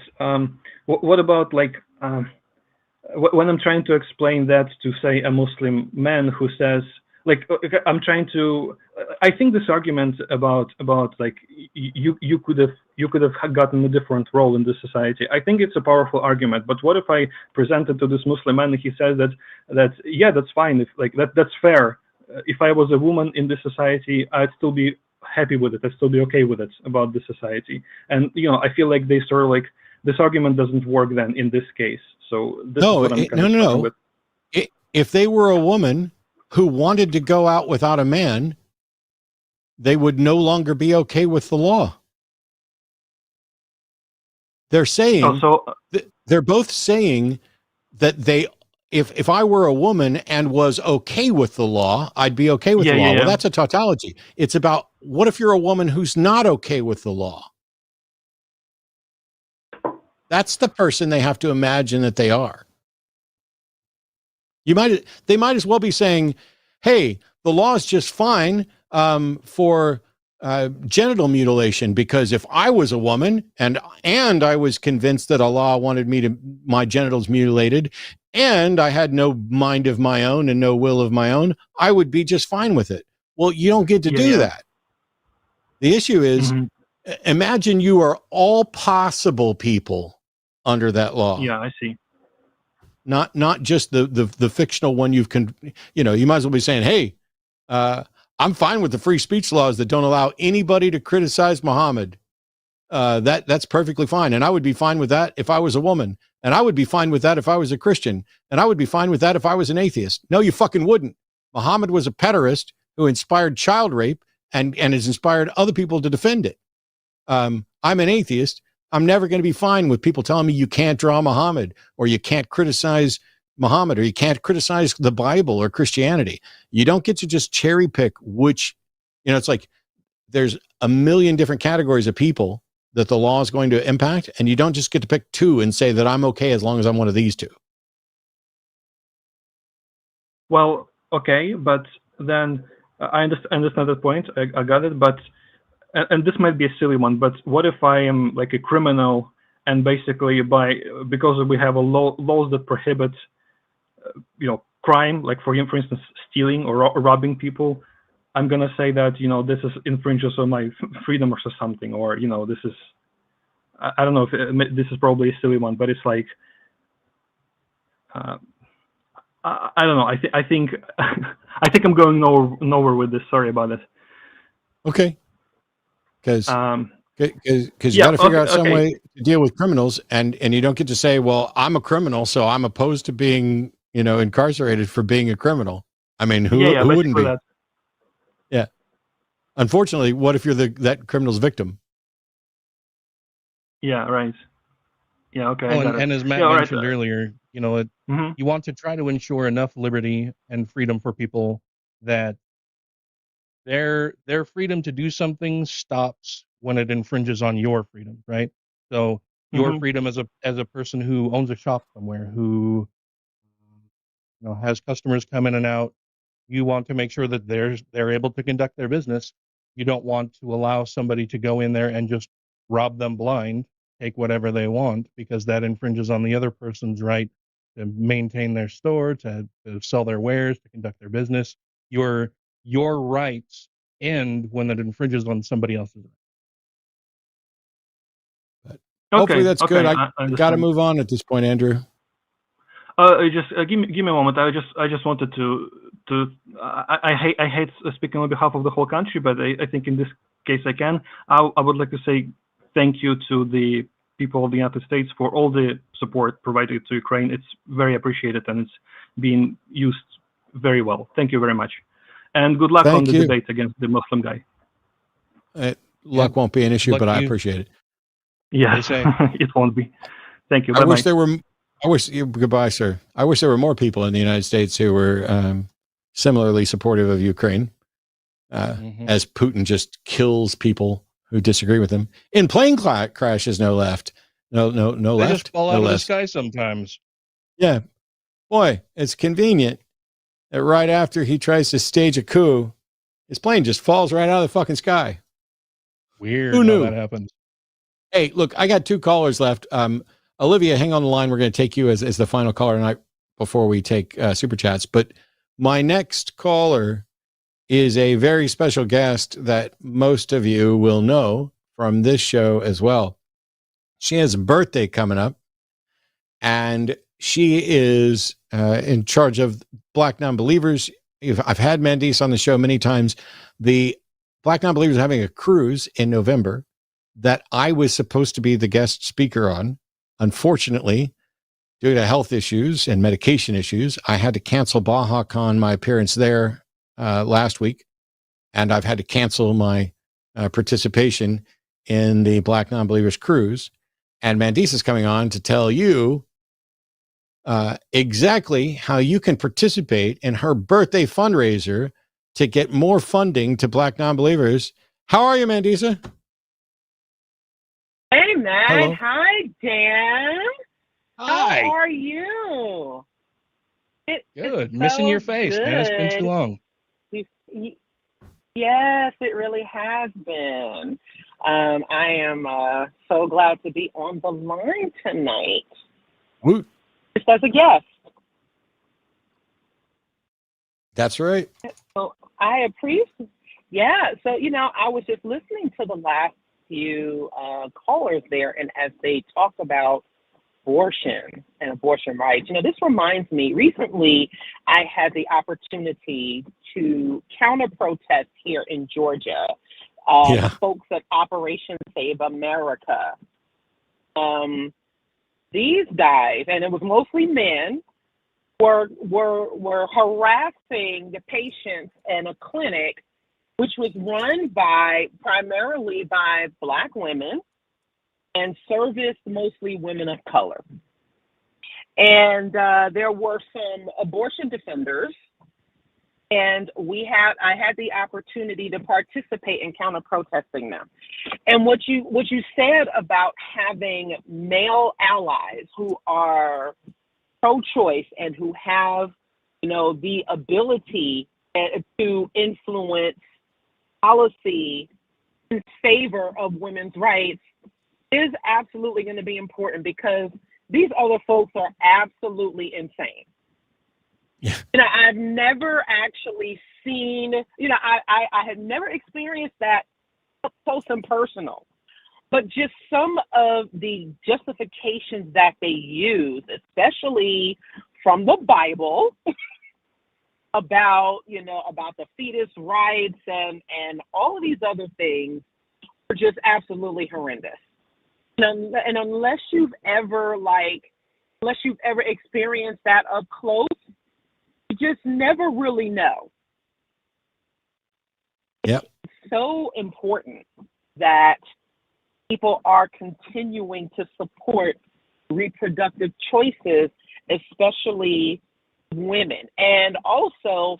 what about, like, when I'm trying to explain that to, say, a Muslim man who says, like, I think this argument about like you could have gotten a different role in this society, I think it's a powerful argument. But what if I present it to this Muslim man and he says that yeah, that's fine, if like that's fair. If I was a woman in this society, I'd still be happy with it. I'd still be okay with it about the society. And I feel like they sort of like this argument doesn't work then in this case. So this is what I'm kind of struggling with. If they were a woman who wanted to go out without a man, they would no longer be okay with the law. They're saying, they're both saying that if I were a woman and was okay with the law, I'd be okay with the law. Well, that's a tautology. It's about, what if you're a woman who's not okay with the law? That's the person they have to imagine that they are. They might as well be saying, hey, the law is just fine for genital mutilation, because if I was a woman and I was convinced that Allah wanted my genitals mutilated, and I had no mind of my own and no will of my own, I would be just fine with it. Well, you don't get to do that. The issue is, imagine you are all possible people under that law. Yeah, I see. Not just the fictional one you might as well be saying, hey, I'm fine with the free speech laws that don't allow anybody to criticize Muhammad. That's perfectly fine. And I would be fine with that if I was a woman. And I would be fine with that if I was a Christian. And I would be fine with that if I was an atheist. No, you fucking wouldn't. Muhammad was a pederast who inspired child rape and has inspired other people to defend it. I'm an atheist. I'm never going to be fine with people telling me you can't draw Muhammad, or you can't criticize Muhammad, or you can't criticize the Bible or Christianity. You don't get to just cherry pick which, it's like there's a million different categories of people that the law is going to impact, and you don't just get to pick two and say that I'm okay as long as I'm one of these two. Well, okay, but then I understand that point. I got it, but and this might be a silly one, but what if I am like a criminal, and basically because we have laws that prohibit crime, like for instance stealing or robbing people, I'm gonna say that this is infringes on my freedom or something, or this is I don't know if this is probably a silly one, but it's like, I don't know. I think I think I'm going nowhere with this. Sorry about it. Okay. Because you Yeah, got to figure out some okay. way to deal with criminals, and you don't get to say, well, I'm a criminal, so I'm opposed to being, incarcerated for being a criminal. I mean, who wouldn't be? That. Yeah. Unfortunately, what if you're that criminal's victim? Yeah, right. Yeah, okay. Oh, I got it. and as Matt Yeah, mentioned earlier, Mhm. you want to try to ensure enough liberty and freedom for people that their freedom to do something stops when it infringes on your freedom, right? So your Mhm. freedom as a person who owns a shop somewhere, who has customers come in and out, you want to make sure that they're able to conduct their business. You don't want to allow somebody to go in there and just rob them blind, take whatever they want, because that infringes on the other person's right to maintain their store, to sell their wares, to conduct their business. Your rights end when it infringes on somebody else's But hopefully that's good. I understand. got to move on at this point, Andrew. Just give me a moment. I just wanted to I hate speaking on behalf of the whole country, but I think in this case I can. I would like to say thank you to the people of the United States for all the support provided to Ukraine. It's very appreciated, and it's being used very well. Thank you very much, and good luck on the debate against the Muslim guy. Luck won't be an issue, but I appreciate it. Yeah, it won't be. Thank you. I wish there were. Goodbye, sir. I wish there were more people in the United States who were similarly supportive of Ukraine, as Putin just kills people who disagree with him. In plane crashes, no left. No they left. Just fall out of the sky sometimes. Yeah. Boy, it's convenient that right after he tries to stage a coup, his plane just falls right out of the fucking sky. Weird. Who knew how that happens? Hey, look, I got 2 callers left. Olivia, hang on the line. We're going to take you as the final caller tonight before we take super chats. But my next caller is a very special guest that most of you will know from this show as well. She has a birthday coming up, and she is in charge of Black Nonbelievers. I've had Mandisa on the show many times. The Black Nonbelievers are having a cruise in November that I was supposed to be the guest speaker on. Unfortunately, due to health issues and medication issues, I had to cancel BajaCon, my appearance there last week, and I've had to cancel my participation in the Black Nonbelievers cruise. And Mandisa is coming on to tell you exactly how you can participate in her birthday fundraiser to get more funding to Black Nonbelievers. How are you, Mandisa? Hey, Matt. Hello. Hi, Dan. Hi. How are you? Good. Missing your face, man. It's been too long. Yes, it really has been. I am so glad to be on the line tonight. Woot. Just as a guest. That's right. So I appreciate. Yeah. So I was just listening to the last few callers there, and as they talk about abortion and abortion rights, this reminds me, recently I had the opportunity to counter protest here in Georgia. Folks at Operation Save America. These guys, and it was mostly men, were harassing the patients in a clinic which was run primarily by Black women and serviced mostly women of color. And there were some abortion defenders, and I had the opportunity to participate in counter protesting them. And what you said about having male allies who are pro-choice and who have the ability to influence policy in favor of women's rights is absolutely going to be important, because these other folks are absolutely insane. Yeah. I've never actually seen, I had never experienced that up close and personal. but just some of the justifications that they use, especially from the Bible, about, about the fetus rights and all of these other things are just absolutely horrendous. And unless you've ever experienced that up close, you just never really know. Yep. It's so important that people are continuing to support reproductive choices, especially women. And also,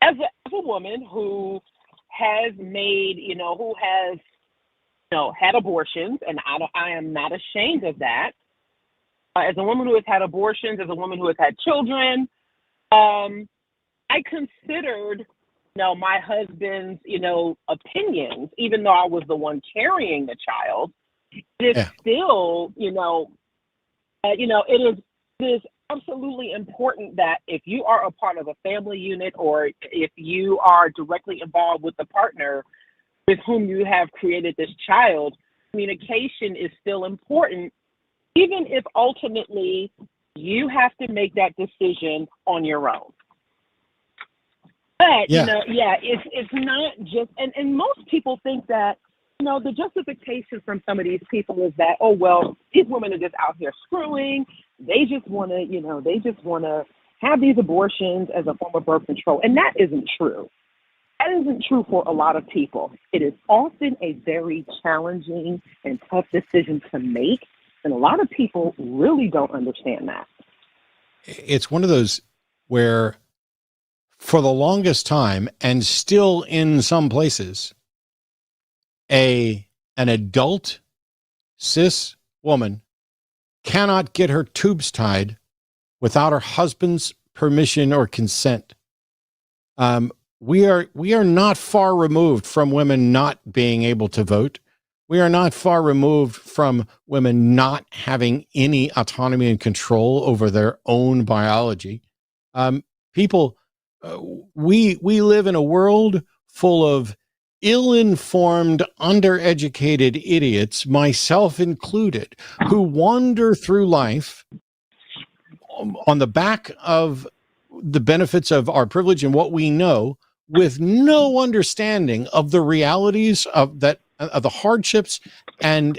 as a woman who has made, who has, had abortions, and I am not ashamed of that. As a woman who has had abortions, as a woman who has had children, I considered, my husband's, opinions, even though I was the one carrying the child. It's still, it is absolutely important that if you are a part of a family unit, or if you are directly involved with the partner with whom you have created this child, communication is still important, even if ultimately you have to make that decision on your own. But, it's not just, and most people think that, the justification from some of these people is that, oh, well, these women are just out here screwing. They just want to, have these abortions as a form of birth control. And that isn't true. That isn't true for a lot of people. It is often a very challenging and tough decision to make. And a lot of people really don't understand that. It's one of those where for the longest time, and still in some places, an adult cis woman cannot get her tubes tied without her husband's permission or consent. We are not far removed from women not being able to vote. We are not far removed from women not having any autonomy and control over their own biology. We live in a world full of ill-informed, undereducated idiots, myself included, who wander through life on the back of the benefits of our privilege and what we know, with no understanding of the realities of the hardships and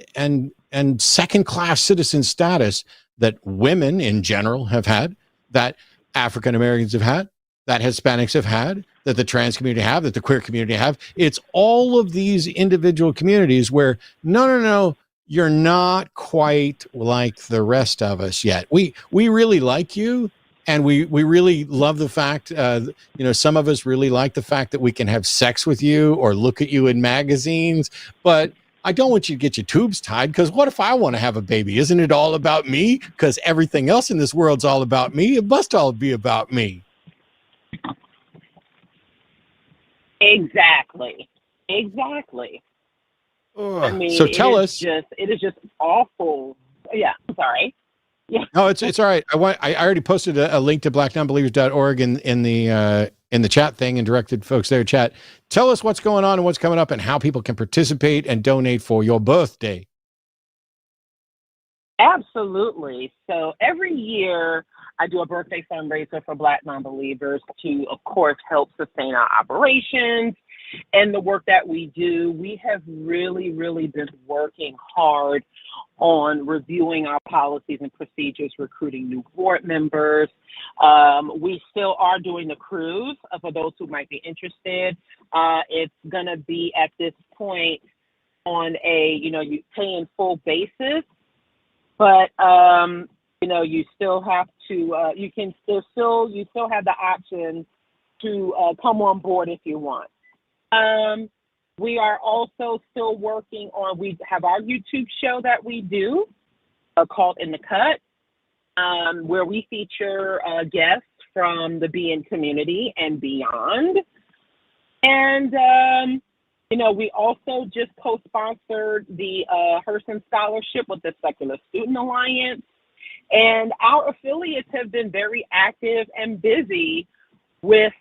second-class citizen status that women in general have had, that African Americans have had, that Hispanics have had, that the trans community have, that the queer community have. It's all of these individual communities where, no, you're not quite like the rest of us yet. We really like you, and we really love the fact, some of us really like the fact that we can have sex with you or look at you in magazines, but I don't want you to get your tubes tied, because what if I want to have a baby? Isn't it all about me? Because everything else in this world's all about me. It must all be about me. Exactly. Ugh. I mean, So tell us. It is just awful. Yeah, I'm sorry. Yeah. No, it's all right. I already posted a link to blacknonbelievers.org in the chat thing and directed folks there. Chat. Tell us what's going on and what's coming up and how people can participate and donate for your birthday. Absolutely. So every year I do a birthday fundraiser for Black nonbelievers to, of course, help sustain our operations and the work that we do. We have really, really been working hard on reviewing our policies and procedures, recruiting new board members. We still are doing the cruise for those who might be interested. It's going to be at this point on a, you pay in full basis, but, you still have to, you still have the option to come on board if you want. We are also still working on, we have our YouTube show that we do called In the Cut, where we feature guests from the BN community and beyond. And, we also just co-sponsored the Hurston Scholarship with the Secular Student Alliance. And our affiliates have been very active and busy with,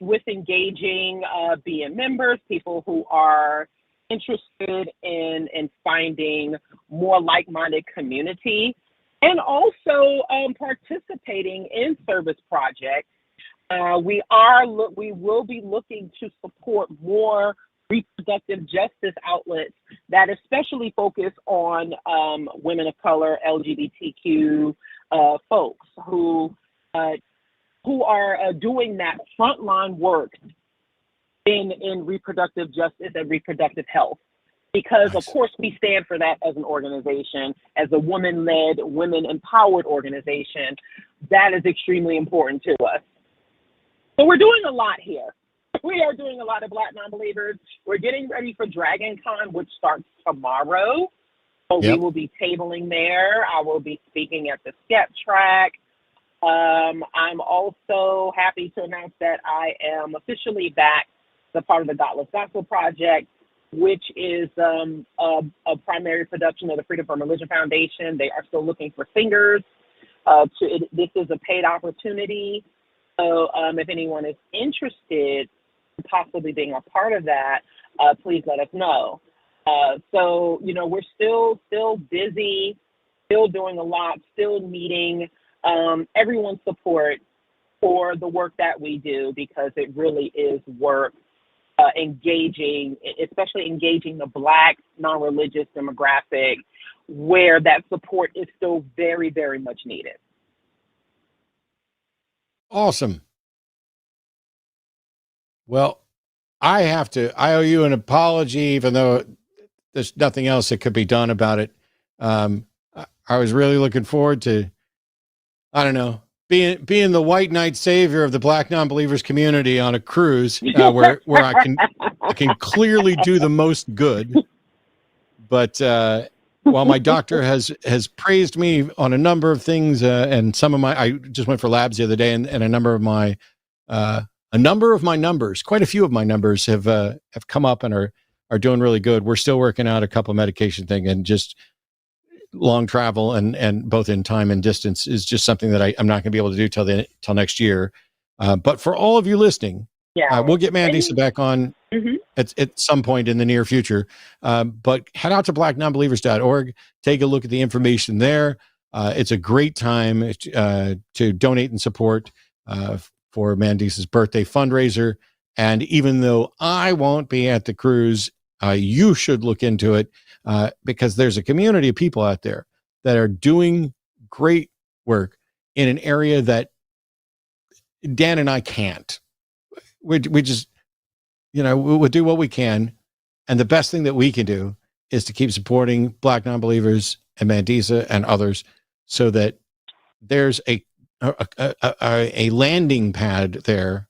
with engaging BN members, people who are, interested in finding more like-minded community and also participating in service projects. We will be looking to support more reproductive justice outlets that especially focus on women of color, LGBTQ folks who are doing that frontline work in reproductive justice and reproductive health. Because, of course, we stand for that as an organization, as a women-led, women-empowered organization. That is extremely important to us. So we're doing a lot here. We are doing a lot of Black Nonbelievers. We're getting ready for Dragon Con, which starts tomorrow. So we will be tabling there. I will be speaking at the Skeptalk. I'm also happy to announce that I am officially back, the part of the Godless Gospel Project, which is a primary production of the Freedom from Religion Foundation. They are still looking for singers. This is a paid opportunity. So if anyone is interested in possibly being a part of that, please let us know. So, we're still busy, still doing a lot, still needing everyone's support for the work that we do, because it really is work especially engaging the Black non-religious demographic, where that support is still very, very much needed. Awesome. Well, I owe you an apology, even though there's nothing else that could be done about it. I was really looking forward to, I don't know, being the white knight savior of the Black Nonbelievers community on a cruise, where I can clearly do the most good. But while my doctor has praised me on a number of things, and I just went for labs the other day, and a number of my numbers, quite a few of my numbers have come up and are doing really good. We're still working out a couple of medication thing, and just long travel and both in time and distance is just something that I'm not going to be able to do till next year. But for all of you listening, we'll get Mandisa back on at some point in the near future. But head out to blacknonbelievers.org, take a look at the information there. It's a great time to donate and support for Mandisa's birthday fundraiser. And even though I won't be at the cruise, you should look into it, because there's a community of people out there that are doing great work in an area that Dan and I can't. We just, we'll do what we can. And the best thing that we can do is to keep supporting Black Nonbelievers and Mandisa and others, so that there's a landing pad there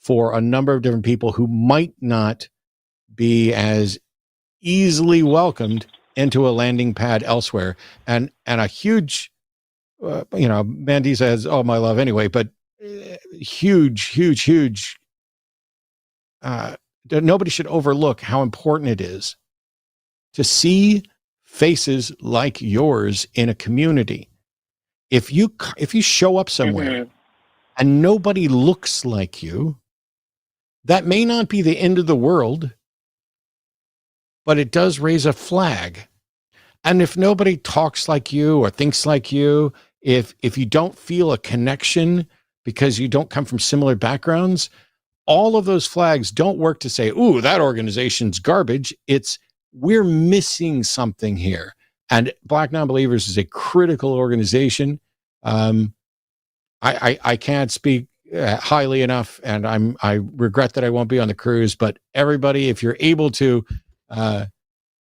for a number of different people who might not be as easily welcomed into a landing pad elsewhere. And a huge, Mandisa has all my love anyway, but huge, nobody should overlook how important it is to see faces like yours in a community. If you show up somewhere and nobody looks like you, that may not be the end of the world, but it does raise a flag. And if nobody talks like you or thinks like you, if you don't feel a connection because you don't come from similar backgrounds, all of those flags don't work to say, ooh, that organization's garbage. It's, we're missing something here. And Black Nonbelievers is a critical organization. I can't speak highly enough, and I regret that I won't be on the cruise, but everybody, if you're able to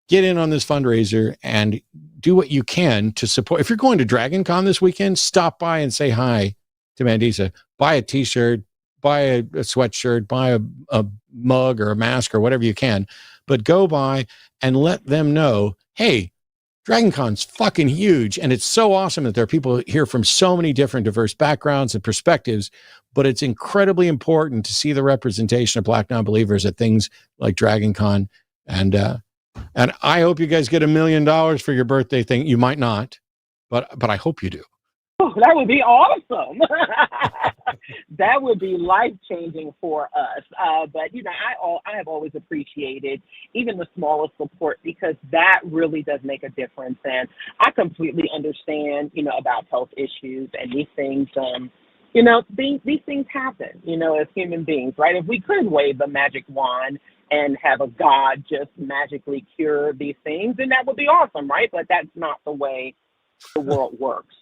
get in on this fundraiser and do what you can to support. If you're going to Dragon Con this weekend, stop by and say hi to Mandisa. Buy a t-shirt, buy a sweatshirt, buy a mug or a mask or whatever you can, but go by and let them know, hey, Dragon Con's fucking huge, and it's so awesome that there are people here from so many different diverse backgrounds and perspectives, but it's incredibly important to see the representation of Black Nonbelievers at things like Dragon Con. And I hope you guys get $1 million for your birthday thing. You might not, but I hope you do. Oh, that would be awesome. That would be life-changing for us. But, you know, I have always appreciated even the smallest support, because that really does make a difference. And I completely understand, you know, about health issues and these things. You know, these things happen, you know, as human beings, right? If we could wave a magic wand and have a God just magically cure these things, then that would be awesome, right? But that's not the way the world works.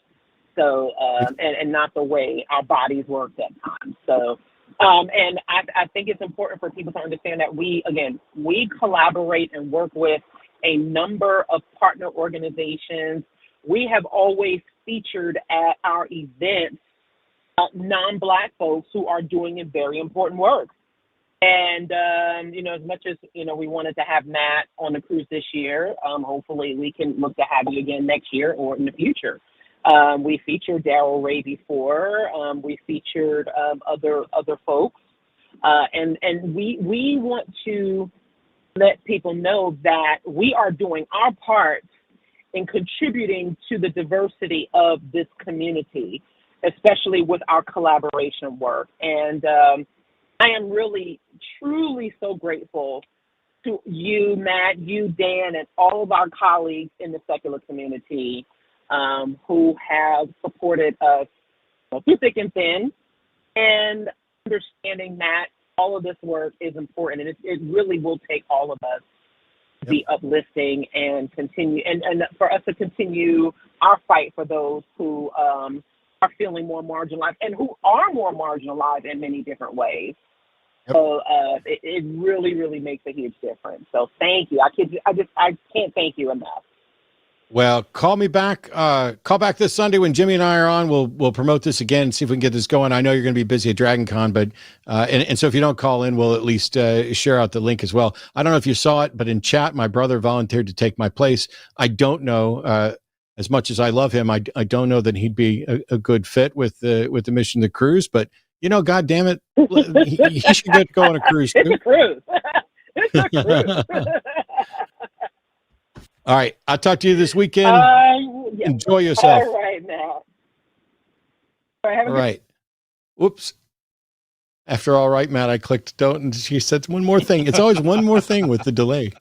So, and not the way our bodies work at times. So, and I think it's important for people to understand that we collaborate and work with a number of partner organizations. We have always featured at our events non-Black folks who are doing a very important work. And, you know, as much as, you know, we wanted to have Matt on the cruise this year, hopefully we can look to have you again next year or in the future. We featured Darrell Ray before. We featured other folks. And we want to let people know that we are doing our part in contributing to the diversity of this community, especially with our collaboration work. And I am really, truly so grateful to you, Matt, you, Dan, and all of our colleagues in the secular community who have supported us through thick and thin, and understanding that all of this work is important. And it really will take all of us to be uplifting and continue, and for us to continue our fight for those who are feeling more marginalized and who are more marginalized in many different ways. Yep. So it really, really makes a huge difference. So thank you. I can't thank you enough. Well, call me back. Call back this Sunday when Jimmy and I are on. We'll promote this again and see if we can get this going. I know you're going to be busy at Dragon Con, but and so if you don't call in, we'll at least share out the link as well. I don't know if you saw it, but in chat, my brother volunteered to take my place. I don't know. As much as I love him, I don't know that he'd be a good fit with the mission to cruise. But you know, God damn it, he should get to go on a cruise too. It's a cruise. It's a cruise. All right, I'll talk to you this weekend. Yeah. Enjoy yourself. All right now. All right. Whoops. After all right, Matt, I clicked don't, and she said one more thing. It's always one more thing with the delay.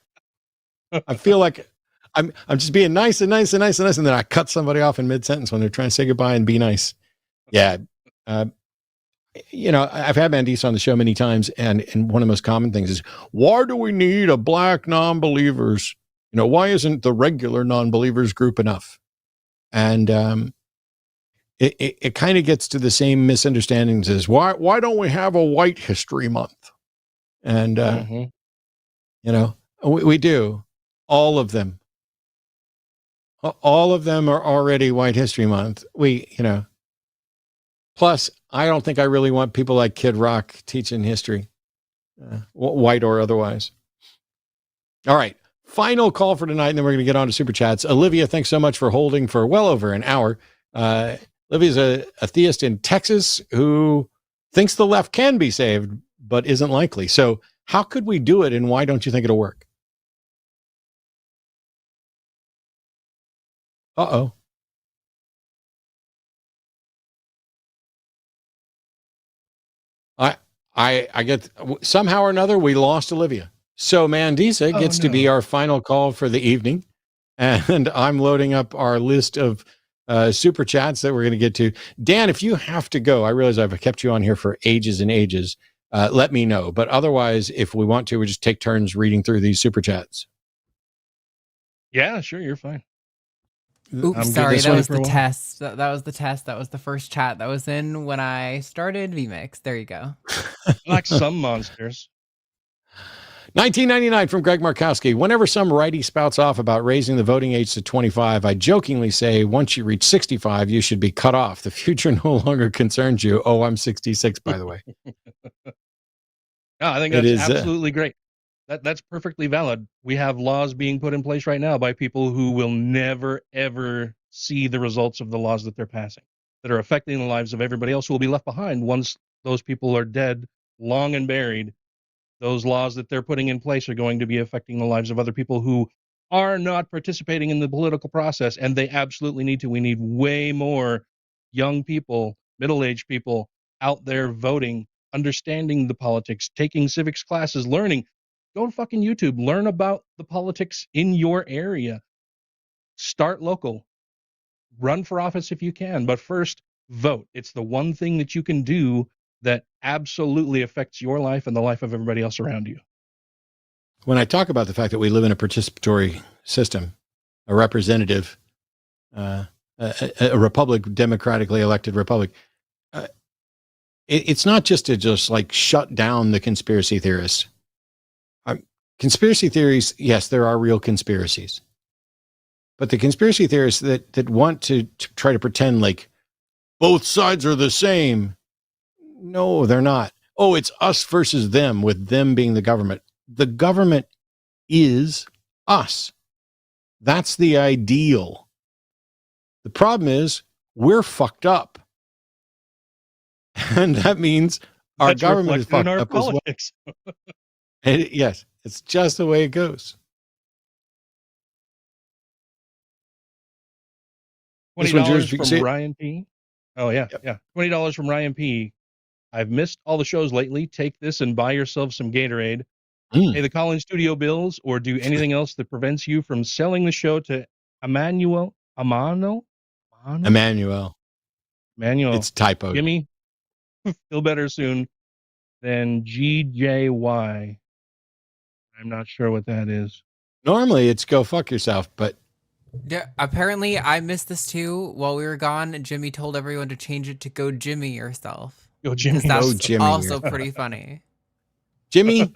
I feel like I'm just being nice, and then I cut somebody off in mid-sentence when they're trying to say goodbye and be nice. Yeah. You know, I've had Mandisa on the show many times, and one of the most common things is, why do we need a Black non-believers? You know, why isn't the regular non-believers group enough? And it kind of gets to the same misunderstandings as why don't we have a White History Month? And you know, we do. All of them are already White History Month. You know. Plus, I don't think I really want people like Kid Rock teaching history, white or otherwise. All right. Final call for tonight, and then we're going to get on to Super Chats. Olivia, thanks so much for holding for well over an hour. Olivia's a theist in Texas who thinks the left can be saved, but isn't likely. So how could we do it, and why don't you think it'll work? Uh-oh. I get, somehow or another, we lost Olivia. So Mandisa gets to be our final call for the evening. And I'm loading up our list of super chats that we're going to get to. Dan, if you have to go, I realize I've kept you on here for ages and ages. Let me know. But otherwise, if we want to, we just take turns reading through these super chats. Yeah, sure. You're fine. Oops, sorry. That was the test. That was the test. That was the first chat that was in when I started VMix. There you go. Like some monsters. 1999 from Greg Markowski. Whenever some righty spouts off about raising the voting age to 25, I jokingly say, once you reach 65, you should be cut off. The future no longer concerns you. Oh, I'm 66, by the way. No, I think that's absolutely great. That's perfectly valid. We have laws being put in place right now by people who will never, ever see the results of the laws that they're passing, that are affecting the lives of everybody else who will be left behind once those people are dead, long and buried. Those laws that they're putting in place are going to be affecting the lives of other people who are not participating in the political process, and they absolutely need to. We need way more young people, middle-aged people out there voting, understanding the politics, taking civics classes, learning. Go to fucking YouTube, learn about the politics in your area. Start local. Run for office if you can, but first vote. It's the one thing that you can do that absolutely affects your life and the life of everybody else around you. When I talk about the fact that we live in a participatory system, a representative, a republic, democratically elected republic, it's not just to just like shut down the conspiracy theorists. Conspiracy theories, yes, there are real conspiracies. But the conspiracy theorists that want to try to pretend like both sides are the same, no, they're not. Oh, it's us versus them, with them being the government. The government is us. That's the ideal. The problem is we're fucked up. And that means our government is fucked up politics as well. And yes, it's just the way it goes. $20 from Ryan P. Oh, yeah. Yep. Yeah. $20 from Ryan P. I've missed all the shows lately. Take this and buy yourself some Gatorade. Pay the Collins studio bills or do anything else that prevents you from selling the show to Emmanuel. It's typoed. Jimmy, feel better soon than GJY. I'm not sure what that is. Normally it's go fuck yourself, but yeah, apparently I missed this too. While we were gone, Jimmy told everyone to change it to go Jimmy yourself. Go Jimmy. That's go Jimmy also pretty funny. Jimmy,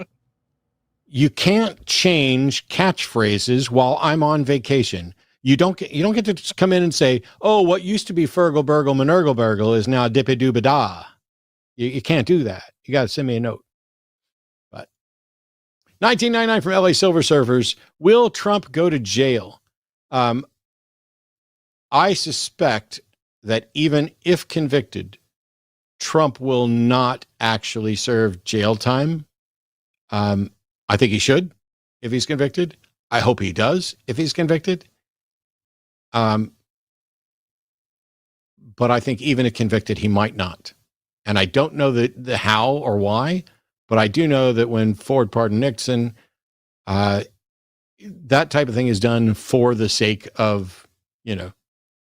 you can't change catchphrases while I'm on vacation. You don't get to just come in and say, oh, what used to be Fergal Burgle Manergal Burgle is now Dippy Dooba Da. You can't do that. You got to send me a note. But 1999 from LA Silver Surfers. Will Trump go to jail? I suspect that even if convicted, Trump will not actually serve jail time. I think he should if he's convicted. I hope he does if he's convicted. But I think even if convicted, he might not. And I don't know the how or why, but I do know that when Ford pardoned Nixon, that type of thing is done for the sake of,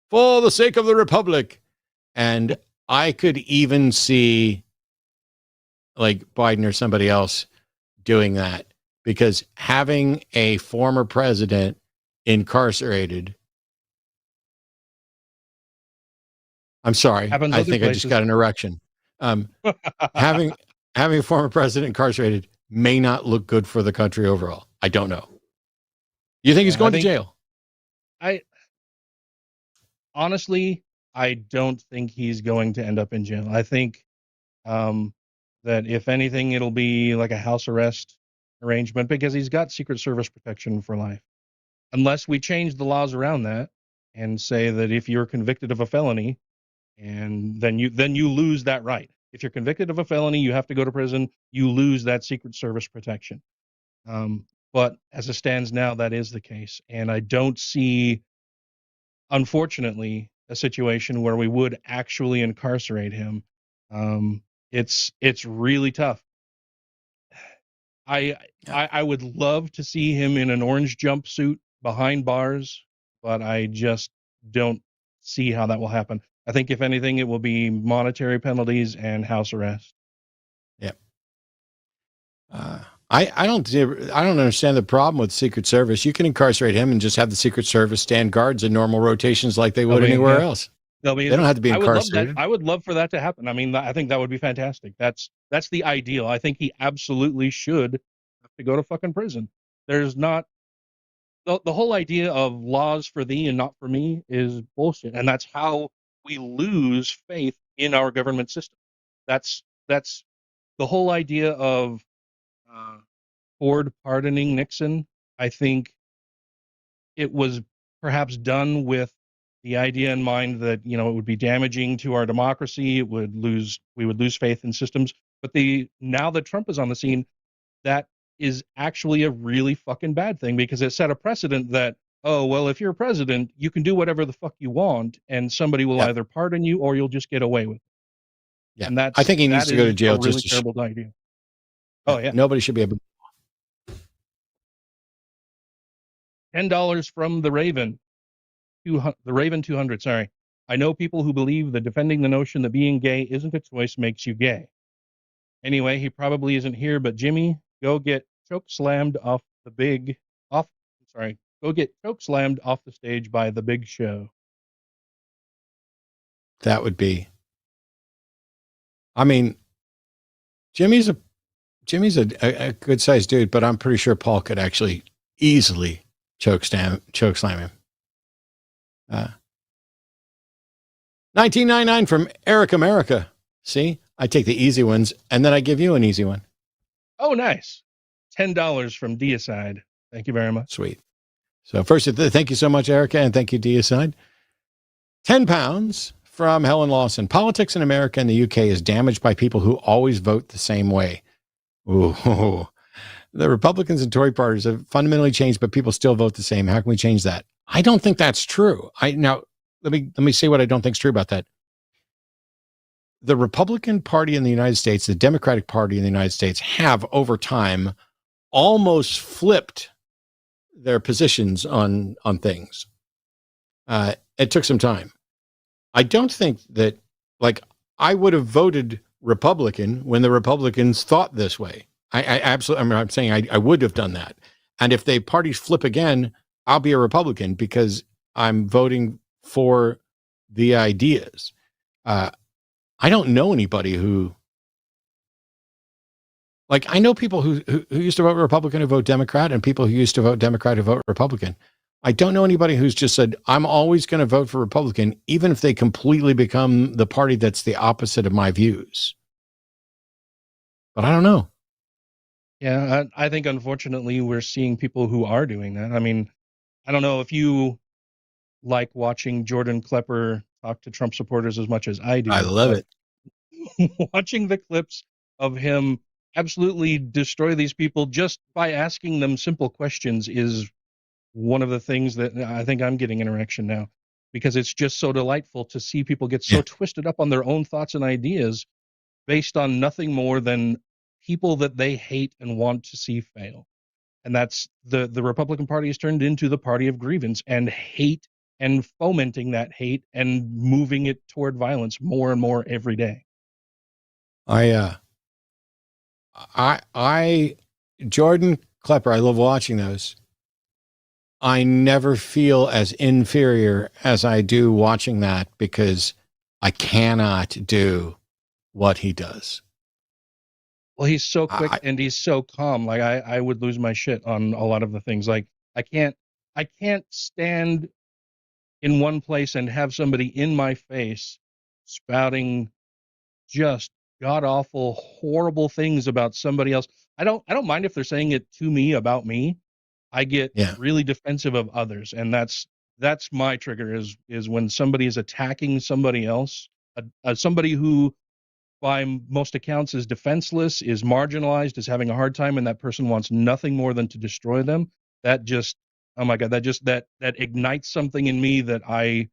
for the sake of the Republic. And I could even see like Biden or somebody else doing that, because having a former president incarcerated, I'm sorry, I think I just got an erection. Having a former president incarcerated may not look good for the country overall. I don't know. You think he's going to jail? Honestly, I don't think he's going to end up in jail. I think that if anything, it'll be like a house arrest arrangement, because he's got Secret Service protection for life. Unless we change the laws around that and say that if you're convicted of a felony, and then you lose that right. If you're convicted of a felony, you have to go to prison. You lose that Secret Service protection. But as it stands now, that is the case. And I don't see, unfortunately, a situation where we would actually incarcerate him. It's really tough. I would love to see him in an orange jumpsuit behind bars, but I just don't see how that will happen. I think if anything, it will be monetary penalties and house arrest. Yeah. I don't understand the problem with Secret Service. You can incarcerate him and just have the Secret Service stand guards in normal rotations like they would anywhere else. They don't have to be incarcerated. I would love for that to happen. I mean, I think that would be fantastic. That's the ideal. I think he absolutely should have to go to fucking prison. There's not the whole idea of laws for thee and not for me is bullshit, and that's how we lose faith in our government system. That's the whole idea of Ford pardoning Nixon. I think it was perhaps done with the idea in mind that it would be damaging to our democracy. We would lose faith in systems. But now that Trump is on the scene, that is actually a really fucking bad thing, because it set a precedent that, oh, well, if you're president, you can do whatever the fuck you want, and somebody will either pardon you or you'll just get away with it. Yeah, And I think he needs to go to jail. A really just terrible idea. Oh yeah, nobody should be able. $10 from the Raven. The Raven 200. Sorry, I know people who believe that defending the notion that being gay isn't a choice makes you gay. Anyway, he probably isn't here, but Jimmy, go get choke slammed off the stage by the Big Show. That would be. I mean, Jimmy's a good sized dude, but I'm pretty sure Paul could actually easily choke slam him. 1999 from Eric America. See, I take the easy ones and then I give you an easy one. Oh, nice. $10 from Deicide. Thank you very much. Sweet. So first, thank you so much, Erica, and thank you, Deicide. £10 from Helen Lawson. Politics in America and the UK is damaged by people who always vote the same way. Ooh. The Republicans and Tory parties have fundamentally changed, but people still vote the same. How can we change that? I don't think that's true. Now let me say what I don't think is true about that. The Republican Party in the United States, the Democratic Party in the United States have over time almost flipped their positions on things. It took some time. I don't think that, I would have voted Republican when the Republicans thought this way. I absolutely, I'm saying I would have done that. And if the parties flip again, I'll be a Republican because I'm voting for the ideas. I don't know anybody who, I know people who used to vote Republican who vote Democrat, and people who used to vote Democrat who vote Republican. I don't know anybody who's just said, I'm always going to vote for Republican, even if they completely become the party that's the opposite of my views. But I don't know. Yeah, I think unfortunately we're seeing people who are doing that. I mean, I don't know if you like watching Jordan Klepper talk to Trump supporters as much as I do. I love it. Watching the clips of him absolutely destroy these people just by asking them simple questions is one of the things that I think I'm getting an erection now, because it's just so delightful to see people get so twisted up on their own thoughts and ideas based on nothing more than people that they hate and want to see fail. And that's the Republican Party has turned into the party of grievance and hate, and fomenting that hate and moving it toward violence more and more every day. Jordan Klepper, I love watching those. I never feel as inferior as I do watching that, because I cannot do what he does. Well, he's so quick and he's so calm. I would lose my shit on a lot of the things. I can't stand in one place and have somebody in my face spouting just god awful, horrible things about somebody else. I don't mind if they're saying it to me about me. I get really defensive of others, and that's my trigger is when somebody is attacking somebody else, somebody who by most accounts is defenseless, is marginalized, is having a hard time, and that person wants nothing more than to destroy them. That just, oh my God, that ignites something in me that I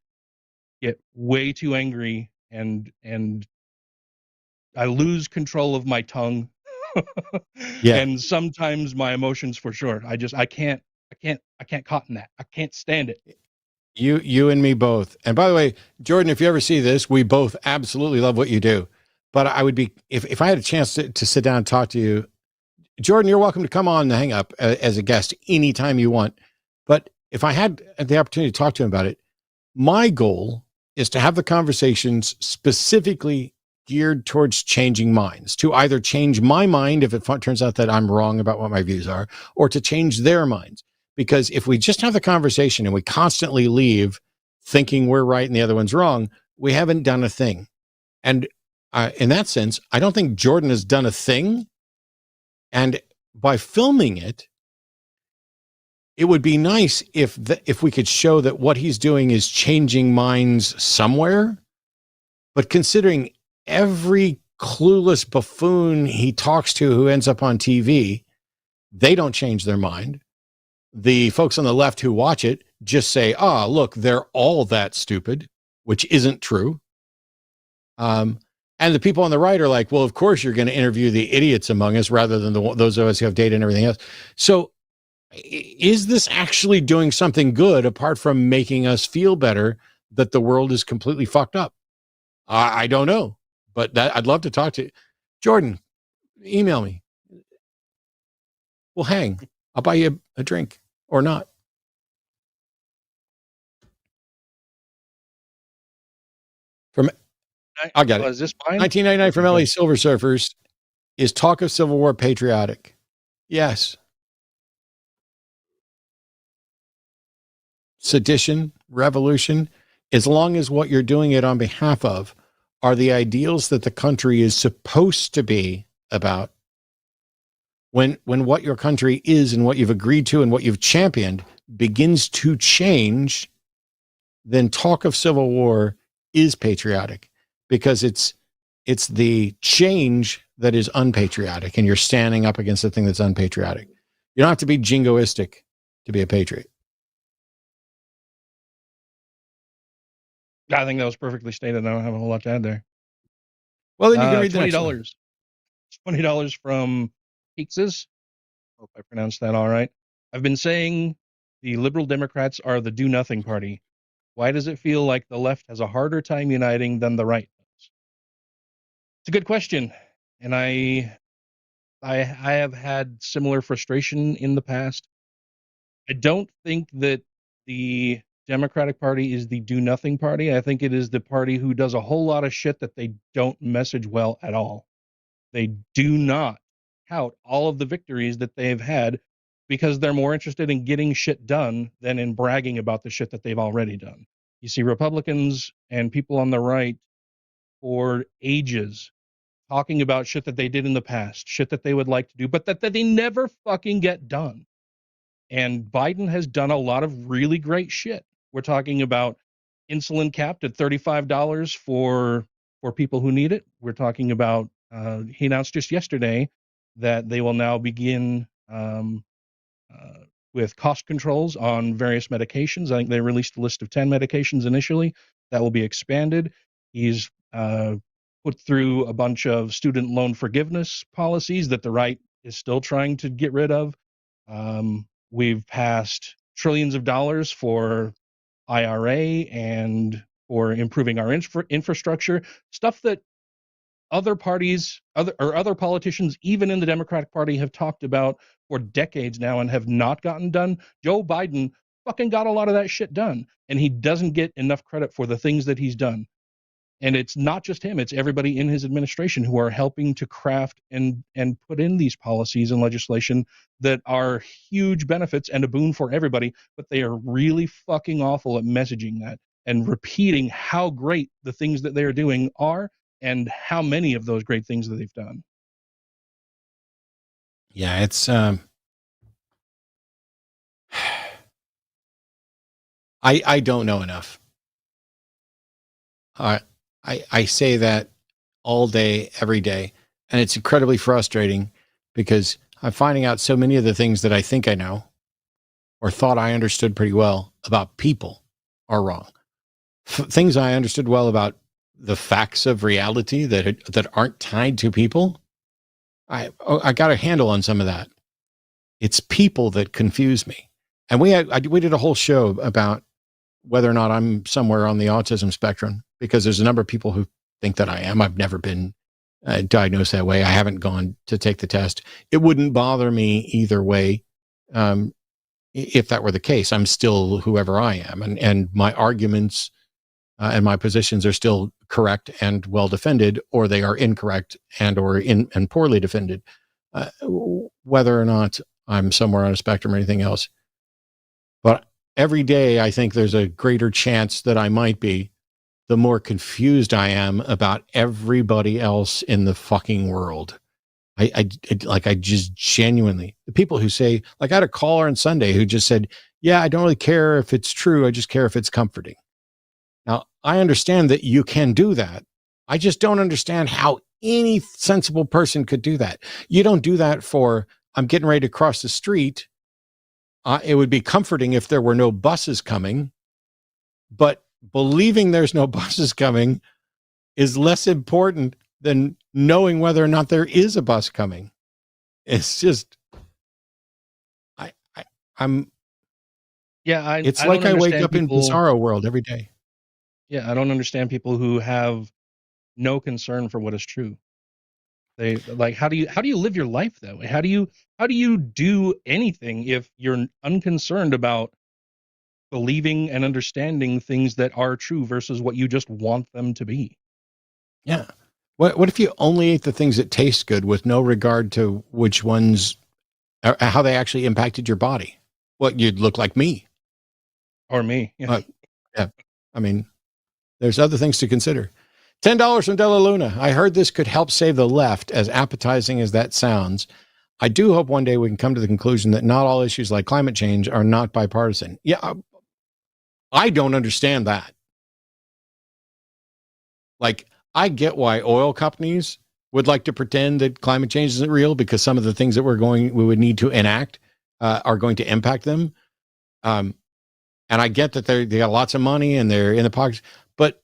get way too angry, and I lose control of my tongue. And sometimes my emotions, for sure. I can't cotton that. I can't stand it. You and me both. And by the way, Jordan, if you ever see this, we both absolutely love what you do. But I would be, if I had a chance to sit down and talk to you, Jordan, you're welcome to come on the Hang Up as a guest anytime you want. But if I had the opportunity to talk to him about it, my goal is to have the conversations specifically geared towards changing minds, to either change my mind if it turns out that I'm wrong about what my views are, or to change their minds. Because if we just have the conversation and we constantly leave thinking we're right and the other one's wrong, we haven't done a thing. And in that sense, I don't think Jordan has done a thing. And by filming it, it would be nice if we could show that what he's doing is changing minds somewhere. But considering every clueless buffoon he talks to who ends up on TV, they don't change their mind. The folks on the left who watch it just say, look, they're all that stupid, which isn't true. And the people on the right are like, well, of course you're going to interview the idiots among us rather than those of us who have data and everything else. So is this actually doing something good apart from making us feel better that the world is completely fucked up? I don't know, but I'd love to talk to you. Jordan, email me. We'll hang. I'll buy you a drink or not. I got it. Is this fine? 1999 from LA Silver Surfers. Is talk of Civil War patriotic? Yes. Sedition, revolution, as long as what you're doing it on behalf of are the ideals that the country is supposed to be about. When what your country is and what you've agreed to and what you've championed begins to change, then talk of civil war is patriotic, because it's the change that is unpatriotic, and you're standing up against the thing that's unpatriotic. You don't have to be jingoistic to be a patriot. I think that was perfectly stated. I don't have a whole lot to add there. Well, then you can read the $20. $20 from TACIS. Hope I pronounced that all right. I've been saying the liberal Democrats are the do-nothing party. Why does it feel like the left has a harder time uniting than the right does? It's a good question, and I have had similar frustration in the past. I don't think that the Democratic Party is the do-nothing party. I think it is the party who does a whole lot of shit that they don't message well at all. They do not tout all of the victories that they've had because they're more interested in getting shit done than in bragging about the shit that they've already done. You see Republicans and people on the right for ages talking about shit that they did in the past, shit that they would like to do, but that they never fucking get done. And Biden has done a lot of really great shit. We're talking about insulin capped at $35 for people who need it. We're talking about, he announced just yesterday that they will now begin with cost controls on various medications. I think they released a list of 10 medications initially. That will be expanded. He's put through a bunch of student loan forgiveness policies that the right is still trying to get rid of. We've passed trillions of dollars for IRA and for improving our infrastructure, stuff that other parties, other politicians, even in the Democratic Party, have talked about for decades now and have not gotten done. Joe Biden fucking got a lot of that shit done, and he doesn't get enough credit for the things that he's done. And it's not just him, it's everybody in his administration who are helping to craft and put in these policies and legislation that are huge benefits and a boon for everybody, but they are really fucking awful at messaging that and repeating how great the things that they are doing are and how many of those great things that they've done. Yeah, it's I don't know enough. I say that all day, every day, and it's incredibly frustrating because I'm finding out so many of the things that I think I know or thought I understood pretty well about people are wrong. Things I understood well about the facts of reality that aren't tied to people. I got a handle on some of that. It's people that confuse me. And we did a whole show about whether or not I'm somewhere on the autism spectrum, because there's a number of people who think that I am. I've never been diagnosed that way. I haven't gone to take the test. It wouldn't bother me either way. If that were the case, I'm still whoever I am. And my arguments and my positions are still correct and well defended, or they are incorrect and poorly defended, whether or not I'm somewhere on a spectrum or anything else. But every day, I think there's a greater chance that I might be, the more confused I am about everybody else in the fucking world. I just genuinely, the people who say, like I had a caller on Sunday who just said, yeah, I don't really care if it's true. I just care if it's comforting. Now, I understand that you can do that. I just don't understand how any sensible person could do that. You don't do that for, I'm getting ready to cross the street. It would be comforting if there were no buses coming, but believing there's no buses coming is less important than knowing whether or not there is a bus coming. It's just, I'm. Yeah, It's I like don't I wake understand up in people. Bizarro world every day. Yeah, I don't understand people who have no concern for what is true. They like, how do you live your life that way? How do you do anything if you're unconcerned about believing and understanding things that are true versus what you just want them to be? Yeah. What if you only ate the things that taste good with no regard to which ones, how they actually impacted your body? Well, you'd look like me. Or me. Yeah. Yeah. I mean, there's other things to consider. $10 from Della Luna. I heard this could help save the left, as appetizing as that sounds. I do hope one day we can come to the conclusion that not all issues like climate change are not bipartisan. Yeah, I don't understand that. Like, I get why oil companies would like to pretend that climate change isn't real, because some of the things that we would need to enact are going to impact them. And I get that they got lots of money and they're in the pockets, but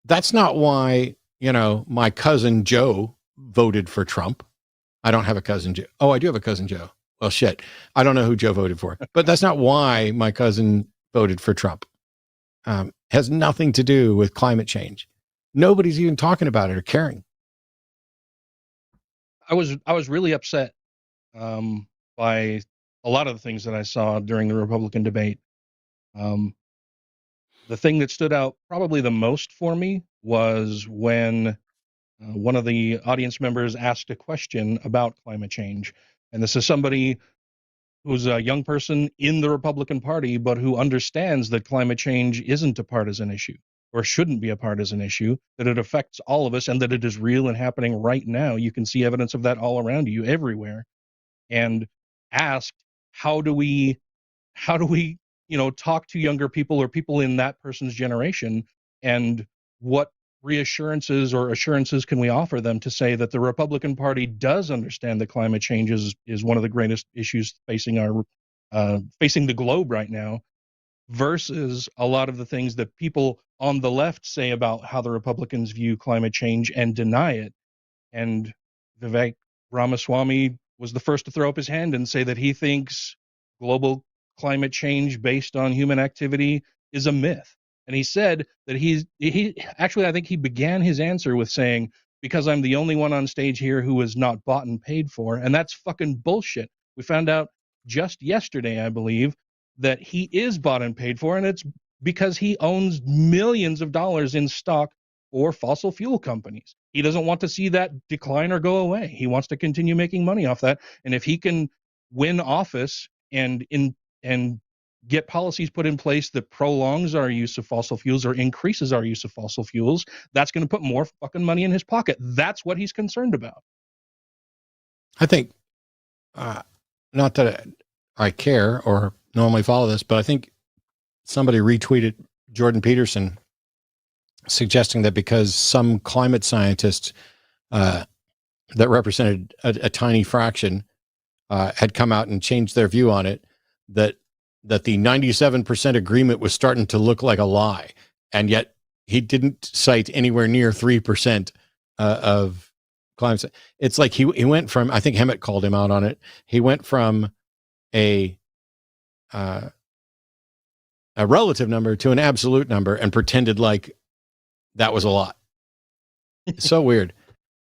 that's not why, my cousin Joe voted for Trump. I don't have a cousin Joe. Oh, I do have a cousin Joe. Well, shit. I don't know who Joe voted for, but that's not why my cousin voted for Trump. Has nothing to do with climate change. Nobody's even talking about it or caring. I was really upset by a lot of the things that I saw during the Republican debate. The thing that stood out probably the most for me was when one of the audience members asked a question about climate change. And this is somebody who's a young person in the Republican Party, but who understands that climate change isn't a partisan issue, or shouldn't be a partisan issue, that it affects all of us and that it is real and happening right now. You can see evidence of that all around you, everywhere. And asked, how do we talk to younger people or people in that person's generation, and what reassurances or assurances can we offer them to say that the Republican Party does understand that climate change is one of the greatest issues facing the globe right now, versus a lot of the things that people on the left say about how the Republicans view climate change and deny it. And Vivek Ramaswamy was the first to throw up his hand and say that he thinks global climate change based on human activity is a myth. And he said that he actually, I think he began his answer with saying, because I'm the only one on stage here who is not bought and paid for. And that's fucking bullshit. We found out just yesterday, I believe, that he is bought and paid for, and it's because he owns millions of dollars in stock for fossil fuel companies. He doesn't want to see that decline or go away. He wants to continue making money off that. And if he can win office and get policies put in place that prolongs our use of fossil fuels or increases our use of fossil fuels, that's going to put more fucking money in his pocket. That's what he's concerned about. I think, not that I care or normally follow this, but I think somebody retweeted Jordan Peterson suggesting that because some climate scientists that represented a tiny fraction had come out and changed their view on it, that the 97% agreement was starting to look like a lie. And yet he didn't cite anywhere near 3% of climate. It's like he went from, I think Hemet called him out on it. He went from a relative number to an absolute number and pretended like that was a lot. It's so weird.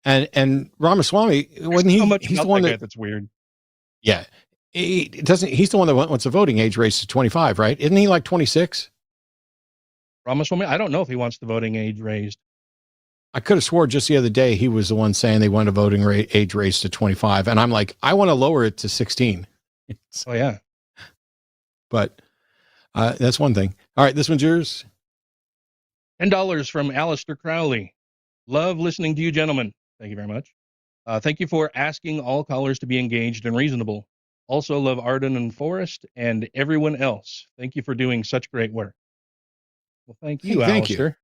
And Ramaswamy, wasn't he? He's the one that's weird. Yeah. He's the one that wants the voting age raised to 25, right? Isn't he like 26? Ramaswamy, I don't know if he wants the voting age raised. I could have swore just the other day he was the one saying they want a voting age raised to 25. And I'm like, I want to lower it to 16. Oh, yeah. But that's one thing. All right, this one's yours. $10 from Alistair Crowley. Love listening to you, gentlemen. Thank you very much. Thank you for asking all callers to be engaged and reasonable. Also love Arden and Forrest and everyone else. Thank you for doing such great work. Well, thank you, thank Alistair. You.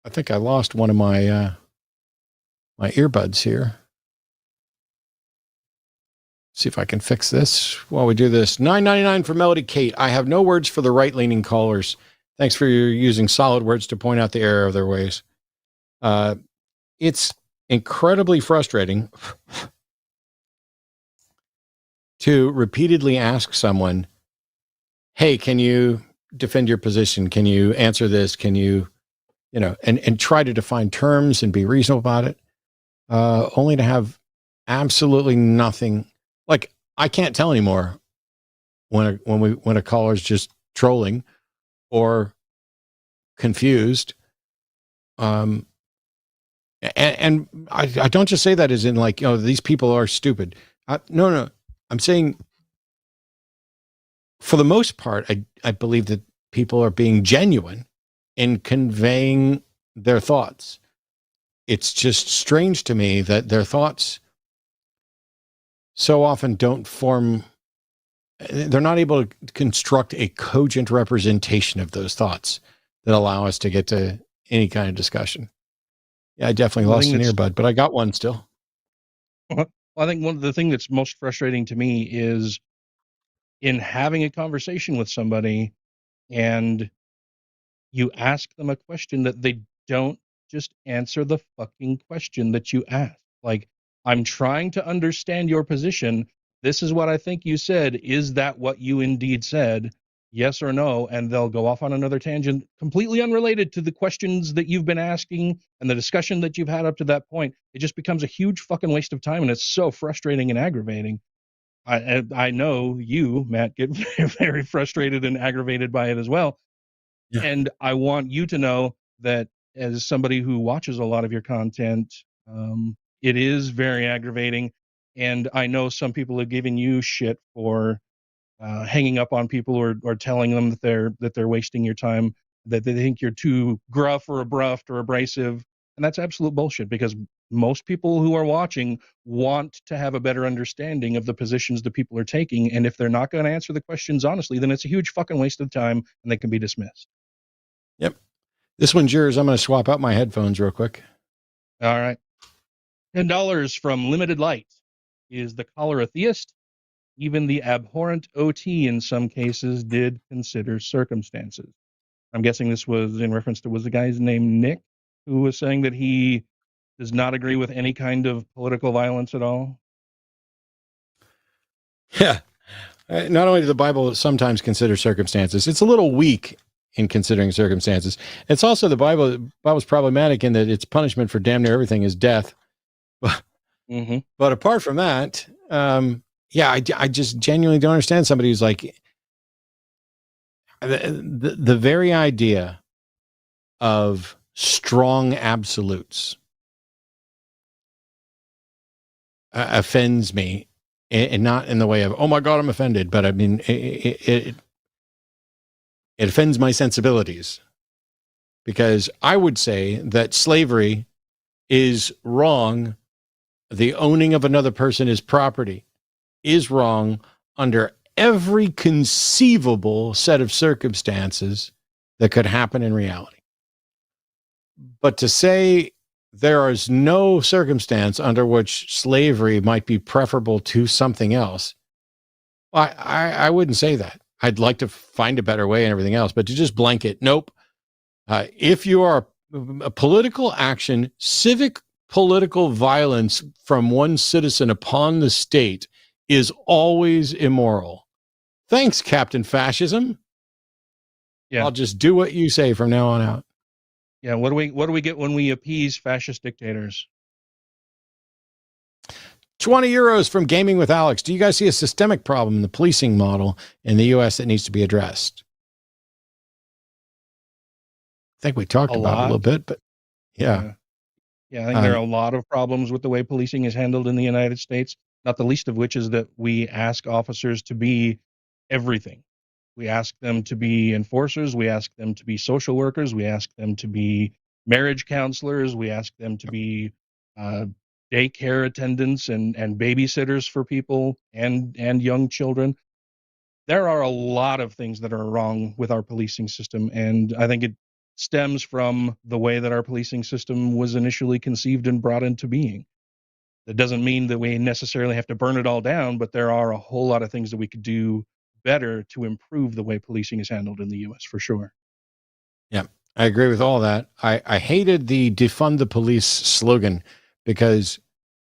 I think I lost one of my my earbuds here. See if I can fix this while we do this. $9.99 for Melody Kate. I have no words for the right-leaning callers. Thanks for using solid words to point out the error of their ways. It's incredibly frustrating to repeatedly ask someone, hey, can you defend your position? Can you answer this? Can you, and try to define terms and be reasonable about it, only to have absolutely nothing. Like, I can't tell anymore when a caller's just trolling or confused. And I don't just say that as in like, these people are stupid. No. I'm saying for the most part, I believe that people are being genuine in conveying their thoughts. It's just strange to me that their thoughts so often don't form, they're not able to construct a cogent representation of those thoughts that allow us to get to any kind of discussion. Yeah, I definitely lost an earbud, but I got one still. Well, I think one of the things that's most frustrating to me is in having a conversation with somebody and you ask them a question that they don't just answer the fucking question that you ask. Like, I'm trying to understand your position. This is what I think you said. Is that what you indeed said? Yes or no? And they'll go off on another tangent completely unrelated to the questions that you've been asking and the discussion that you've had up to that point. It just becomes a huge fucking waste of time, and it's so frustrating and aggravating. I know you, Matt, get very frustrated and aggravated by it as well. Yeah. And I want you to know that as somebody who watches a lot of your content, it is very aggravating. And I know some people have given you shit for hanging up on people or telling them that they're wasting your time, that they think you're too gruff or abrupt or abrasive. And that's absolute bullshit, because most people who are watching want to have a better understanding of the positions that people are taking. And if they're not going to answer the questions honestly, then it's a huge fucking waste of time and they can be dismissed. Yep. This one's yours. I'm going to swap out my headphones real quick. All right. $10 from Limited Light. Is the caller a theist? Even the abhorrent OT in some cases did consider circumstances. I'm guessing this was in reference to, was the guy's name Nick, who was saying that he does not agree with any kind of political violence at all? Yeah. Not only does the Bible sometimes consider circumstances, it's a little weak in considering circumstances. It's also the Bible's problematic in that its punishment for damn near everything is death. Mm-hmm. But apart from that, I just genuinely don't understand somebody who's like, the very idea of strong absolutes offends me, and not in the way of, oh my God, I'm offended, but I mean, it offends my sensibilities, because I would say that slavery is wrong. The owning of another person as property is wrong under every conceivable set of circumstances that could happen in reality. But to say there is no circumstance under which slavery might be preferable to something else, I wouldn't say that. I'd like to find a better way and everything else, but to just blanket, nope. If you are a political action, civic political violence from one citizen upon the state is always immoral. Thanks, Captain Fascism. Yeah. I'll just do what you say from now on out. Yeah, what do we get when we appease fascist dictators? 20 euros from Gaming with Alex. Do you guys see a systemic problem in the policing model in the U.S. that needs to be addressed? I think we talked about it a little bit, but yeah. Yeah, I think there are a lot of problems with the way policing is handled in the United States, not the least of which is that we ask officers to be everything. We ask them to be enforcers. We ask them to be social workers. We ask them to be marriage counselors. We ask them to be daycare attendants and babysitters for people and young children. There are a lot of things that are wrong with our policing system, and I think it stems from the way that our policing system was initially conceived and brought into being. That doesn't mean that we necessarily have to burn it all down, but there are a whole lot of things that we could do better to improve the way policing is handled in the U.S. for sure. Yeah. I agree with all that. I hated the defund the police slogan because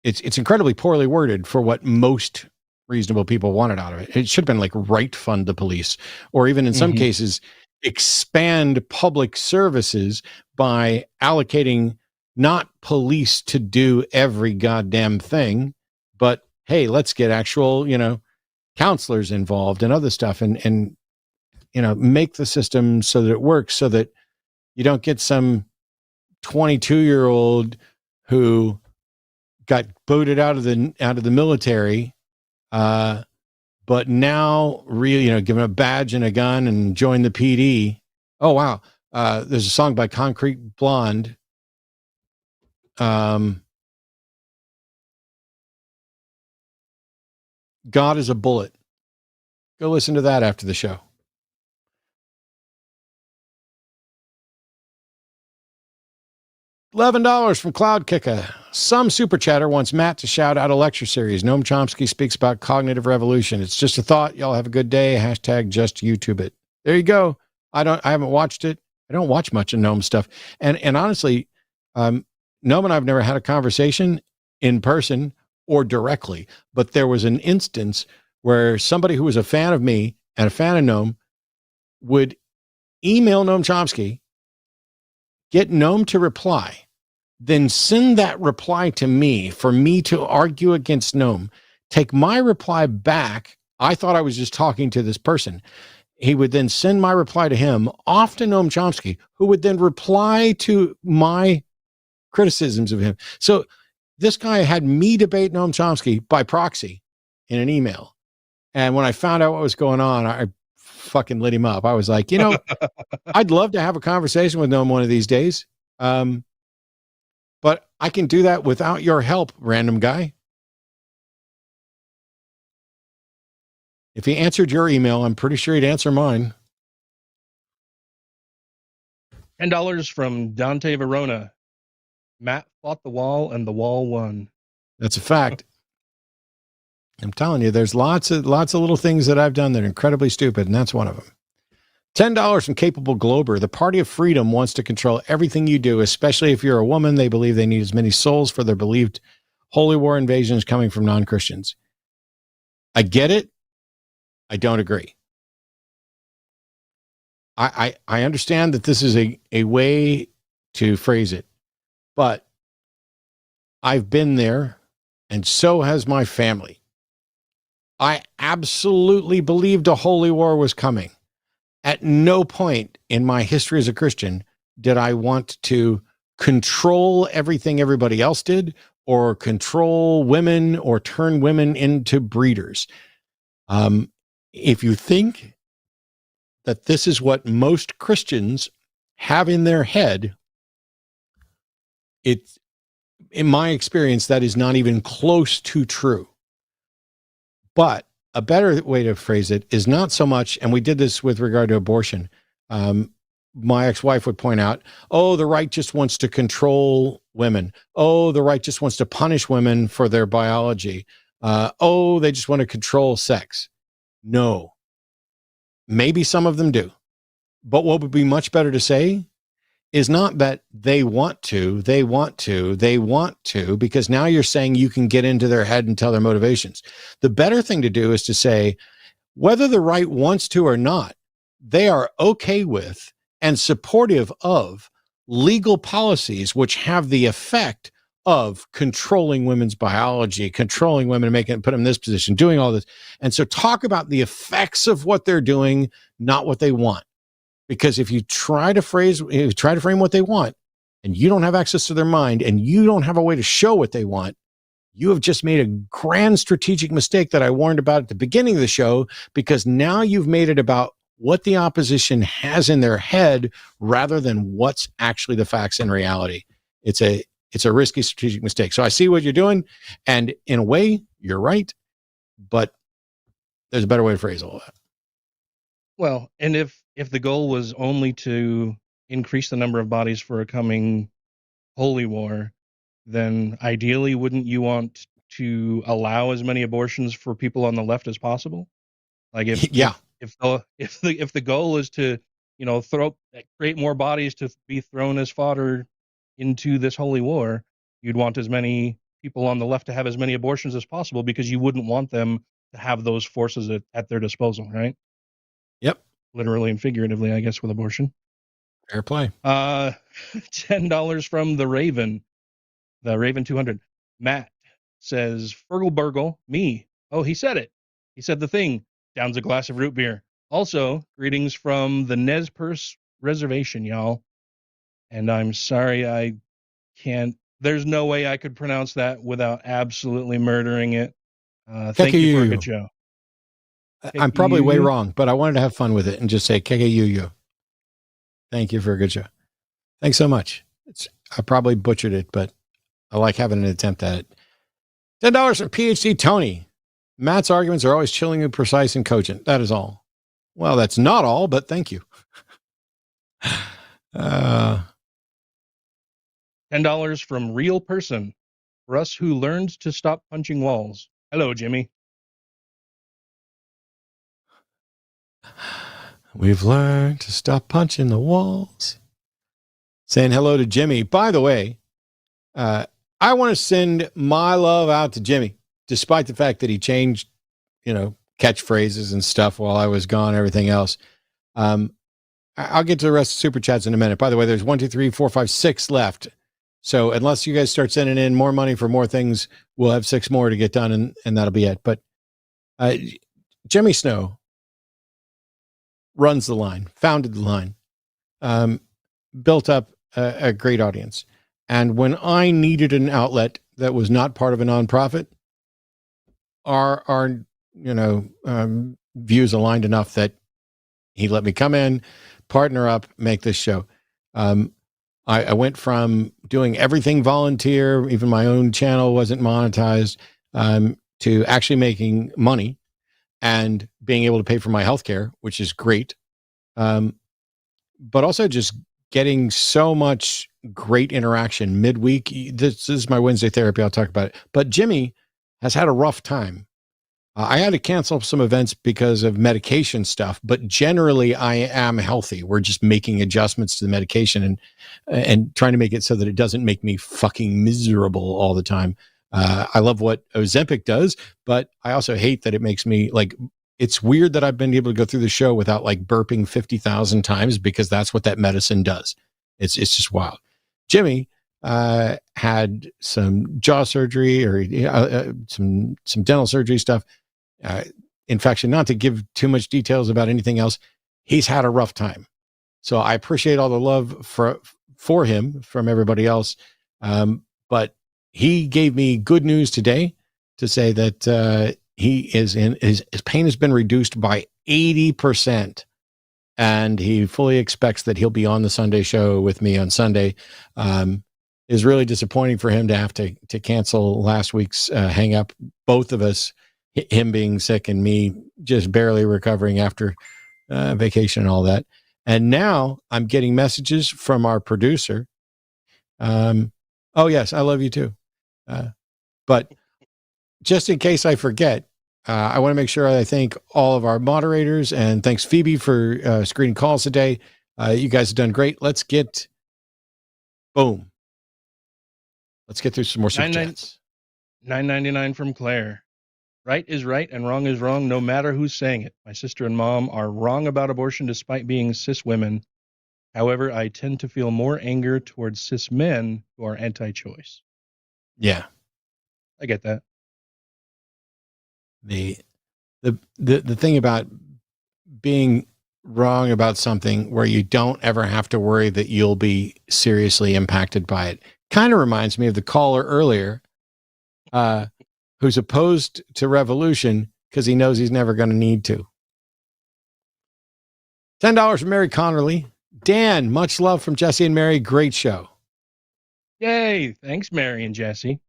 it's incredibly poorly worded for what most reasonable people wanted out of it. It should have been like right fund the police, or even in some cases expand public services by allocating not police to do every goddamn thing, but hey, let's get actual, counselors involved and other stuff, and make the system so that it works, so that you don't get some 22-year-old who got booted out of the military, but now really, given a badge and a gun and joined the PD. Oh wow, there's a song by Concrete Blonde. God is a bullet. Go listen to that after the show. $11 from Cloud Kicker. Some super chatter wants Matt to shout out a lecture series. Noam Chomsky speaks about cognitive revolution. It's just a thought. Y'all have a good day. # just YouTube it. There you go. I haven't watched it. I don't watch much of Noam stuff. And honestly, Noam and I've never had a conversation in person or directly, but there was an instance where somebody who was a fan of me and a fan of Noam would email Noam Chomsky, get Noam to reply, then send that reply to me for me to argue against Noam, take my reply back. I thought I was just talking to this person. He would then send my reply to him, off to Noam Chomsky, who would then reply to my criticisms of him. So this guy had me debate Noam Chomsky by proxy in an email. And when I found out what was going on, I fucking lit him up. I was like, I'd love to have a conversation with Noam one of these days. But I can do that without your help, random guy. If he answered your email, I'm pretty sure he'd answer mine. $10 from Dante Verona. Matt fought the wall and the wall won. That's a fact. I'm telling you, there's lots of little things that I've done that are incredibly stupid, and that's one of them. $10 from Capable Glober. The Party of Freedom wants to control everything you do, especially if you're a woman. They believe they need as many souls for their believed holy war invasions coming from non-Christians. I get it. I don't agree. I understand that this is a way to phrase it, but I've been there, and so has my family. I absolutely believed a holy war was coming. At no point in my history as a Christian did I want to control everything everybody else did, or control women, or turn women into breeders. If you think that this is what most Christians have in their head, in my experience, that is not even close to true. But a better way to phrase it is not so much, and we did this with regard to abortion. My ex-wife would point out, oh, the right just wants to control women. Oh, the right just wants to punish women for their biology. Oh, they just want to control sex. No. Maybe some of them do. But what would be much better to say is not that they want to, because now you're saying you can get into their head and tell their motivations. The better thing to do is to say, whether the right wants to or not, they are okay with and supportive of legal policies which have the effect of controlling women's biology, controlling women, put them in this position, doing all this. And so talk about the effects of what they're doing, not what they want. Because if you try to frame what they want, and you don't have access to their mind, and you don't have a way to show what they want, you have just made a grand strategic mistake that I warned about at the beginning of the show, because now you've made it about what the opposition has in their head rather than what's actually the facts in reality. It's a risky strategic mistake. So I see what you're doing, and in a way, you're right, but there's a better way to phrase all that. Well, and if the goal was only to increase the number of bodies for a coming holy war, then ideally wouldn't you want to allow as many abortions for people on the left as possible? Like if the goal is to create more bodies to be thrown as fodder into this holy war, you'd want as many people on the left to have as many abortions as possible because you wouldn't want them to have those forces at their disposal, right? Yep. Literally and figuratively, I guess, with abortion. Fair play. $10 from the Raven 200. Matt says, Fergal Burgle, me. Oh, he said it. He said the thing. Downs a glass of root beer. Also, greetings from the Nez Perce Reservation, y'all. And I'm sorry I can't. There's no way I could pronounce that without absolutely murdering it. Thank you for a good show. I'm probably way wrong, but I wanted to have fun with it and just say KKUU. Thank you for a good show. Thanks so much. I probably butchered it, but I like having an attempt at it. $10 from PhD Tony. Matt's arguments are always chillingly precise and cogent. That is all. Well, that's not all, but thank you. $10 from Real Person. For us who learned to stop punching walls. Hello, Jimmy. We've learned to stop punching the walls. Saying hello to Jimmy. By the way, I want to send my love out to Jimmy, despite the fact that he changed, catchphrases and stuff while I was gone, everything else. I'll get to the rest of Super Chats in a minute. By the way, there's 1, 2, 3, 4, 5, 6 left. So unless you guys start sending in more money for more things, we'll have 6 more to get done, and that'll be it. But Jimmy Snow runs the line, founded the line, built up a great audience. And when I needed an outlet that was not part of a nonprofit, our views aligned enough that he let me come in, partner up, make this show. I went from doing everything volunteer, even my own channel wasn't monetized, to actually making money and being able to pay for my healthcare, which is great. But also just getting so much great interaction midweek. This is my Wednesday therapy. I'll talk about it. But Jimmy has had a rough time. I had to cancel some events because of medication stuff, but generally I am healthy. We're just making adjustments to the medication and trying to make it so that it doesn't make me fucking miserable all the time. I love what Ozempic does, but I also hate that it makes me it's weird that I've been able to go through the show without burping 50,000 times because that's what that medicine does. It's just wild. Jimmy had some jaw surgery or some dental surgery stuff. Infection, not to give too much details about anything else. He's had a rough time. So I appreciate all the love for him from everybody else. But he gave me good news today to say that his pain has been reduced by 80%. And he fully expects that he'll be on the Sunday show with me on Sunday. Is really disappointing for him to have to cancel last week's hang up. Both of us, him being sick and me just barely recovering after vacation and all that. And now I'm getting messages from our producer. Oh yes, I love you too. But just in case I forget, I want to make sure I thank all of our moderators and thanks Phoebe for screening calls today. You guys have done great. Let's get through some more super chats. $9.99 from Claire. Right is right and wrong is wrong, no matter who's saying it. My sister and mom are wrong about abortion despite being cis women. However, I tend to feel more anger towards cis men who are anti-choice. Yeah. I get that. The thing about being wrong about something where you don't ever have to worry that you'll be seriously impacted by it kind of reminds me of the caller earlier who's opposed to revolution because he knows he's never going to need to. $10 from Mary Connerly. Dan, much love from Jesse and Mary. Great show. Yay. Thanks, Mary and Jesse.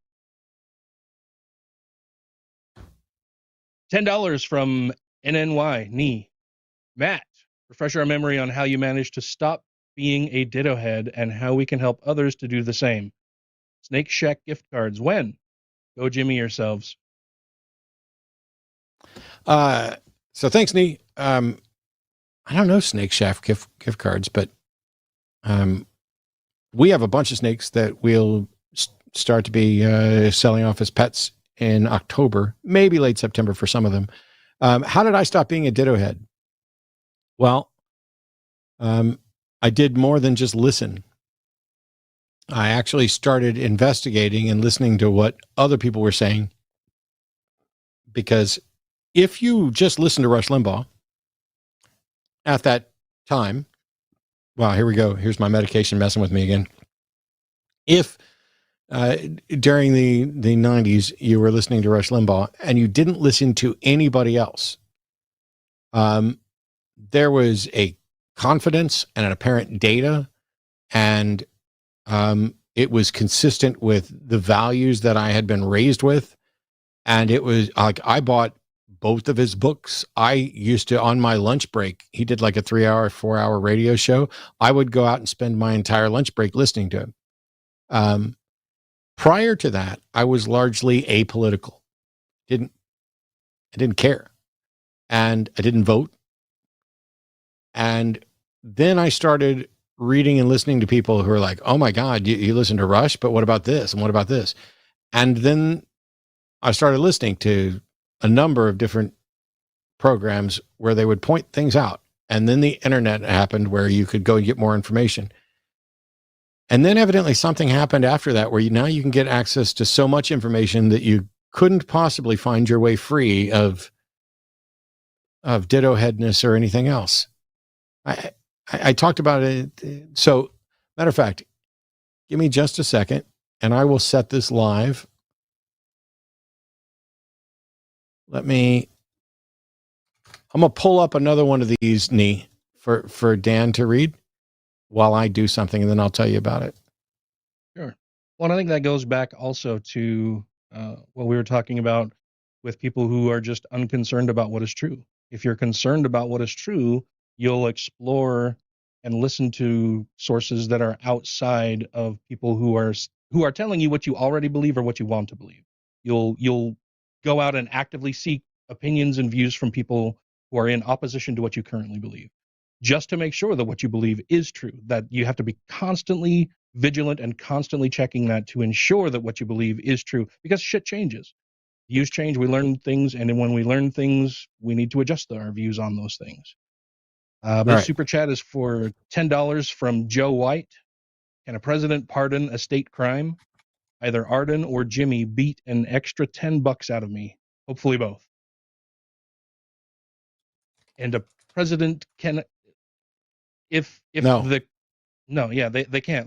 $10 from NNY, Knee. Matt, refresh our memory on how you managed to stop being a ditto head and how we can help others to do the same. Snake Shack gift cards. When? Go Jimmy yourselves. So thanks, Nee. I don't know Snake Shaft gift cards, but we have a bunch of snakes that we'll start to be selling off as pets in October, maybe late September for some of them. How did I stop being a ditto head? Well, I did more than just listen. I actually started investigating and listening to what other people were saying. Because if you just listen to Rush Limbaugh at that time, wow, here we go. Here's my medication messing with me again. If during the 90s you were listening to Rush Limbaugh and you didn't listen to anybody else, there was a confidence and an apparent data, and it was consistent with the values that I had been raised with. And it was like, I bought both of his books. I used to, on my lunch break, he did like a 3-hour, 4-hour radio show. I would go out and spend my entire lunch break listening to him. Prior to that, I was largely apolitical. I didn't care. And I didn't vote. And then I started reading and listening to people who are like, oh my God, you listen to Rush, but what about this? And what about this? And then I started listening to a number of different programs where they would point things out. And then the internet happened where you could go and get more information. And then evidently something happened after that where now you can get access to so much information that you couldn't possibly find your way free of ditto headness or anything else. I talked about it. So matter of fact, give me just a second and I will set this live. I'm going to pull up another one of these, for Dan to read while I do something, and then I'll tell you about it. Sure. Well, I think that goes back also to what we were talking about with people who are just unconcerned about what is true. If you're concerned about what is true, you'll explore and listen to sources that are outside of people who are telling you what you already believe or what you want to believe. You'll go out and actively seek opinions and views from people who are in opposition to what you currently believe, just to make sure that what you believe is true, that you have to be constantly vigilant and constantly checking that to ensure that what you believe is true, because shit changes. Views change, we learn things, and then when we learn things, we need to adjust our views on those things. This super chat is for $10 from Joe White. Can a president pardon a state crime? Either Arden or Jimmy beat an extra $10 out of me. Hopefully both. And a president can, they can't.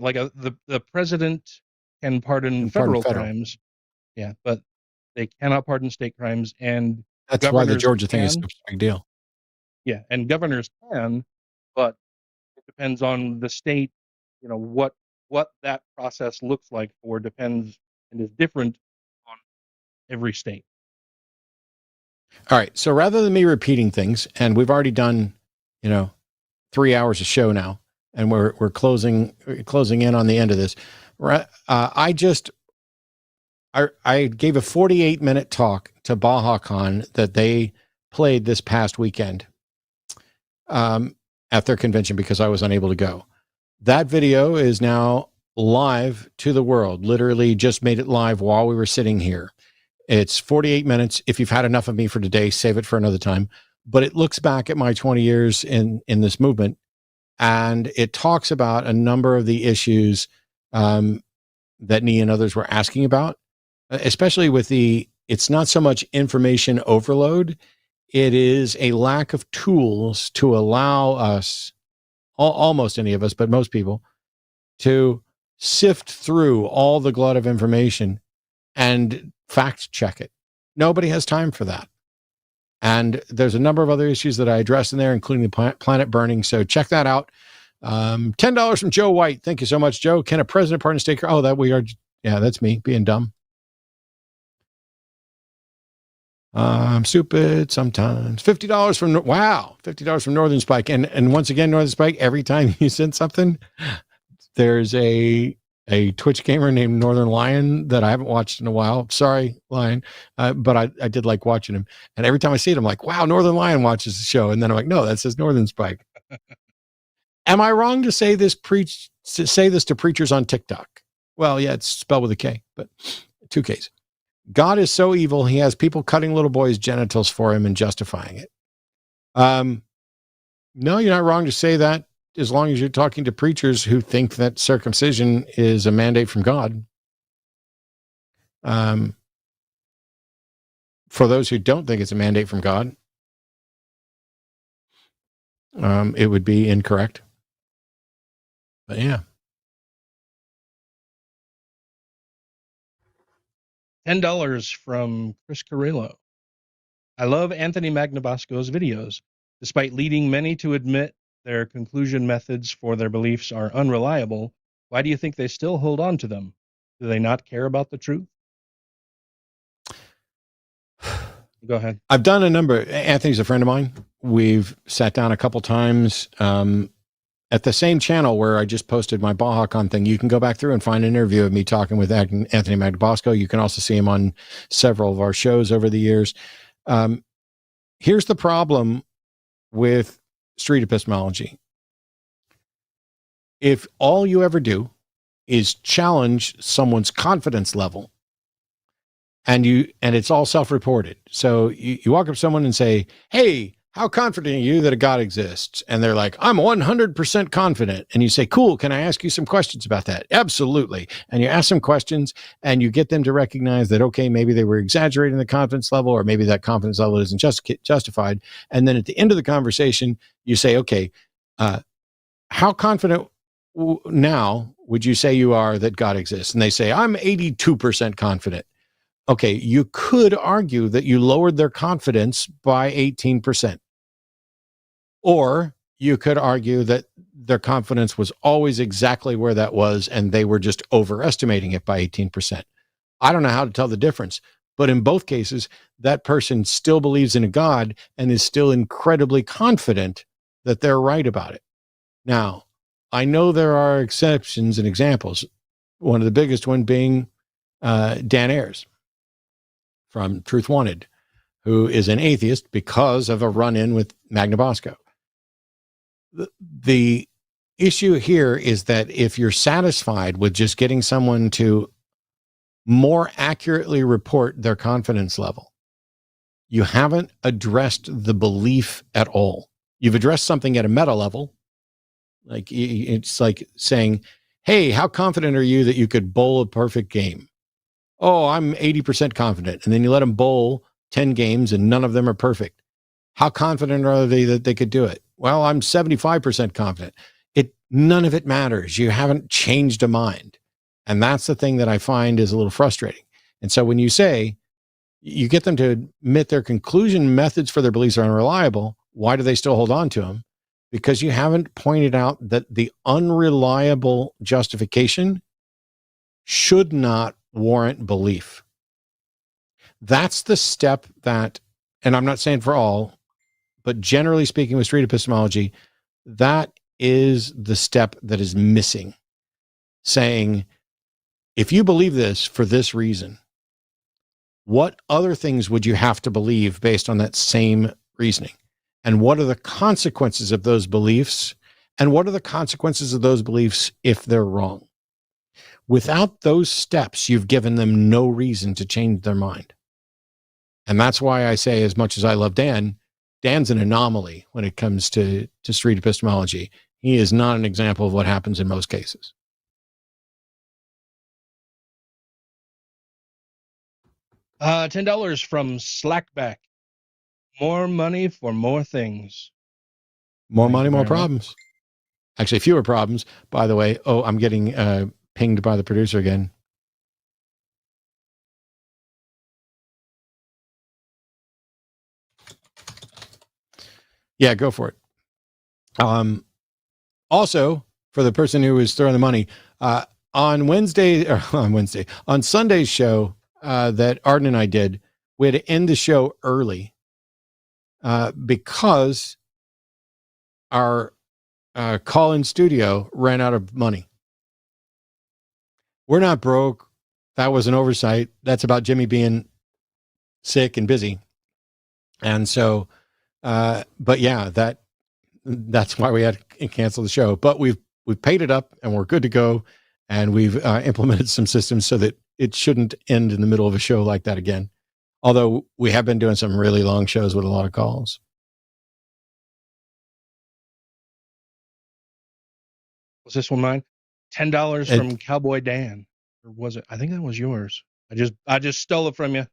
Like the president can pardon federal crimes. Yeah, but they cannot pardon state crimes, and that's why the Georgia thing is such a big deal. Yeah, and governors can, but it depends on the state. You know what that process looks like for depends and is different on every state. All right. So rather than me repeating things, and we've already done, 3 hours of show now, and we're closing in on the end of this. I gave a 48-minute talk to BajaCon that they played this past weekend at their convention because I was unable to go. That video is now live to the world. Literally just made it live while we were sitting here. It's 48 minutes. If you've had enough of me for today, save it for another time. But it looks back at my 20 years in this movement, and it talks about a number of the issues that Nee and others were asking about, especially with it's not so much information overload. It is a lack of tools to allow us, almost any of us, but most people, to sift through all the glut of information and fact check it. Nobody has time for that. And there's a number of other issues that I addressed in there, including the planet burning. So check that out. $10 from Joe White. Thank you so much, Joe. Can a president pardon state? Oh, that's me being dumb. I'm stupid sometimes. $50 from Northern Spike. And once again, Northern Spike, every time you send something, there's a Twitch gamer named Northern Lion that I haven't watched in a while. Sorry, Lion. But I did like watching him. And every time I see it, I'm like, wow, Northern Lion watches the show. And then I'm like, no, that says Northern Spike. Am I wrong to say this to preachers on TikTok? Well, yeah, it's spelled with a K, but 2 Ks. God is so evil, he has people cutting little boys' genitals for him and justifying it. No, you're not wrong to say that, as long as you're talking to preachers who think that circumcision is a mandate from God. For those who don't think it's a mandate from God, it would be incorrect. But yeah. $10 from Chris Carrillo. I love Anthony Magnabosco's videos. Despite leading many to admit their conclusion methods for their beliefs are unreliable, why do you think they still hold on to them? Do they not care about the truth? Go ahead. I've done a number. Anthony's a friend of mine. We've sat down a couple times at the same channel where I just posted my BajaCon thing. You can go back through and find an interview of me talking with Anthony Magnabosco. You can also see him on several of our shows over the years. Here's the problem with street epistemology. If all you ever do is challenge someone's confidence level, and it's all self-reported. So you walk up to someone and say, hey, how confident are you that a God exists? And they're like, I'm 100% confident. And you say, cool, can I ask you some questions about that? Absolutely. And you ask some questions and you get them to recognize that, okay, maybe they were exaggerating the confidence level, or maybe that confidence level isn't justified. And then at the end of the conversation, you say, okay, how confident now would you say you are that God exists? And they say, I'm 82% confident. Okay, you could argue that you lowered their confidence by 18%. Or you could argue that their confidence was always exactly where that was, and they were just overestimating it by 18%. I don't know how to tell the difference, but in both cases, that person still believes in a God and is still incredibly confident that they're right about it. Now, I know there are exceptions and examples, one of the biggest one being Dan Ayers from Truth Wanted, who is an atheist because of a run-in with Magnabosco. The issue here is that if you're satisfied with just getting someone to more accurately report their confidence level, you haven't addressed the belief at all. You've addressed something at a meta level. Like, it's like saying, hey, how confident are you that you could bowl a perfect game? Oh, I'm 80% confident. And then you let them bowl 10 games and none of them are perfect. How confident are they that they could do it? Well, I'm 75% confident. None of it matters. You haven't changed a mind. And that's the thing that I find is a little frustrating. And so when you say you get them to admit their conclusion methods for their beliefs are unreliable, why do they still hold on to them? Because you haven't pointed out that the unreliable justification should not warrant belief. That's the step that, and I'm not saying for all, but generally speaking with street epistemology, that is the step that is missing. Saying, if you believe this for this reason, what other things would you have to believe based on that same reasoning? And what are the consequences of those beliefs? And what are the consequences of those beliefs if they're wrong? Without those steps, you've given them no reason to change their mind. And that's why I say, as much as I love Dan, Dan's an anomaly when it comes to street epistemology. He is not an example of what happens in most cases. $10 from Slackback. More money for more things. More money, more problems. Actually, fewer problems, by the way. Oh, I'm getting pinged by the producer again. Yeah, go for it. Also, for the person who was throwing the money, on Sunday's show that Arden and I did, we had to end the show early because our call-in studio ran out of money. We're not broke. That was an oversight. That's about Jimmy being sick and busy. And so, but yeah, that's why we had to cancel the show. But we've paid it up and we're good to go. And we've implemented some systems so that it shouldn't end in the middle of a show like that again. Although we have been doing some really long shows with a lot of calls. Was this one mine? $10 from Cowboy Dan, or was it? I think that was yours. I just stole it from you.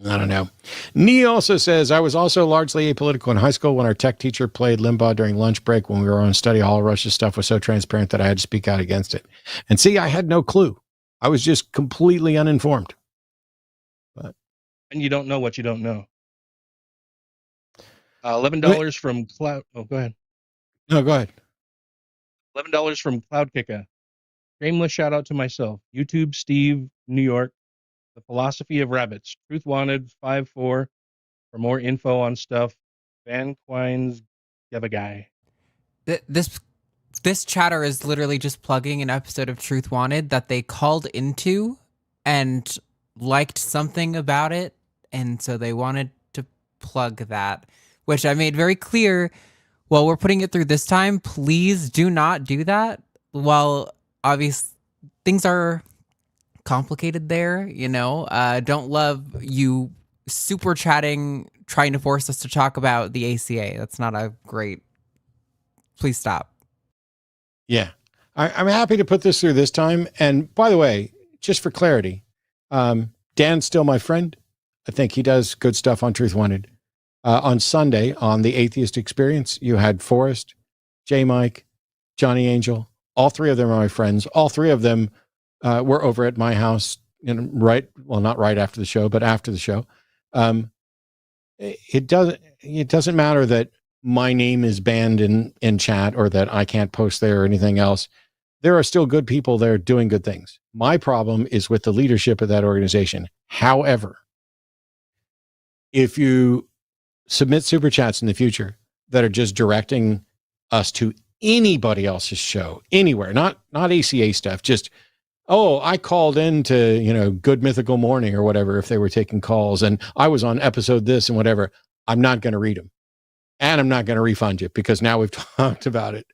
I don't know. Nee also says, I was also largely apolitical in high school when our tech teacher played Limbaugh during lunch break when we were on study hall. Rush's stuff was so transparent that I had to speak out against it. And see, I had no clue. I was just completely uninformed. But and you don't know what you don't know. $11 from Cloud. Oh, go ahead. No, go ahead. $11 from Cloud Kicker. Shameless shout out to myself. YouTube, Steve, New York. The Philosophy of Rabbits. Truth Wanted 5-4 for more info on stuff. Van Quine's Guy. This chatter is literally just plugging an episode of Truth Wanted that they called into and liked something about it, and so they wanted to plug that, which I made very clear. Well, we're putting it through this time. Please do not do that. While obvious things are complicated there, don't love you super chatting, trying to force us to talk about the ACA. That's not a great. Please stop. Yeah, I'm happy to put this through this time. And by the way, just for clarity, Dan's still my friend. I think he does good stuff on Truth Wanted. On Sunday on the Atheist Experience, you had Forrest, J. Mike, Johnny Angel. All three of them are my friends. All three of them were over at my house, not right after the show, but after the show. It doesn't matter that my name is banned in chat or that I can't post there or anything else. There are still good people there doing good things. My problem is with the leadership of that organization. However, if you submit super chats in the future that are just directing us to anybody else's show, anywhere, not ACA stuff, just, I called into, Good Mythical Morning or whatever, if they were taking calls and I was on episode this and whatever, I'm not going to read them. And I'm not going to refund you because now we've talked about it.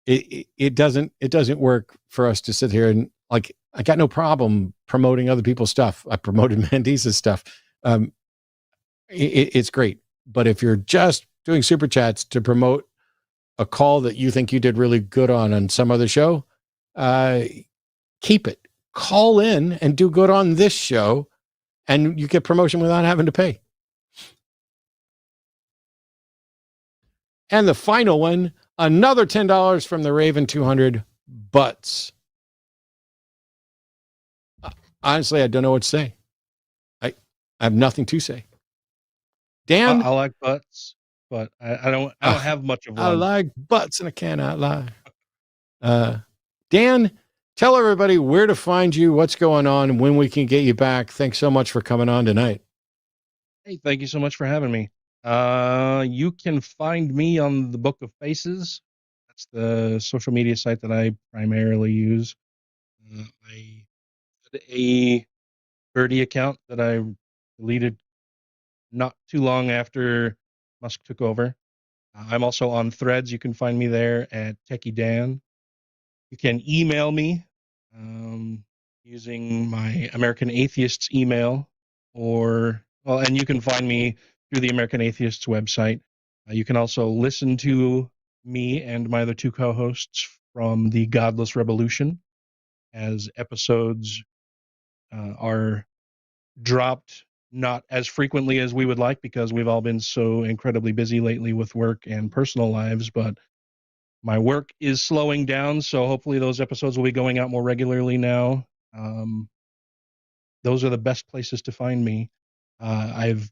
It doesn't work for us to sit here and I got no problem promoting other people's stuff. I promoted Mandisa's stuff. It's great. But if you're just doing super chats to promote a call that you think you did really good on some other show, keep it. Call in and do good on this show and you get promotion without having to pay. And the final one, another $10 from the Raven 200 butts. Honestly, I don't know what to say. I have nothing to say. Dan, I like butts, but I don't have much of one. I like butts and I cannot lie. Dan, tell everybody where to find you, what's going on, and when we can get you back. Thanks so much for coming on tonight. Hey, thank you so much for having me. You can find me on the Book of Faces. That's the social media site that I primarily use. I had a Birdie account that I deleted not too long after Musk took over. I'm also on Threads. You can find me there at Techie Dan. You can email me using my American Atheists email, and you can find me through the American Atheists website. You can also listen to me and my other two co-hosts from the Godless Revolution as episodes are dropped not as frequently as we would like because we've all been so incredibly busy lately with work and personal lives, but my work is slowing down, so hopefully those episodes will be going out more regularly now. Those are the best places to find me. I've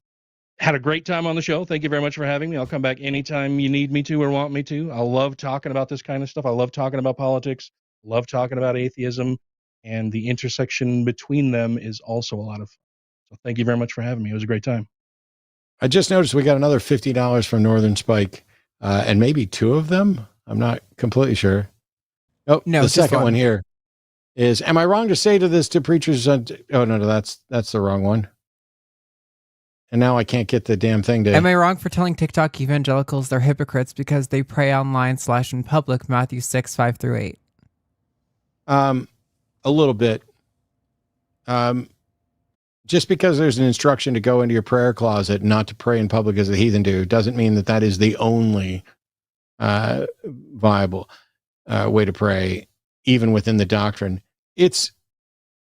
had a great time on the show. Thank you very much for having me. I'll come back anytime you need me to or want me to. I love talking about this kind of stuff. I love talking about politics. I love talking about atheism, and the intersection between them is also a lot of fun. So thank you very much for having me. It was a great time. I just noticed we got another $50 from Northern Spike, and maybe two of them. I'm not completely sure. Oh, no, the second one here is, am I wrong to say to preachers? Oh, no, that's the wrong one. And now I can't get the damn thing to... Am I wrong for telling TikTok evangelicals they're hypocrites because they pray online / in public, Matthew 6, 5-8? A little bit. Just because there's an instruction to go into your prayer closet, not to pray in public as the heathen do, doesn't mean that that is the only viable way to pray, even within the doctrine. It's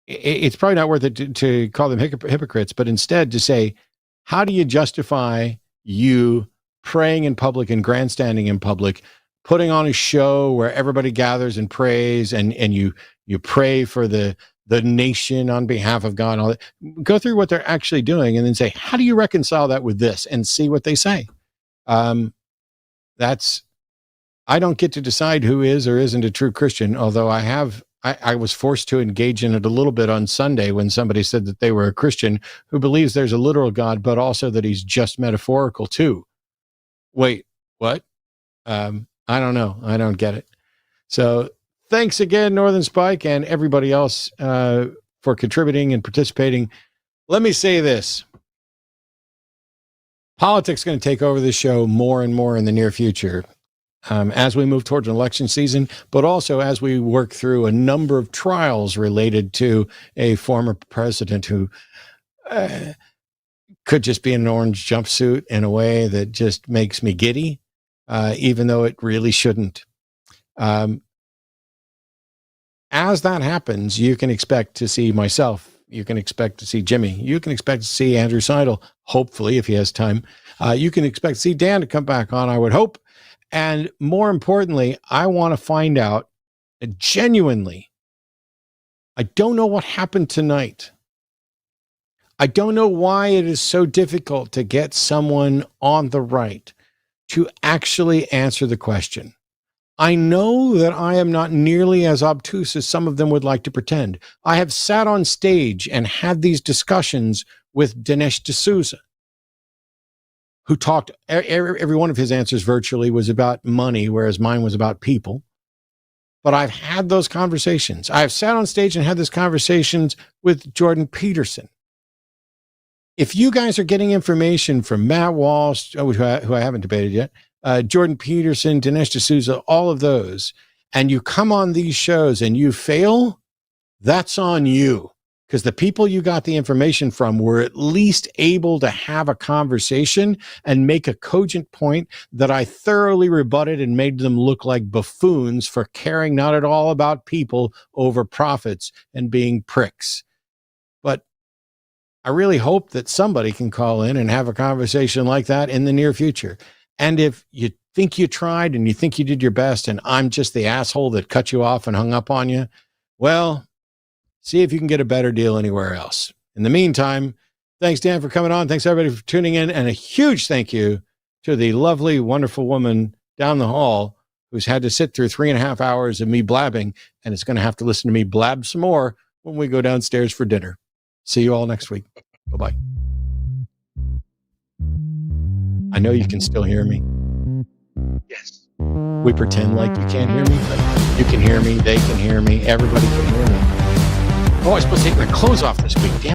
probably not worth it to call them hypocrites, but instead to say, how do you justify you praying in public and grandstanding in public, putting on a show where everybody gathers and prays, and you pray for the nation on behalf of God and all that? Go through what they're actually doing and then say, how do you reconcile that with this, and see what they say. I don't get to decide who is or isn't a true Christian, although I was forced to engage in it a little bit on Sunday when somebody said that they were a Christian who believes there's a literal God, but also that he's just metaphorical too. Wait, what? I don't know. I don't get it. So thanks again, Northern Spike, and everybody else for contributing and participating. Let me say this. Politics is going to take over this show more and more in the near future. As we move towards an election season, but also as we work through a number of trials related to a former president who could just be in an orange jumpsuit in a way that just makes me giddy, even though it really shouldn't. As that happens, you can expect to see myself. You can expect to see Jimmy. You can expect to see Andrew Seidel, hopefully, if he has time. You can expect to see Dan to come back on, I would hope. And more importantly, I want to find out genuinely, I don't know what happened tonight. I don't know why it is so difficult to get someone on the right to actually answer the question. I know that I am not nearly as obtuse as some of them would like to pretend. I have sat on stage and had these discussions with Dinesh D'Souza, who talked, every one of his answers virtually was about money, whereas mine was about people. But I've had those conversations. I've sat on stage and had these conversations with Jordan Peterson. If you guys are getting information from Matt Walsh, who I haven't debated yet, Jordan Peterson, Dinesh D'Souza, all of those, and you come on these shows and you fail, that's on you. Because the people you got the information from were at least able to have a conversation and make a cogent point that I thoroughly rebutted and made them look like buffoons for caring not at all about people over profits and being pricks. But I really hope that somebody can call in and have a conversation like that in the near future. And if you think you tried and you think you did your best and I'm just the asshole that cut you off and hung up on you, well, see if you can get a better deal anywhere else. In the meantime, thanks, Dan, for coming on. Thanks, everybody, for tuning in. And a huge thank you to the lovely, wonderful woman down the hall who's had to sit through 3.5 hours of me blabbing and is going to have to listen to me blab some more when we go downstairs for dinner. See you all next week. Bye-bye. I know you can still hear me. Yes. We pretend like you can't hear me, but you can hear me. They can hear me. Everybody can hear me. Oh, I was supposed to take my clothes off this week. Damn.